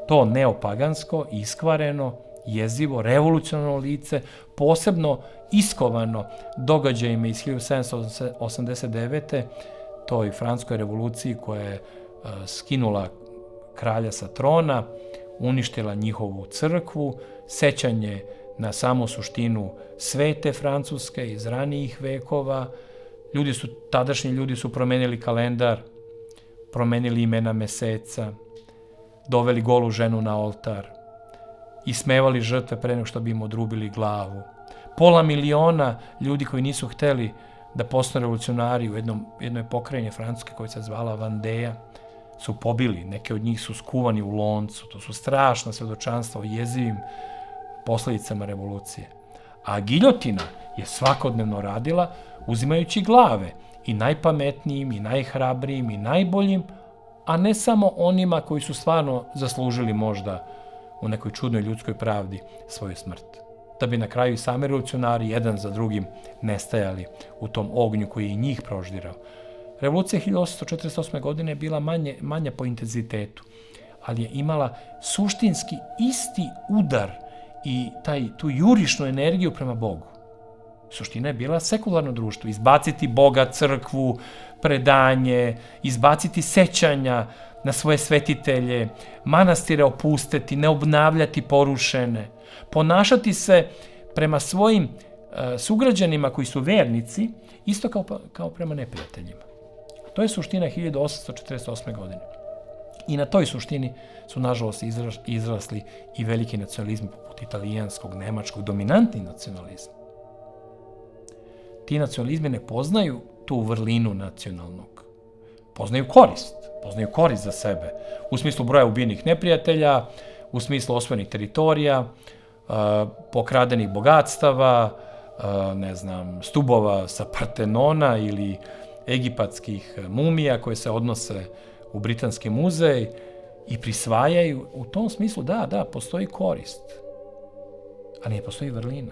To neopagansko, iskvareno, jezivo, revolucionarno lice, posebno iskovano događajima iz 1789. toj francuskoj revoluciji koja je skinula kralja sa trona, uništila njihovu crkvu, sećanje na samu suštinu svete Francuske iz ranijih vekova. Tadašnji ljudi su promenili kalendar, promenili imena meseca, doveli golu ženu na oltar, ismevali žrtve pre nego što bi im odrubili glavu. 500.000 ljudi koji nisu hteli da postanu revolucionari u jednoj pokrajini Francuske koja se zvala Vandeja su pobili, neke od njih su skuvani u loncu. To su strašna svedočanstva o jezivim posledicama revolucije. A giljotina je svakodnevno radila uzimajući glave i najpametnijim, i najhrabrijim, i najboljim, a ne samo onima koji su stvarno zaslužili možda u nekoj čudnoj ljudskoj pravdi svoju smrt. Da bi na kraju i sami revolucionari jedan za drugim nestajali u tom ognju koji je i njih proždirao. Revolucija 1848. godine je bila manja po intenzitetu, ali je imala suštinski isti udar i tu jurišnu energiju prema Bogu. Suština je bila sekularno društvo. Izbaciti Boga, crkvu, predanje, izbaciti sećanja na svoje svetitelje, manastire opustiti, ne obnavljati porušene, ponašati se prema svojim sugrađanima koji su vernici, isto kao prema neprijateljima. To je suština 1848. godine. I na toj suštini su, nažalost, izrasli i veliki nacionalizmi poput italijanskog, nemačkog, dominantni nacionalizam. Ti nacionalizmi ne poznaju tu vrlinu nacionalnog. Poznaju korist za sebe, u smislu broja ubijenih neprijatelja, u smislu osvojenih teritorija, pokradenih bogatstava, stubova sa Partenona ili egipatskih mumija koje se odnose u Britanski muzej i prisvajaju. U tom smislu, da, postoji korist, ali ne postoji vrlina.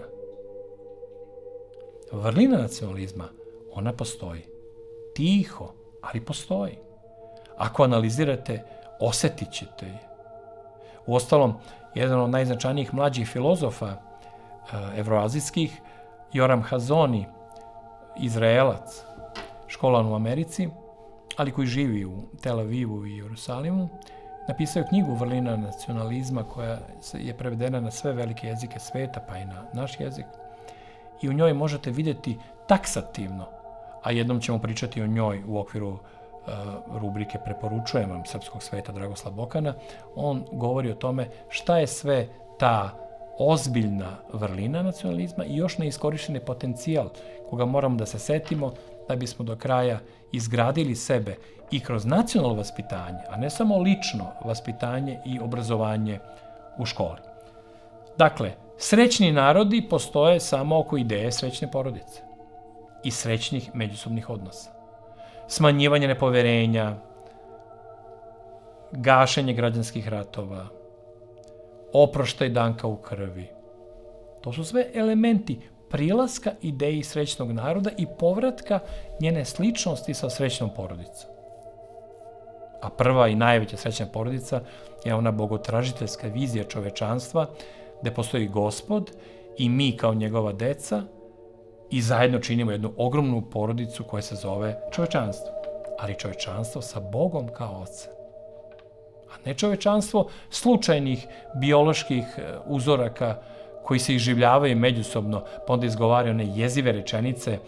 Vrlina nacionalizma, ona postoji. Tiho, ali postoji. Ako analizirate, osetit ćete je. Uostalom, jedan od najznačajnijih mlađih filozofa evroazijskih, Joram Hazoni, Izraelac, školovan u Americi, ali koji živi u Tel Avivu i Jerusalimu, napisao je knjigu Vrlina nacionalizma koja je prevedena na sve velike jezike sveta, pa i na naš jezik. I u njoj možete vidjeti taksativno, a jednom ćemo pričati o njoj u okviru rubrike Preporučujem vam Srpskog sveta Dragoslava Bokana, on govori o tome šta je sve ta ozbiljna vrlina nacionalizma i još neiskorišteni potencijal koga moramo da se setimo da bismo do kraja izgradili sebe i kroz nacionalno vaspitanje, a ne samo lično vaspitanje i obrazovanje u školi. Dakle, srećni narodi postoje samo oko ideje srećne porodice i srećnih međusobnih odnosa. Smanjivanje nepoverenja, gašenje građanskih ratova, oproštaj danka u krvi. To su sve elementi prilaska ideji srećnog naroda i povratka njene sličnosti sa srećnom porodicom. A prva i najveća srećna porodica je ona bogotražiteljska vizija čovečanstva gde postoji Gospod i mi kao njegova deca i zajedno činimo jednu ogromnu porodicu koja se zove čovečanstvo. Ali čovečanstvo sa Bogom kao Ocem. a ne čovečanstvo slučajnih bioloških uzoraka koji se iživljavaju međusobno, pa onda izgovaraju one jezive rečenice,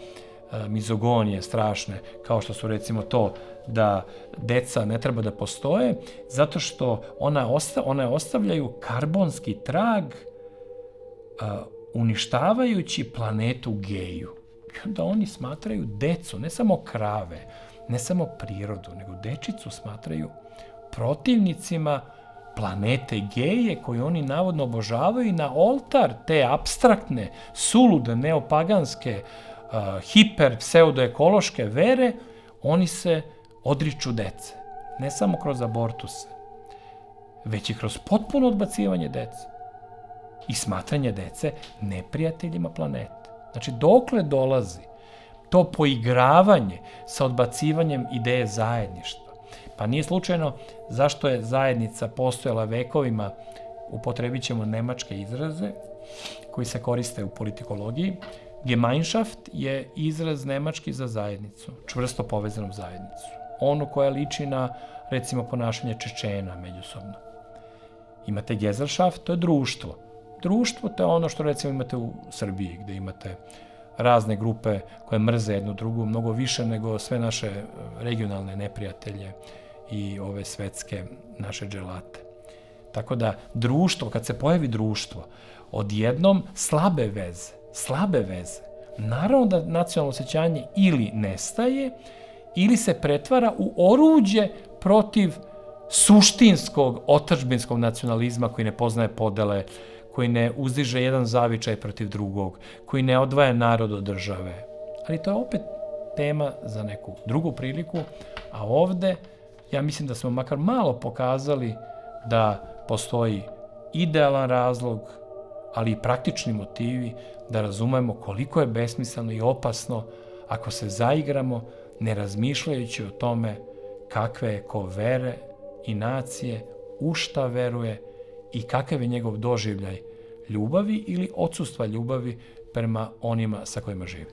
mizogonije strašne, kao što su recimo to da deca ne treba da postoje, zato što one ostavljaju karbonski trag uništavajući planetu Geju. I onda oni smatraju decu, ne samo krave, ne samo prirodu, nego dečicu smatraju protivnicima planete Geje koju oni navodno obožavaju i na oltar te apstraktne, sulude, neopaganske, hiper pseudoekološke vere, oni se odriču dece. Ne samo kroz abortuse, već i kroz potpuno odbacivanje dece i smatranje dece neprijateljima planete. Znači, dokle dolazi to poigravanje sa odbacivanjem ideje zajedništva? Pa nije slučajno zašto je zajednica postojala vekovima, upotrebit ćemo nemačke izraze koji se koriste u politikologiji. Gemeinschaft je izraz nemački za zajednicu, čvrsto povezanu zajednicu. Onu koja liči na, recimo, ponašanje Čečena međusobno. Imate Gesellschaft, to je društvo. Društvo to je ono što recimo imate u Srbiji, gde imate razne grupe koje mrze jednu drugu, mnogo više nego sve naše regionalne neprijatelje i ove svetske naše dželate. Tako da društvo, kad se pojavi društvo, odjednom slabe veze, naravno da nacionalno osjećanje ili nestaje, ili se pretvara u oruđe protiv suštinskog otadžbinskog nacionalizma koji ne poznaje podele, koji ne uzdiže jedan zavičaj protiv drugog, koji ne odvaja narod od države. Ali to je opet tema za neku drugu priliku, a ovde ja mislim da smo makar malo pokazali da postoji idealan razlog, ali i praktični motivi da razumemo koliko je besmisleno i opasno ako se zaigramo ne razmišljajući o tome kakve je ko vere i nacije, u šta veruje i kakav je njegov doživljaj ljubavi ili odsustva ljubavi prema onima sa kojima živi.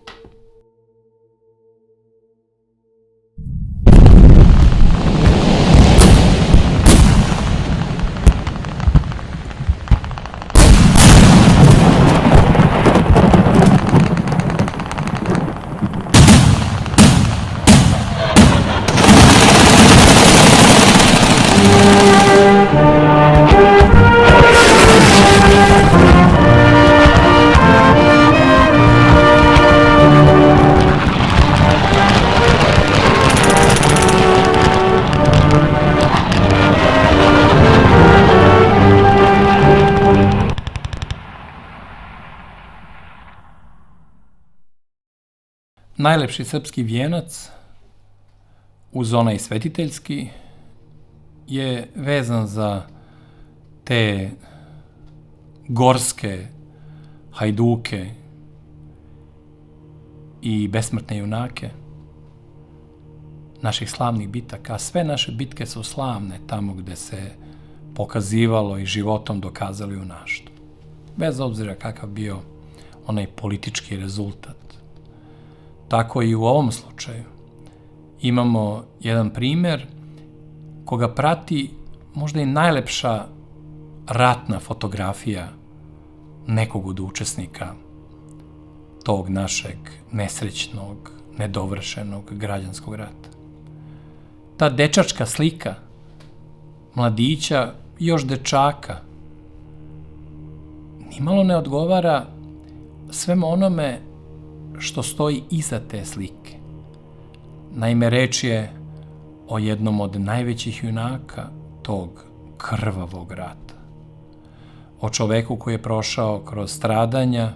Najlepši srpski vijenac, uz onaj svetiteljski, je vezan za te gorske hajduke i besmrtne junake naših slavnih bitaka. Sve naše bitke su slavne tamo gde se pokazivalo i životom dokazalo junaštvo. Bez obzira kakav bio onaj politički rezultat. Tako i u ovom slučaju. Imamo jedan primer koga prati možda i najlepša ratna fotografija nekog od učesnika tog našeg nesrećnog, nedovršenog građanskog rata. Ta dečačka slika mladića, još dečaka, nimalo ne odgovara svemu onome što stoji iza te slike. Naime, reč je o jednom od najvećih junaka tog krvavog rata. O čoveku koji je prošao kroz stradanja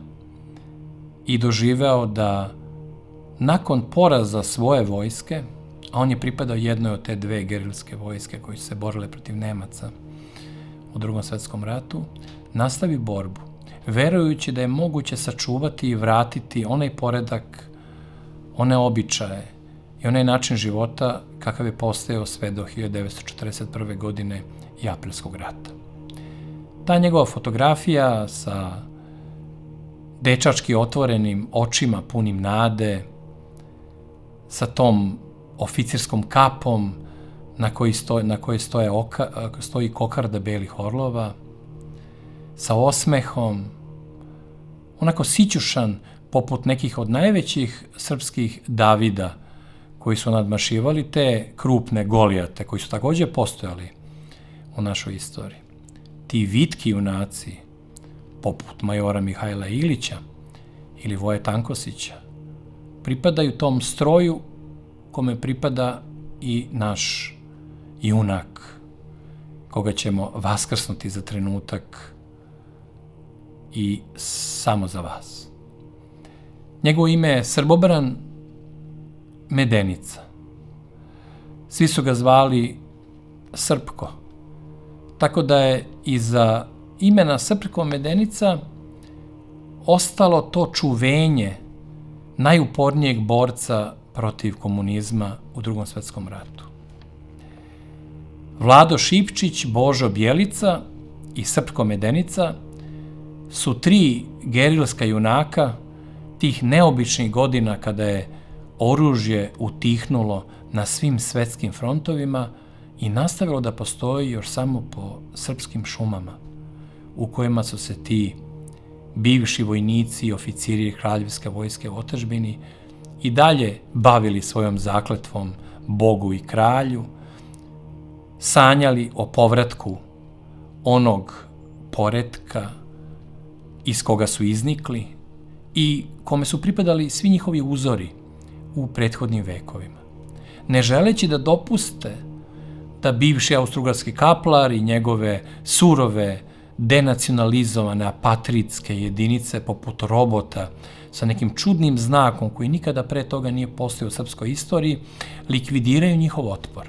i doživeo da nakon poraza svoje vojske, a on je pripadao jednoj od te dve gerilske vojske koje su se borile protiv Nemaca u Drugom svetskom ratu, nastavi borbu, verujući da je moguće sačuvati i vratiti onaj poredak, one običaje i onaj način života kakav je postojao sve do 1941. godine i Aprilskog rata. Ta njegova fotografija sa dečački otvorenim očima punim nade, sa tom oficirskom kapom, na kojoj stoji kokarda belih orlova, sa osmehom, onako sićušan, poput nekih od najvećih srpskih Davida, koji su nadmašivali te krupne Golijate, koji su takođe postojali u našoj istoriji. Ti vitki junaci, poput majora Mihajla Ilića ili Voje Tankosića, pripadaju tom stroju kome pripada i naš junak, koga ćemo vaskrsnuti za trenutak i samo za vas. Njegovo ime je Srbobran Medenica. Svi su ga zvali Srpko. Tako da je iza imena Srpko Medenica ostalo to čuvenje najupornijeg borca protiv komunizma u Drugom svetskom ratu. Vlado Šipčić, Božo Bjelica i Srpko Medenica su 3 gerilska junaka tih neobičnih godina kada je oružje utihnulo na svim svetskim frontovima i nastavilo da postoji još samo po srpskim šumama, u kojima su se ti bivši vojnici i oficiri Kraljevske vojske u otadžbini i dalje bavili svojom zakletvom Bogu i kralju, sanjali o povratku onog poretka iz koga su iznikli i kome su pripadali svi njihovi uzori u prethodnim vekovima. Ne želeći da dopuste da bivši austrougarski kaplar i njegove surove, denacionalizovane apatridske jedinice poput robota sa nekim čudnim znakom koji nikada pre toga nije postojao u srpskoj istoriji, likvidiraju njihov otpor.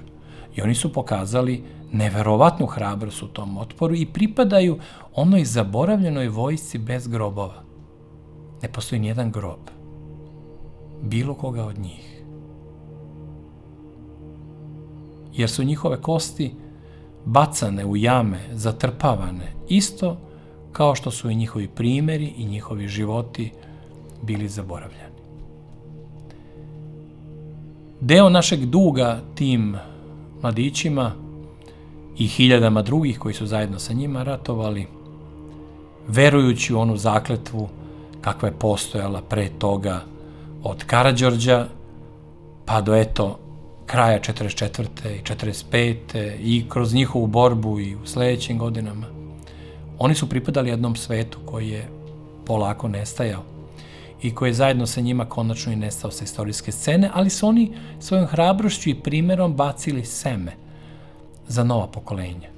I oni su pokazali neverovatnu hrabrost u tom otporu i pripadaju onoj zaboravljenoj vojsci bez grobova. Ne postoji nijedan grob bilo koga od njih. Jer su njihove kosti bacane u jame, zatrpavane, isto kao što su i njihovi primeri i njihovi životi bili zaboravljeni. Deo našeg duga tim mladićima i hiljadama drugih koji su zajedno sa njima ratovali, verujući u onu zakletvu kakva je postojala pre toga od Karađorđa pa do kraja 44. i 45. i kroz njihovu borbu i u sledećim godinama. Oni su pripadali jednom svetu koji je polako nestajao i koji je zajedno sa njima konačno i nestao sa istorijske scene, ali su oni svojom hrabrošću i primerom bacili seme za nova pokolenja,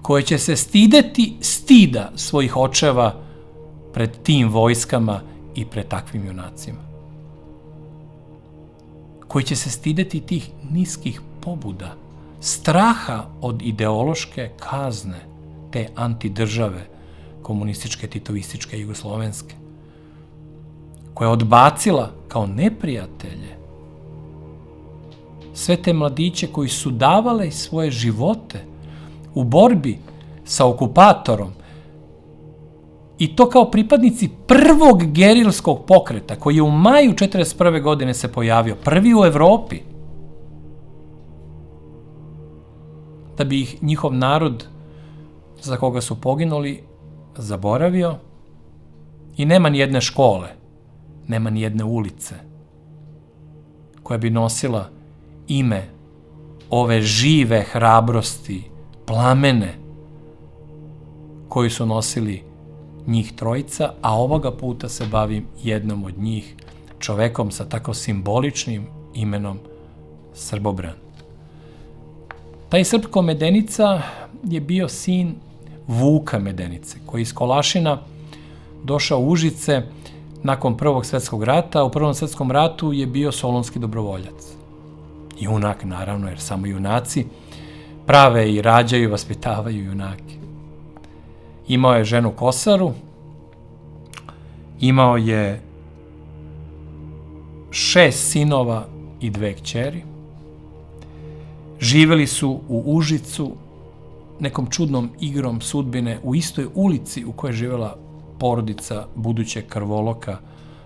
koje će se stideti stida svojih očeva pred tim vojskama i pred takvim junacima, koji će se stideti tih niskih pobuda, straha od ideološke kazne te antidržave, komunističke, titovističke, jugoslovenske, koja je odbacila kao neprijatelje sve te mladiće koji su davale svoje živote u borbi sa okupatorom, i to kao pripadnici prvog gerilskog pokreta koji je u maju 1941. godine se pojavio, prvi u Evropi, da bi ih njihov narod za koga su poginuli zaboravio. I nema ni jedne škole, nema ni jedne ulice koja bi nosila ime ove žive hrabrosti, plamene koju su nosili njih trojica, a ovoga puta se bavim jednom od njih, čovekom sa tako simboličnim imenom Srbobran. Taj Srpko Medenica je bio sin Vuka Medenice, koji iz Kolašina došao u Užice nakon Prvog svetskog rata. U Prvom svetskom ratu je bio solunski dobrovoljac. Junak, naravno, jer samo junaci prave i rađaju i vaspitavaju junake. Imao je ženu Kosaru, imao je 6 sinova i 2 kćeri. Živeli su u Užicu, nekom čudnom igrom sudbine, u istoj ulici u kojoj je živela porodica budućeg krvoloka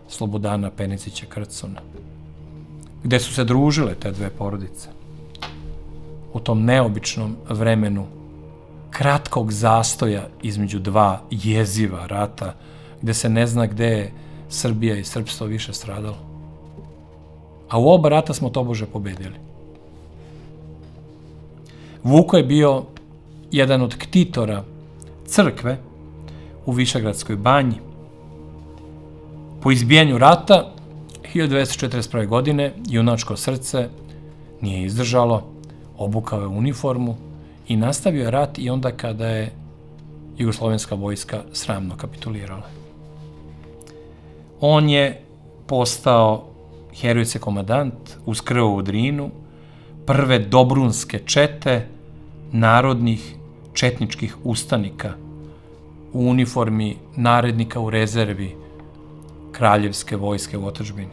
Slobodana Penicića Krcuna, gde su se družile te dve porodice. u tom neobičnom vremenu kratkog zastoja između dva jeziva rata, gde se ne zna gde je Srbija i srpstvo više stradalo. A u oba rata smo tobože pobedili. Vuko je bio jedan od ktitora crkve u Višegradskoj banji. Po izbijanju rata 1241. godine junačko srce nije izdržalo, obukao je uniformu i nastavio je rat i onda kada je jugoslovenska vojska sramno kapitulirala. On je postao herojce komandant uz krv u Drinu prve dobrunske čete narodnih četničkih ustanika u uniformi narednika u rezervi kraljevske vojske u otadžbini.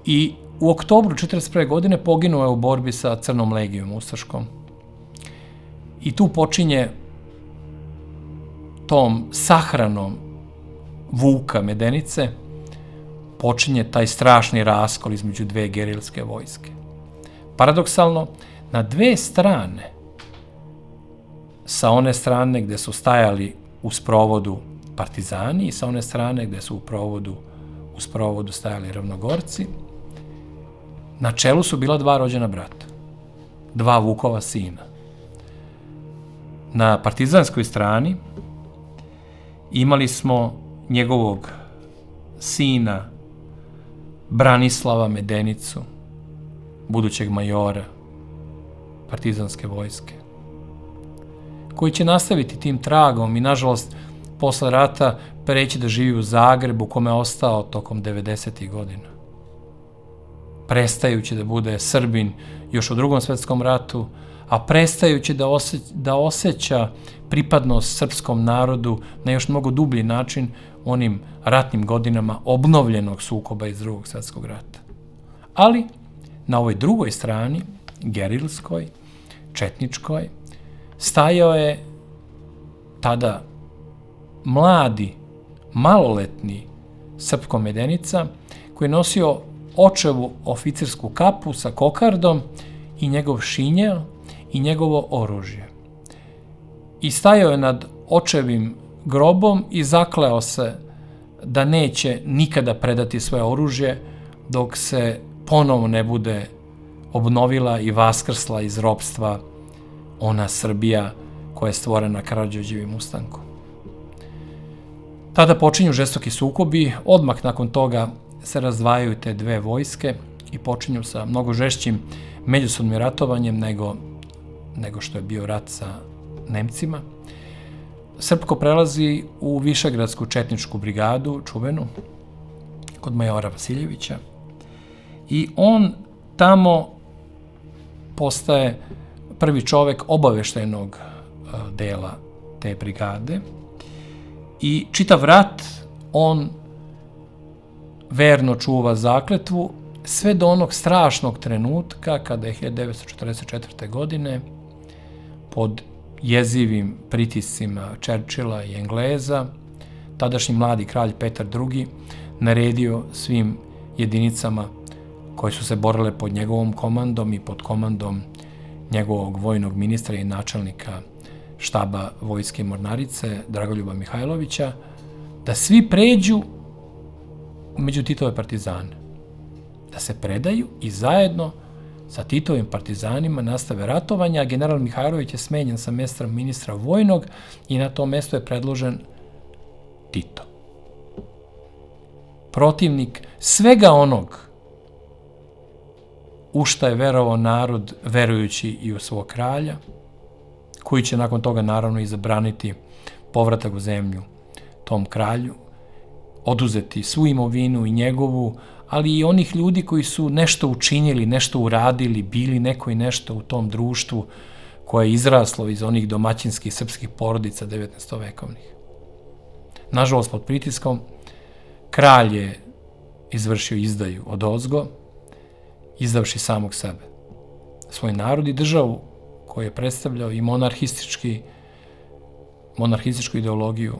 I u oktobru 1941. godine poginuo je u borbi sa Crnom legijom ustaškom. I tu počinje tom sahranom Vuka Medenice, počinje taj strašni raskol između dve gerilske vojske. Paradoksalno, na dve strane, sa one strane gde su stajali u sprovodu partizani i sa one strane gde su u sprovodu stajali ravnogorci, na čelu su bila dva rođena brata, dva Vukova sina. Na partizanskoj strani imali smo njegovog sina Branislava Medenicu, budućeg majora partizanske vojske, koji će nastaviti tim tragom i, nažalost, posle rata preći da živi u Zagrebu, kome je ostao tokom 90. godina. Prestajući da bude Srbin još u Drugom svetskom ratu, a prestajući da osjeća pripadnost srpskom narodu na još mnogo dublji način u onim ratnim godinama obnovljenog sukoba iz Drugog svetskog rata. Ali, na ovoj drugoj strani, gerilskoj, četničkoj, stajao je tada mladi, maloletni Srpko Medenica, koji je nosio očevu oficirsku kapu sa kokardom i njegov šinjel i njegovo oružje. I stajao je nad očevim grobom i zakleo se da neće nikada predati svoje oružje dok se ponovo ne bude obnovila i vaskrsla iz ropstva ona Srbija koja je stvorena Karađorđevim ustankom. Tada počinju žestoki sukobi, odmah nakon toga se razdvajaju te dve vojske i počinju sa mnogo žešćim međusobnim ratovanjem nego što je bio rat sa Nemcima. Srpko prelazi u Višegradsku četničku brigadu, čuvenu, kod majora Vasiljevića, i on tamo postaje prvi čovek obaveštajnog dela te brigade i čitav rat on verno čuva zakletvu sve do onog strašnog trenutka kada je 1944. godine pod jezivim pritiscima Churchilla i Engleza tadašnji mladi kralj Petar II naredio svim jedinicama koje su se borile pod njegovom komandom i pod komandom njegovog vojnog ministra i načelnika štaba vojske mornarice Dragoljuba Mihajlovića, da svi pređu među Titove partizane, da se predaju i zajedno sa Titovim partizanima nastave ratovanja, a general Mihajlović je smenjen sa mesta ministra vojnog i na to mesto je predložen Tito. Protivnik svega onog u šta je verovao narod, verujući i u svog kralja, koji će nakon toga naravno i zabraniti povratak u zemlju tom kralju, oduzeti svu imovinu i njegovu, ali i onih ljudi koji su nešto učinili, nešto uradili, bili neko i nešto u tom društvu koje je izraslo iz onih domaćinskih srpskih porodica 19. vekovnih. Nažalost, pod pritiskom, kralj je izvršio izdaju odozgo, izdavši samog sebe, svoj narod i državu koju je predstavljao i monarhističku ideologiju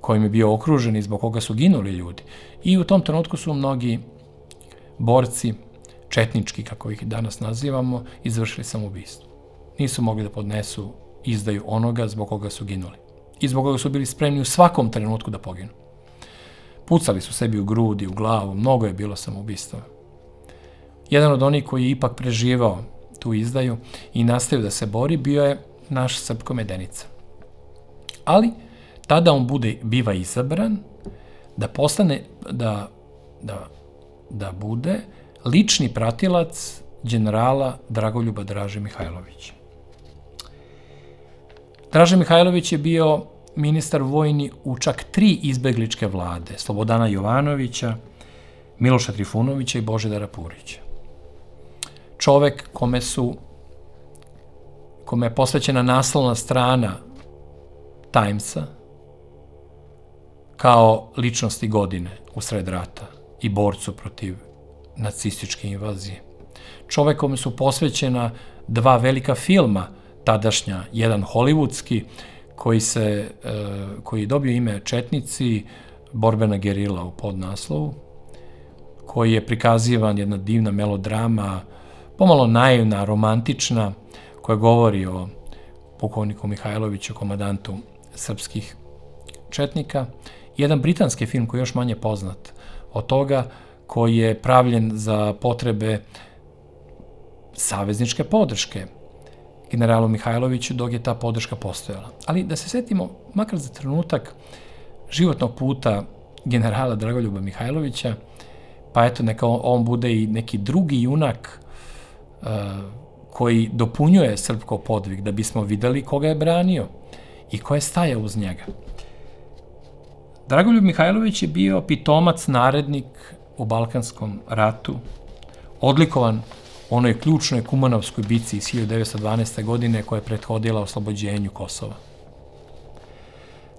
kojim je bio okružen i zbog koga su ginuli ljudi. I u tom trenutku su mnogi borci četnički, kako ih danas nazivamo, izvršili samoubistvo. Nisu mogli da podnesu izdaju onoga zbog koga su ginuli. I zbog koga su bili spremni u svakom trenutku da poginu. Pucali su sebi u grudi, u glavu, mnogo je bilo samoubistva. Jedan od onih koji je ipak preživao tu izdaju i nastavio da se bori, bio je naš Srpko Medenica. Ali, tada on biva izabran da postane, da bude lični pratilac generala Dragoljuba Draže Mihajlovića. Draže Mihajlović je bio ministar vojni u čak 3 izbegličke vlade, Slobodana Jovanovića, Miloša Trifunovića i Božidara Purića. Čovek kome je posvećena naslovna strana Timesa kao ličnosti godine u sred rata i borcu protiv nacističke invazije. Čovek kome su posvećena 2 velika filma tadašnja, jedan hollywoodski koji je dobio ime Četnici, borbena gerila u podnaslovu, koji je prikazivan jedna divna melodrama, pomalo naivna, romantična, koja govori o pukovniku Mihajloviću, komandantu srpskih četnika. Jedan britanski film koji je još manje poznat od toga, koji je pravljen za potrebe savezničke podrške generalu Mihajloviću dok je ta podrška postojala. Ali da se setimo, makar za trenutak, životnog puta generala Dragoljuba Mihajlovića, pa eto neka on bude i neki drugi junak koji dopunjuje srpko podvig, da bismo videli koga je branio i ko je stajao uz njega. Dragoljub Mihajlović je bio pitomac narednik u Balkanskom ratu, odlikovan u onoj ključnoj Kumanovskoj bici iz 1912. godine koja je prethodila oslobođenju Kosova.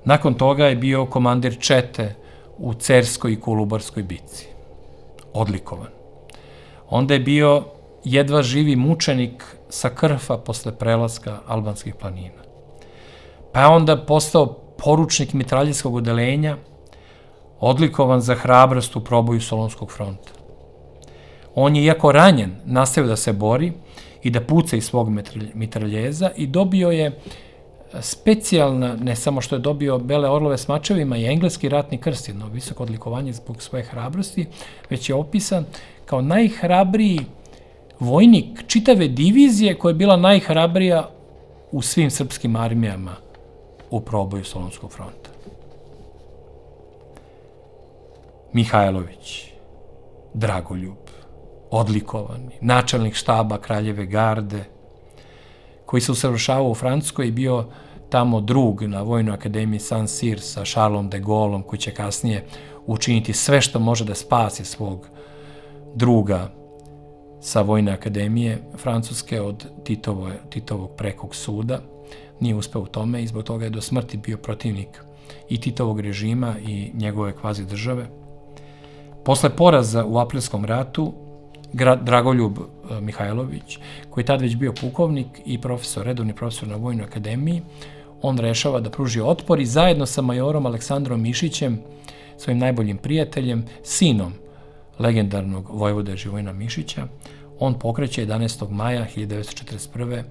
Nakon toga je bio komandir čete u Cerskoj i Kolubarskoj bici. Odlikovan. Onda je bio jedva živi mučenik sa Krfa posle prelaska albanskih planina. Pa je onda postao poručnik mitraljskog odeljenja, odlikovan za hrabrost u proboju Solunskog fronta. On je, iako ranjen, nastavio da se bori i da puca iz svog mitraljeza i dobio je specijalna, ne samo što je dobio bele orlove s mačevima i engleski ratni krst, jedno visoko odlikovanje zbog svoje hrabrosti, već je opisan kao najhrabriji vojnik čitave divizije koja je bila najhrabrija u svim srpskim armijama u proboju Solunskog fronta. Mihajlović, Dragoljub, odlikovani, načelnik štaba Kraljeve garde, koji se usavršavao u Francuskoj i bio tamo drug na Vojnoj akademiji Saint-Cyr sa Charlesom de Gaulleom, koji će kasnije učiniti sve što može da spasi svog druga sa Vojne akademije Francuske od Titovog prekog suda. Nije uspeo u tome i zbog toga je do smrti bio protivnik i Titovog režima i njegove kvazi države. Posle poraza u Aprilskom ratu, Dragoljub Mihajlović, koji je tad već bio pukovnik i redovni profesor na Vojnoj akademiji, on rešava da pruži otpor i zajedno sa majorom Aleksandrom Mišićem, svojim najboljim prijateljem, sinom legendarnog vojvode Živojina Mišića, on pokreće 11. maja 1941.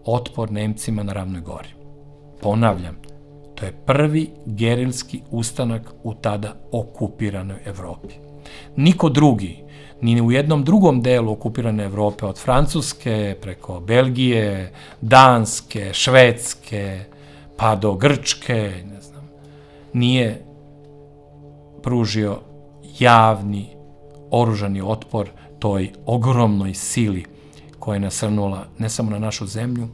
otpor Nemcima na Ravnoj gori. Ponavljam, to je prvi gerilski ustanak u tada okupiranoj Evropi. Niko drugi, ni u jednom drugom delu okupirane Evrope, od Francuske, preko Belgije, Danske, Švedske, pa do Grčke, ne znam, nije pružio javni oružani otpor toj ogromnoj sili koja je nasrnula ne samo na našu zemlju,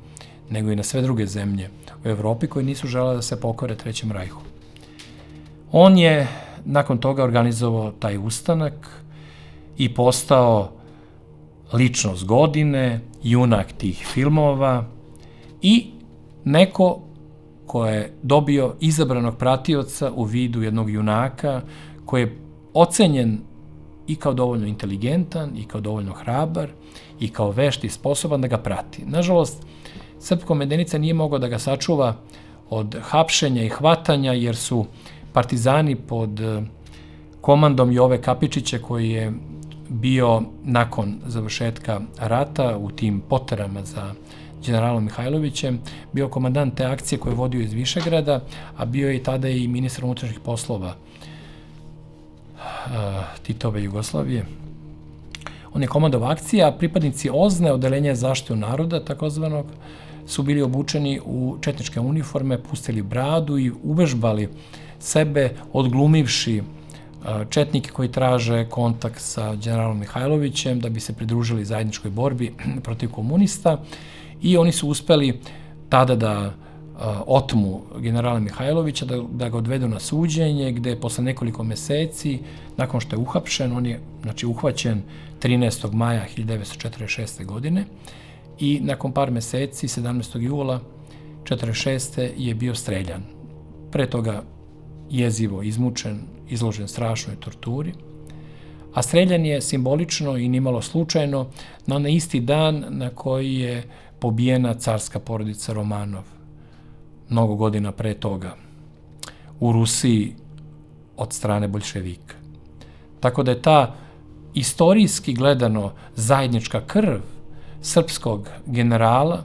nego i na sve druge zemlje u Evropi koje nisu želele da se pokore Trećem rajhu. On je nakon toga organizovao taj ustanak i postao ličnost godine, junak tih filmova i neko ko je dobio izabranog pratioca u vidu jednog junaka koji je ocenjen i kao dovoljno inteligentan, i kao dovoljno hrabar, i kao vešt i sposoban da ga prati. Nažalost, Srpko Medenica nije mogao da ga sačuva od hapšenja i hvatanja, jer su partizani pod komandom Jove Kapičića, koji je bio nakon završetka rata u tim poterama za generalom Mihajlovićem, bio komandant te akcije koje je vodio iz Višegrada, a bio je i tada i ministar unutrašnjih poslova Titove Jugoslavije. On je komandovao akcije, a pripadnici OZNE, odeljenja zaštitu naroda, takozvanog, su bili obučeni u četničke uniforme, pustili bradu i uvežbali sebe, odglumivši četnike koji traže kontakt sa generalom Mihajlovićem da bi se pridružili zajedničkoj borbi protiv komunista, i oni su uspeli tada da otmu generala Mihajlovića, da ga odvedu na suđenje, gde posle nekoliko meseci, nakon što je uhapšen, on je uhvaćen 13. maja 1946. godine i nakon par meseci, 17. jula 1946. je bio streljan. Pre toga jezivo izmučen, izložen strašnoj torturi, a streljan je simbolično i nimalo slučajno na onaj isti dan na koji je pobijena carska porodica Romanov, mnogo godina pre toga, u Rusiji od strane boljševika. Tako da je ta istorijski gledano zajednička krv srpskog generala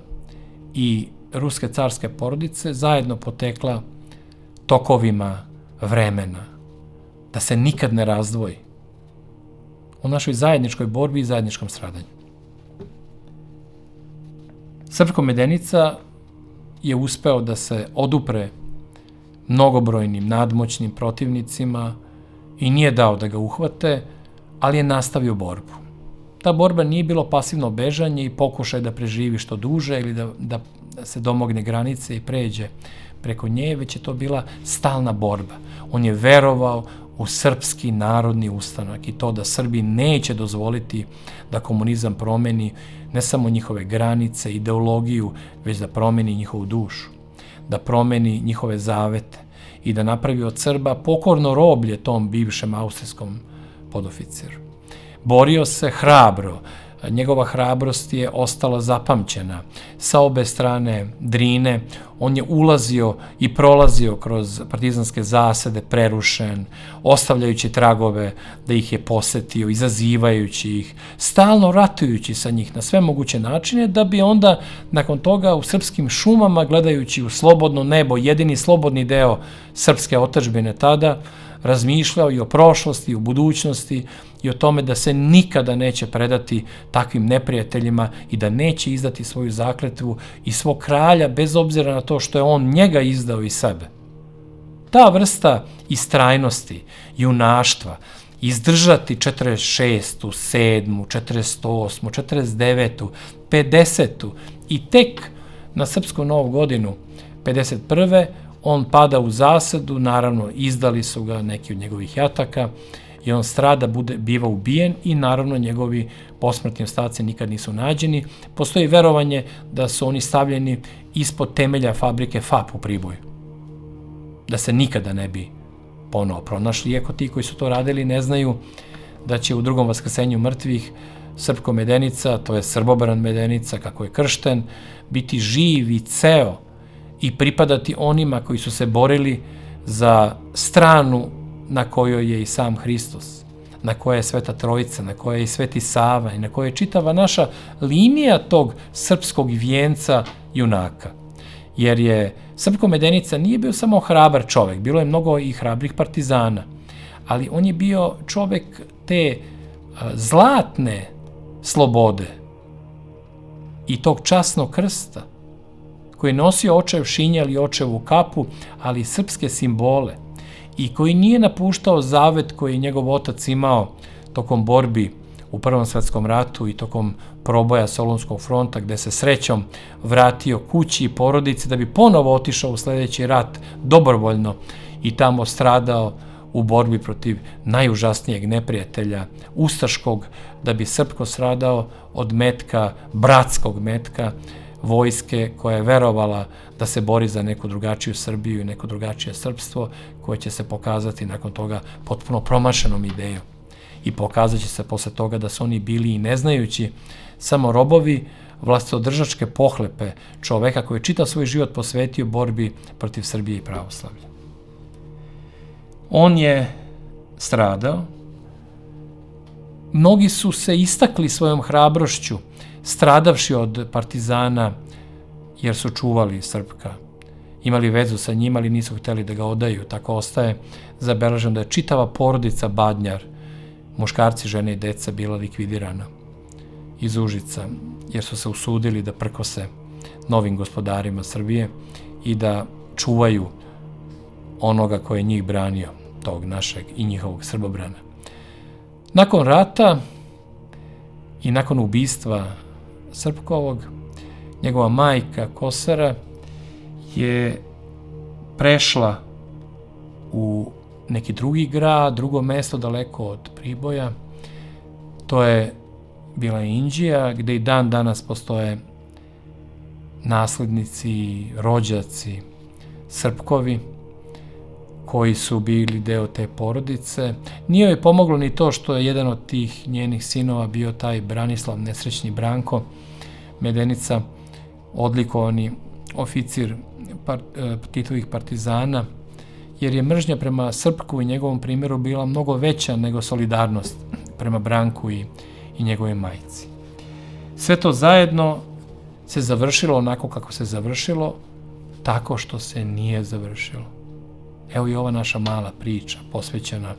i ruske carske porodice zajedno potekla tokovima vremena, da se nikad ne razdvoji u našoj zajedničkoj borbi i zajedničkom stradanju. Srpko Medenica je uspeo da se odupre mnogobrojnim, nadmoćnim protivnicima i nije dao da ga uhvate, ali je nastavio borbu. Ta borba nije bilo pasivno bežanje i pokušaj da preživi što duže ili da se domogne granice i pređe preko nje, već je to bila stalna borba. On je verovao u srpski narodni ustanak i to da Srbi neće dozvoliti da komunizam promeni ne samo njihove granice, ideologiju, već da promeni njihovu dušu, da promeni njihove zavete i da napravi od Srba pokorno roblje tom bivšem austrijskom podoficeru. Borio se hrabro, njegova hrabrost je ostala zapamćena. Sa obe strane Drine on je ulazio i prolazio kroz partizanske zasede prerušen, ostavljajući tragove da ih je posetio, izazivajući ih, stalno ratujući sa njih na sve moguće načine, da bi onda nakon toga u srpskim šumama, gledajući u slobodno nebo, jedini slobodni deo srpske otadžbine tada, razmišljao i o prošlosti, i o budućnosti i o tome da se nikada neće predati takvim neprijateljima i da neće izdati svoju zakletvu i svog kralja bez obzira na to što je on njega izdao i sebe. Ta vrsta istrajnosti, junaštva, izdržati 46., 7., 48., 49., 50. i tek na srpsku novu godinu 51. on pada u zasadu, naravno izdali su ga neki od njegovih jataka i on strada, biva ubijen i naravno njegovi posmrtni ostaci nikad nisu nađeni. Postoji verovanje da su oni stavljeni ispod temelja fabrike FAP u Priboju, da se nikada ne bi ponovo pronašli, iako ti koji su to radili ne znaju da će u drugom vaskrsenju mrtvih Srpko Medenica, to je Srbobran Medenica kako je kršten, biti živ i ceo i pripadati onima koji su se borili za stranu na kojoj je i sam Hristos, na kojoj je Sveta Trojica, na kojoj je i Sveti Sava i na kojoj je čitava naša linija tog srpskog vijenca junaka. Jer je Srpko Medenica nije bio samo hrabar čovek, bilo je mnogo i hrabrih partizana, ali on je bio čovek te zlatne slobode i tog časnog krsta, koji je nosio očev šinjel i očevu kapu, ali i srpske simbole, i koji nije napuštao zavet koji je njegov otac imao tokom borbi u Prvom svetskom ratu i tokom proboja Solunskog fronta, gde se srećom vratio kući i porodici da bi ponovo otišao u sledeći rat dobrovoljno i tamo stradao u borbi protiv najužasnijeg neprijatelja, ustaškog, da bi Srpko stradao od metka, bratskog metka, vojske koja je verovala da se bori za neku drugačiju Srbiju i neko drugačije srpstvo, koje će se pokazati nakon toga potpuno promašenom idejom. I pokazat će se posle toga da su oni bili i neznajući samo robovi vlastodržačke pohlepe čoveka koji je čitav svoj život posvetio borbi protiv Srbije i pravoslavlja. On je stradao, Mnogi su se istakli svojom hrabrošću, stradavši od partizana, jer su čuvali Srpka. Imali vezu sa njima, ali nisu hteli da ga odaju. Tako ostaje zabeleženo da je čitava porodica Badnjar, muškarci, žene i deca, bila likvidirana iz Užica, jer su se usudili da prkose novim gospodarima Srbije i da čuvaju onoga koji je njih branio, tog našeg i njihovog Srbobrana. Nakon rata i nakon ubistva Srpkovog, njegova majka Kosara je prešla u neki drugi grad, drugo mesto daleko od Priboja. To je bila Inđija, gde i dan danas postoje naslednici, rođaci Srpkovi, koji su bili deo te porodice. Nije joj pomoglo ni to što je jedan od tih njenih sinova bio taj Branislav, nesrećni Branko Medenica, odlikovani oficir Titovih partizana, jer je mržnja prema Srpku i njegovom primjeru bila mnogo veća nego solidarnost prema Branku i njegove majci. Sve to zajedno se završilo onako kako se završilo, tako što se nije završilo. Evo i ova naša mala priča posvećena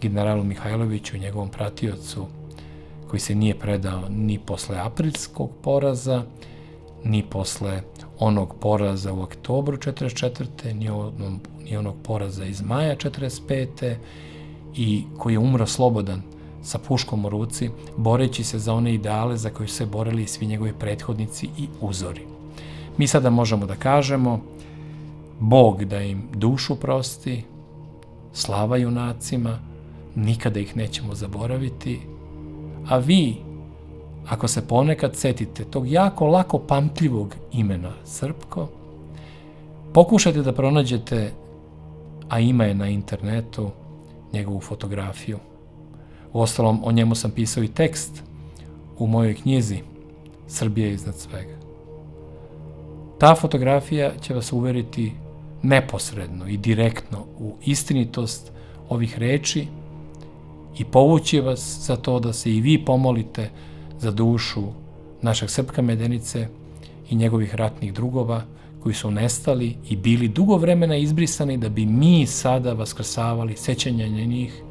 generalu Mihajloviću i njegovom pratiocu, koji se nije predao ni posle aprilskog poraza, ni posle onog poraza u oktobru 1944. Ni onog poraza iz maja 1945. i koji je umro slobodan sa puškom u ruci, boreći se za one ideale za koje su se borili i svi njegovi prethodnici i uzori. Mi sada možemo da kažemo: Bog da im dušu prosti, slava junacima, nikada ih nećemo zaboraviti, a vi, ako se ponekad setite tog jako lako pamtljivog imena Srpko, pokušajte da pronađete, a ima je na internetu, njegovu fotografiju. Uostalom, o njemu sam pisao i tekst u mojoj knjizi Srbija iznad svega. Ta fotografija će vas uveriti neposredno i direktno u istinitost ovih reči i povući vas za to da se i vi pomolite za dušu našeg Srpka Medenice i njegovih ratnih drugova koji su nestali i bili dugo vremena izbrisani da bi mi sada vaskrsavali sećanja na njih,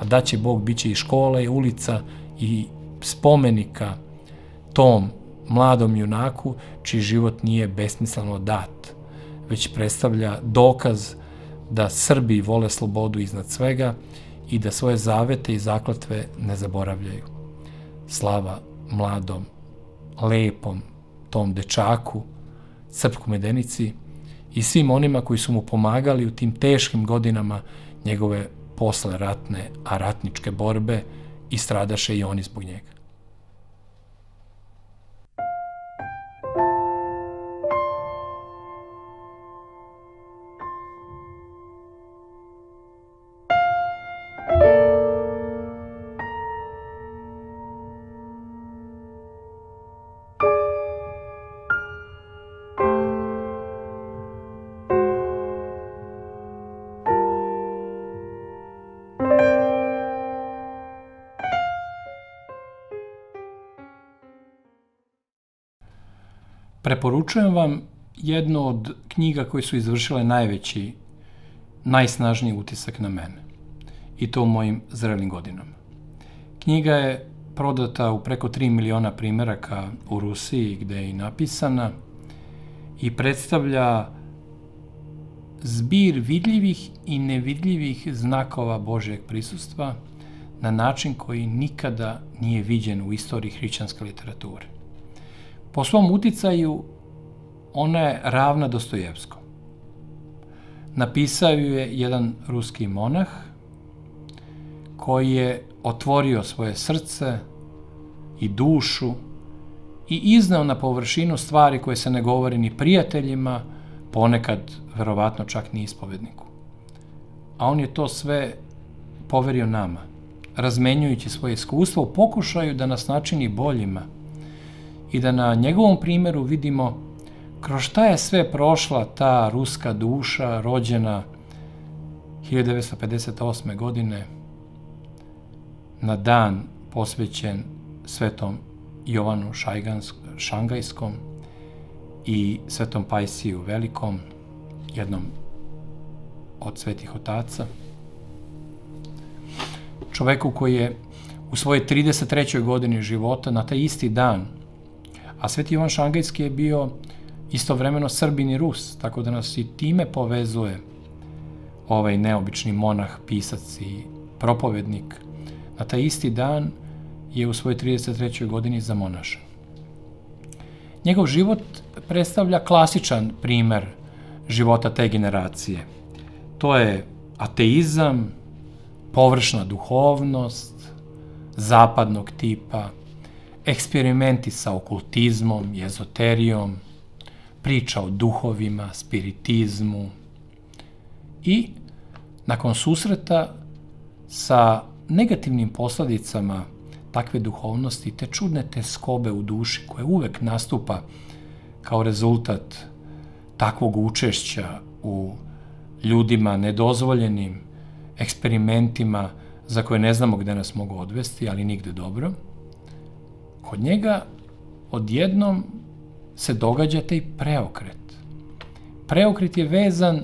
a da će Bog biće i škola i ulica i spomenika tom mladom junaku čiji život nije besmisleno dat, već predstavlja dokaz da Srbi vole slobodu iznad svega i da svoje zavete i zakletve ne zaboravljaju. Slava mladom, lepom, tom dečaku, Srpku Medenici i svim onima koji su mu pomagali u tim teškim godinama njegove posleratne, a ratničke borbe i stradaše i oni zbog njega. Preporučujem vam jednu od knjiga koje su izvršile najveći, najsnažniji utisak na mene. I to u mojim zrelim godinama. Knjiga je prodata u preko 3 miliona primeraka u Rusiji, gde je i napisana, i predstavlja zbir vidljivih i nevidljivih znakova Božjeg prisustva na način koji nikada nije viđen u istoriji hrišćanske literature. Po svom uticaju, ona je ravna Dostojevskom. Napisao ju je jedan ruski monah koji je otvorio svoje srce i dušu i izneo na površinu stvari koje se ne govori ni prijateljima, ponekad verovatno čak ni ispovedniku. A on je to sve poverio nama, razmenjujući svoje iskustvo u pokušaju da nas načini boljima i da na njegovom primjeru vidimo kroz šta je sve prošla ta ruska duša rođena 1958. godine na dan posvećen svetom Jovanu Šangajskom i svetom Pajsiju Velikom, jednom od svetih otaca. Čoveku koji je u svojoj 33. godini života na taj isti dan, a sveti Jovan Šangajski je bio istovremeno Srbin i Rus, tako da nas i time povezuje ovaj neobični monah, pisac i propovednik. Na taj isti dan je u svojoj 33. godini zamonašen. Njegov život predstavlja klasičan primer života te generacije. To je ateizam, površna duhovnost, zapadnog tipa, eksperimenti sa okultizmom i ezoterijom, priča o duhovima, spiritizmu i nakon susreta sa negativnim posledicama takve duhovnosti, te čudne teskobe u duši koje uvek nastupa kao rezultat takvog učešća u ljudima nedozvoljenim eksperimentima za koje ne znamo gde nas mogu odvesti, ali nigde dobro, kod njega odjednom se događa taj preokret. Preokret je vezan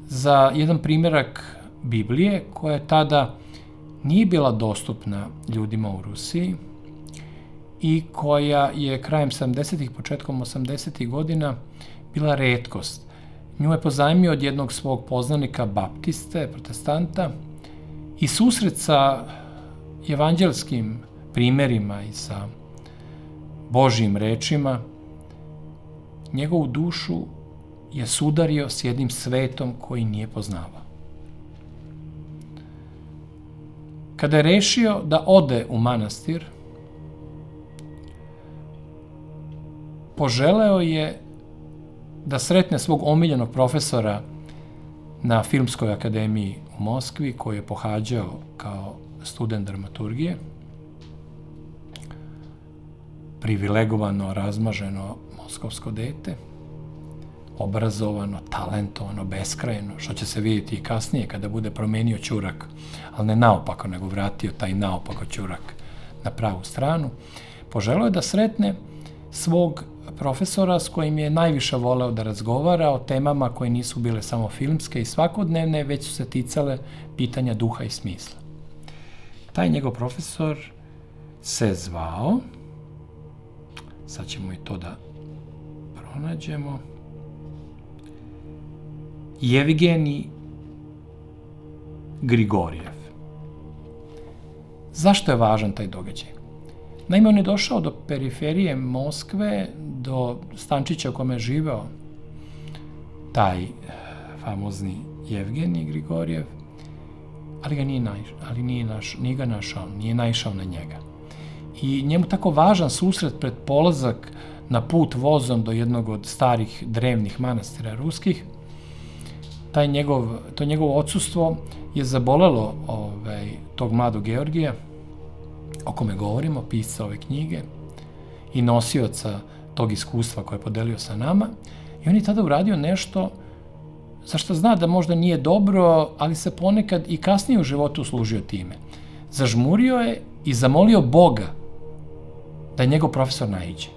za jedan primjerak Biblije koja tada nije bila dostupna ljudima u Rusiji i koja je krajem 70-ih, početkom 80-ih godina bila retkost. Nju je pozajmio od jednog svog poznanika baptiste, protestanta, i susret sa evanđelskim primerima i sa Božjim rečima njegovu dušu je sudario s jednim svetom koji nije poznavao. Kada je rešio da ode u manastir, poželeo je da sretne svog omiljenog profesora na Filmskoj akademiji u Moskvi, koji je pohađao kao student dramaturgije, privilegovano, razmaženo moskovsko dete, obrazovano, talentovano, beskrajno, što će se vidjeti i kasnije kada bude promenio ćurak, ali ne naopako, nego vratio taj naopako ćurak na pravu stranu. Poželeo je da sretne svog profesora s kojim je najviše voleo da razgovara o temama koje nisu bile samo filmske i svakodnevne, već su se ticale pitanja duha i smisla. Taj njegov profesor se zvao, sad ćemo i to da pronađemo, Jevgenij Grigorjev. Zašto je važan taj događaj? Naime, on je došao do periferije Moskve, do stančića u kome je živeo taj famozni Jevgenij Grigorjev, ali ga nije našao, nije naišao na njega. I njemu tako važan susret pred polazak na put vozom do jednog od starih drevnih manastira ruskih, to njegovo odsustvo je zabolelo tog mladog Georgija, o kome govorimo, pisca ove knjige i nosioca tog iskustva koje je podelio sa nama, i on je tada uradio nešto za što zna da možda nije dobro, ali se ponekad i kasnije u životu služio time. Zažmurio je i zamolio Boga da njegov profesor naiđe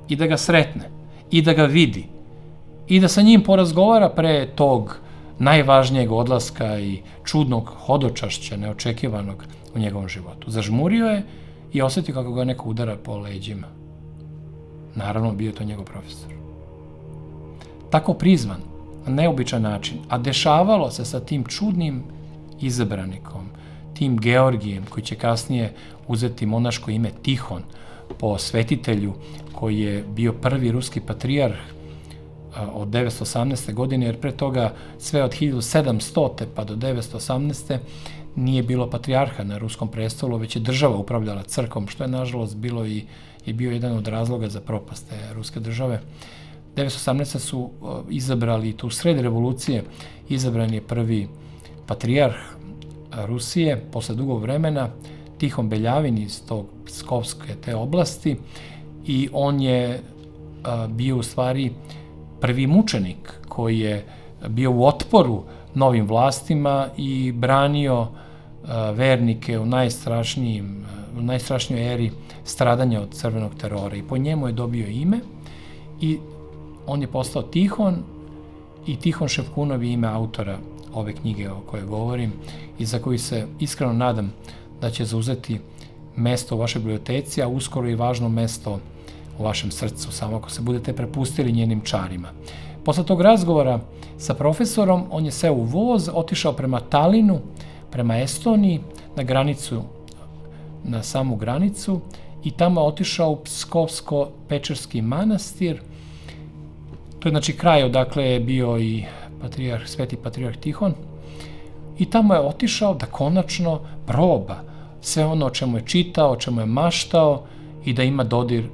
i da ga sretne i da ga vidi i da sa njim porazgovara pre tog najvažnijeg odlaska i čudnog hodočašća, neočekivanog u njegovom životu. Zažmurio je i osetio kako ga neko udara po leđima. Naravno, bio je to njegov profesor. Tako prizvan, na neobičan način, a dešavalo se sa tim čudnim izabranikom, tim Georgijem, koji će kasnije uzeti monaško ime Tihon, po svetitelju koji je bio prvi ruski patrijarh od 918. godine, jer pre toga sve od 1700. pa do 918. nije bilo patrijarha na ruskom prestolu, već je država upravljala crkvom, što je nažalost bilo i je bio jedan od razloga za propast te ruske države. 918. su izabrali, tu sred revolucije, izabran je prvi patrijarh Rusije, posle dugog vremena, Tihon Beljavin iz tog Pskovske te oblasti, i on je bio u stvari prvi mučenik koji je bio u otporu novim vlastima i branio vernike u najstrašnijoj eri stradanja od crvenog terora i po njemu je dobio ime i on je postao Tihon i Tihon Ševkunov je ime autora ove knjige o kojoj govorim i za koju se iskreno nadam da će zauzeti mesto u vašoj biblioteci, a uskoro i važno mesto u vašem srcu, samo ako se budete prepustili njenim čarima. Posle tog razgovora sa profesorom, on je seo u voz, otišao prema Talinu, prema Estoniji, na samu granicu i tamo je otišao u Pskovsko-Pečerski manastir. To je znači kraj odakle je bio i sveti patrijarh Tihon. I tamo je otišao da konačno proba sve ono o čemu je čitao, o čemu je maštao i da ima dodir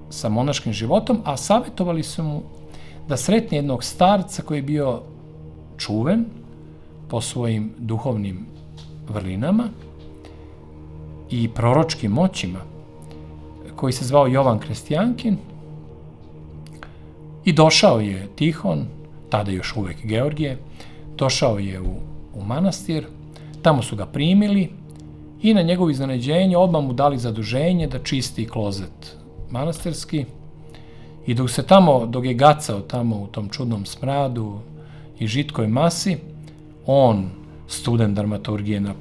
sa monaškim životom, a savjetovali su mu da sretne jednog starca koji je bio čuven po svojim duhovnim vrlinama i proročkim moćima, koji se zvao Jovan Krestijankin. I došao je Tihon, tada još uvek Georgije, došao je u manastir, tamo su ga primili i na njegovo iznenađenje odmah mu dali zaduženje da čisti klozet manastirski. I dok je gacao tamo u tom čudnom smradu i žitkoj masi, on, student dramaturgije na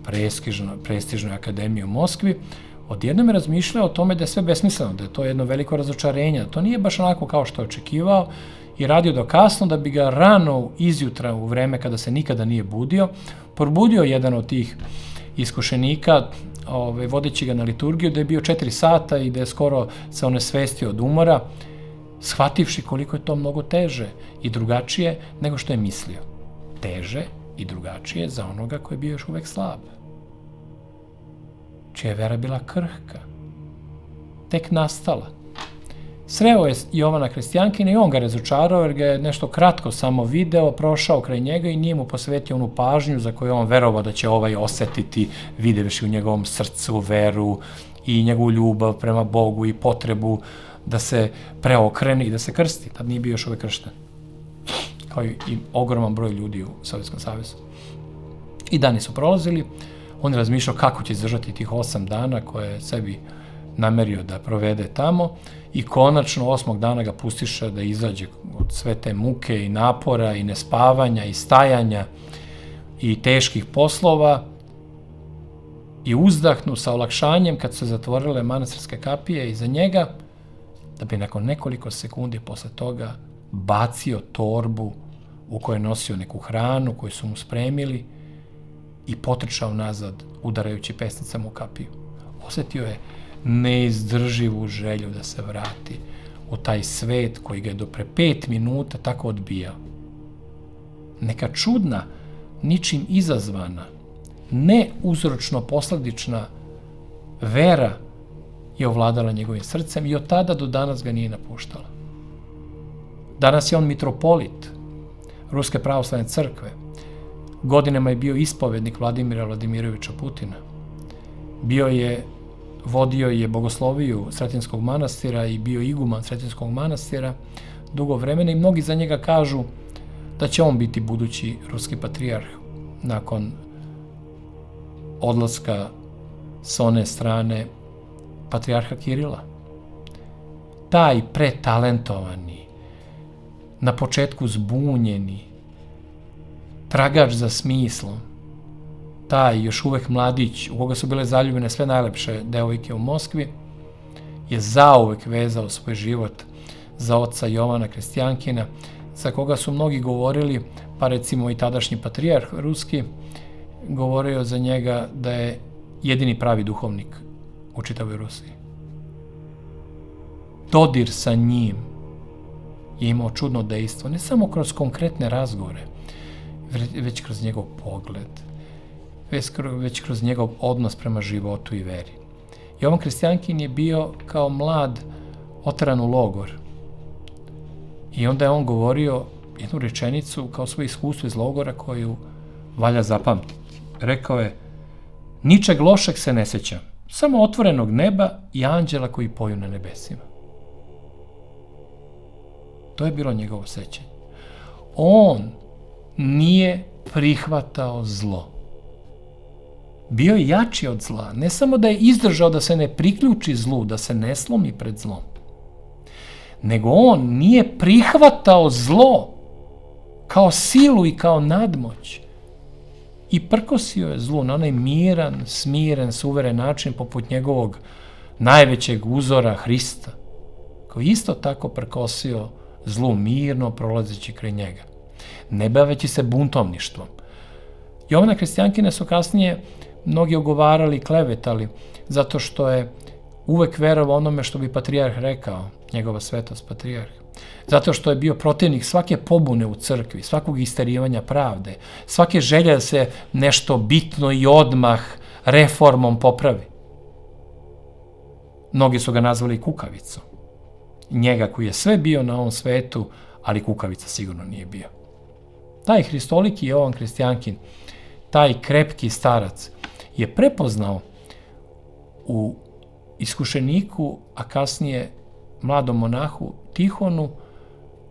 prestižnoj akademiji u Moskvi, odjednom je razmišljao o tome da je sve besmisleno, da je to jedno veliko razočarenje, da to nije baš onako kao što je očekivao i radio do kasno, da bi ga rano izjutra u vreme kada se nikada nije budio, probudio jedan od tih iskušenika, vodeći ga na liturgiju, da je bio 4 sata i da je skoro se onesvestio od umora, shvativši koliko je to mnogo teže i drugačije nego što je mislio. Teže i drugačije za onoga koji je bio još uvek slab, čija je vera bila krhka, tek nastala. Sreo je Jovana Krestijankina i on ga razočarao jer ga je nešto kratko samo video, prošao kraj njega i nije mu posvetio onu pažnju za koju on verovao da će ovaj osetiti, videvši u njegovom srcu veru i njegovu ljubav prema Bogu i potrebu da se preokrene i da se krsti. Tad nije bio još uvek kršten, kao i ogroman broj ljudi u Sovjetskom savezu. I dani su prolazili, on je razmišljao kako će izdržati tih 8 dana koje je sebi namerio da provede tamo i konačno 8. dana ga pustiše da izađe od sve te muke i napora i nespavanja i stajanja i teških poslova i uzdahnu sa olakšanjem kad su se zatvorile manastirske kapije iza njega, da bi nakon nekoliko sekundi posle toga bacio torbu u kojoj je nosio neku hranu koju su mu spremili i potrčao nazad udarajući pesnicama u kapiju. Osetio je neizdrživu želju da se vrati u taj svet koji ga je do pre 5 minuta tako odbijao. Neka čudna, ničim izazvana, neuzročno-posledična vera je ovladala njegovim srcem i od tada do danas ga nije napuštala. Danas je on mitropolit Ruske pravoslavne crkve. Godinama je bio ispovednik Vladimira Vladimiroviča Putina. Vodio je bogosloviju Sretenskog manastira i bio iguman Sretenskog manastira dugo vremena i mnogi za njega kažu da će on biti budući ruski patrijarh nakon odlaska s one strane patrijarha Kirila. Taj pretalentovani, na početku zbunjeni, tragač za smislom, taj još uvek mladić u koga su bile zaljubljene sve najlepše devojke u Moskvi, je zauvek vezao svoj život za oca Jovana Krestijankina, za koga su mnogi govorili, pa recimo i tadašnji patrijarh ruski, govorio za njega da je jedini pravi duhovnik u čitavoj Rusiji. Dodir sa njim je imao čudno dejstvo, ne samo kroz konkretne razgovore, već kroz njegov pogled, već kroz njegov odnos prema životu i veri. Jovan Krestijankin je bio kao mlad oteran u logor. I onda je on govorio jednu rečenicu kao svoje iskustvo iz logora koju valja zapamtiti. Rekao je: ničeg lošeg se ne sećam, samo otvorenog neba i anđela koji poju na nebesima. To je bilo njegovo sećanje. On nije prihvatao zlo. bio je jači od zla. Ne samo da je izdržao da se ne priključi zlu, da se ne slomi pred zlom, nego on nije prihvatao zlo kao silu i kao nadmoć. I prkosio je zlu na onaj miran, smiren, suveren način poput njegovog najvećeg uzora Hrista, koji isto tako prkosio zlu mirno prolazeći kraj njega, ne baveći se buntovništvom. Jovana Krstijankine su kasnije mnogi ogovarali, klevetali, zato što je uvek verovao onome što bi patrijarh rekao, njegova svetost patrijarh. Zato što je bio protivnik svake pobune u crkvi, svakog isterivanja pravde, svake želje da se nešto bitno i odmah reformom popravi. Mnogi su ga nazvali kukavicom. Njega koji je sve bio na ovom svetu, ali kukavica sigurno nije bio. Taj hristoliki Jovan Krstijankin, taj krepki starac, je prepoznao u iskušeniku, a kasnije mladom monahu Tihonu,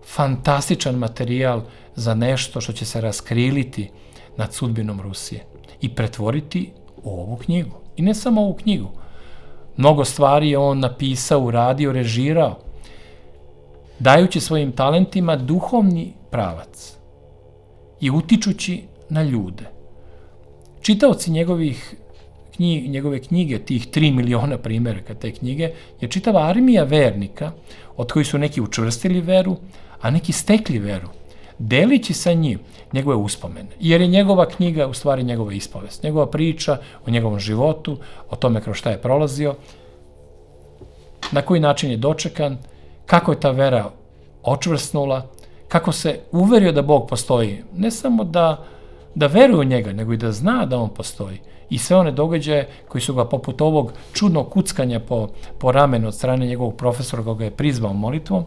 fantastičan materijal za nešto što će se raskriliti nad sudbinom Rusije i pretvoriti u ovu knjigu. I ne samo ovu knjigu. Mnogo stvari je on napisao, uradio, režirao, dajući svojim talentima duhovni pravac i utičući na ljude. Čitaoci njegove knjige, tih 3 miliona primjeraka te knjige, je čitava armija vernika, od kojih su neki učvrstili veru, a neki stekli veru, delići sa njim njegove uspomene. Jer je njegova knjiga u stvari njegova ispovest, njegova priča o njegovom životu, o tome kroz šta je prolazio, na koji način je dočekan, kako je ta vera očvrsnula, kako se uverio da Bog postoji, ne samo da veruje u njega, nego i da zna da on postoji. I sve one događaje koji su ga poput ovog čudnog kuckanja po ramenu od strane njegovog profesora koga je prizvao molitvom,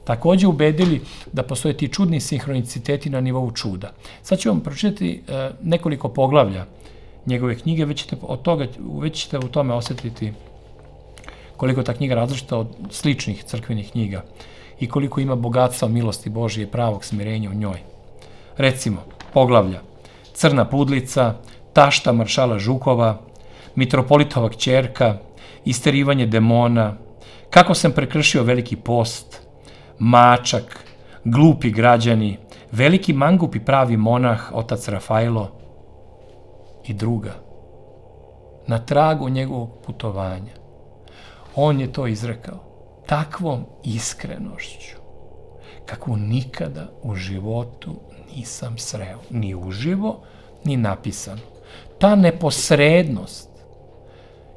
takođe ubedili da postoje ti čudni sinhroniciteti na nivou čuda. Sad ću vam pročitati nekoliko poglavlja njegove knjige, već ćete u tome osjetiti koliko ta knjiga različita od sličnih crkvenih knjiga i koliko ima bogatstva milosti Božije i pravog smirenja u njoj. Recimo, poglavlja: Crna pudlica, tašta maršala Žukova, mitropolitova kćerka, isterivanje demona, kako sam prekršio veliki post, mačak, glupi građani, veliki mangup i pravi monah, otac Rafailo i druga. Na tragu njegovog putovanja on je to izrekao takvom iskrenošću kakvu nikada u životu nisam sreo, ni uživo, ni napisano. Ta neposrednost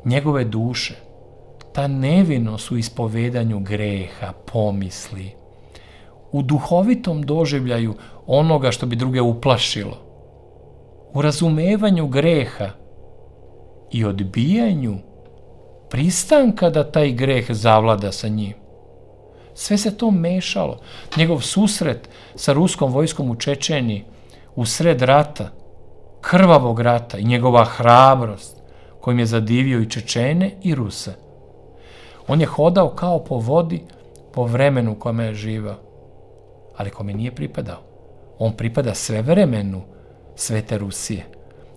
njegove duše, ta nevinost u ispovedanju greha, pomisli, u duhovitom doživljaju onoga što bi druge uplašilo, u razumevanju greha i odbijanju pristanka da taj greh zavlada sa njim. Sve se to mešalo. Njegov susret sa ruskom vojskom u Čečeni u sred rata, krvavog rata, i njegova hrabrost kojim je zadivio i Čečene i Ruse. On je hodao kao po vodi, po vremenu u kome je živao, ali kome nije pripadao. On pripada sve vremenu Svete Rusije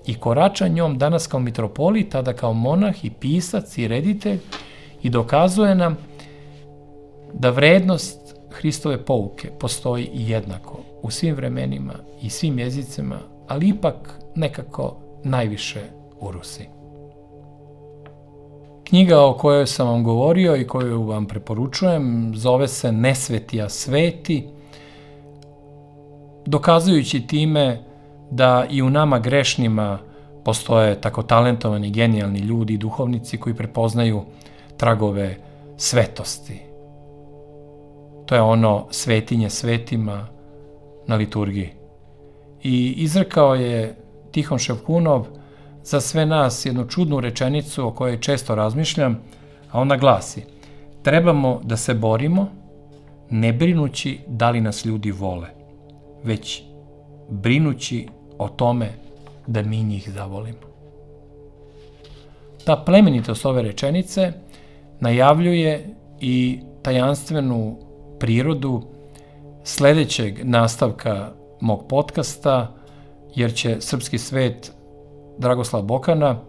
i korača njom danas kao mitropolit, tada kao monah i pisac i reditelj, i dokazuje nam da vrednost Hristove pouke postoji jednako u svim vremenima i svim jezicima, ali ipak nekako najviše u Rusiji. Knjiga o kojoj sam vam govorio i koju vam preporučujem zove se Nesveti a sveti, dokazujući time da i u nama grešnima postoje tako talentovani, genijalni ljudi i duhovnici koji prepoznaju tragove svetosti. To je ono svetinje svetima na liturgiji. I izrekao je Tihon Ševkunov za sve nas jednu čudnu rečenicu o kojoj često razmišljam, a ona glasi: trebamo da se borimo ne brinući da li nas ljudi vole, već brinući o tome da mi njih zavolimo. Ta plemenitost ove rečenice najavljuje i tajanstvenu prirodu sledećeg nastavka mog podcasta, jer će srpski svet Dragoslava Bokana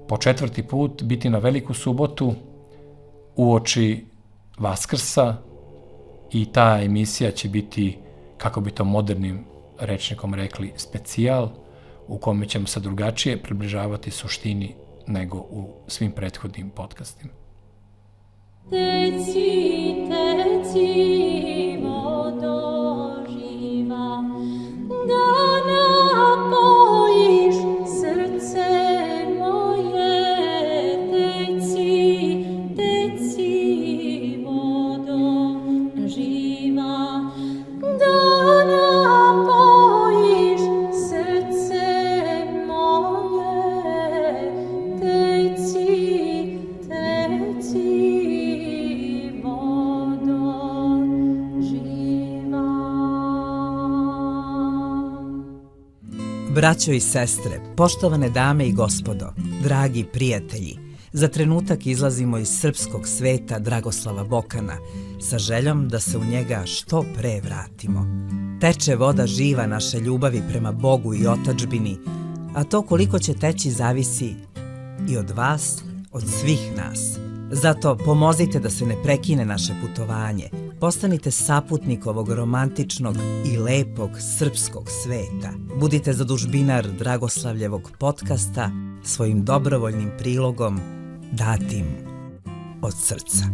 po 4. put biti na Veliku subotu uoči Vaskrsa i ta emisija će biti, kako bi to modernim rečnikom rekli, specijal u kome ćemo se drugačije približavati suštini nego u svim prethodnim podcastima. Teci vodo živa, da napojiš srce moje. Teci vodo živa, da napojiš srce moje. Teci vodo živa. Braćo i sestre, poštovane dame i gospodo, dragi prijatelji, za trenutak izlazimo iz srpskog sveta Dragoslava Bokana sa željom da se u njega što pre vratimo. Teče voda živa naše ljubavi prema Bogu i otadžbini, a to koliko će teći zavisi i od vas, od svih nas. Zato pomozite da se ne prekine naše putovanje, postanite saputnik ovog romantičnog i lepog srpskog sveta. Budite zadužbinar Dragoslavljevog podcasta svojim dobrovoljnim prilogom datim od srca.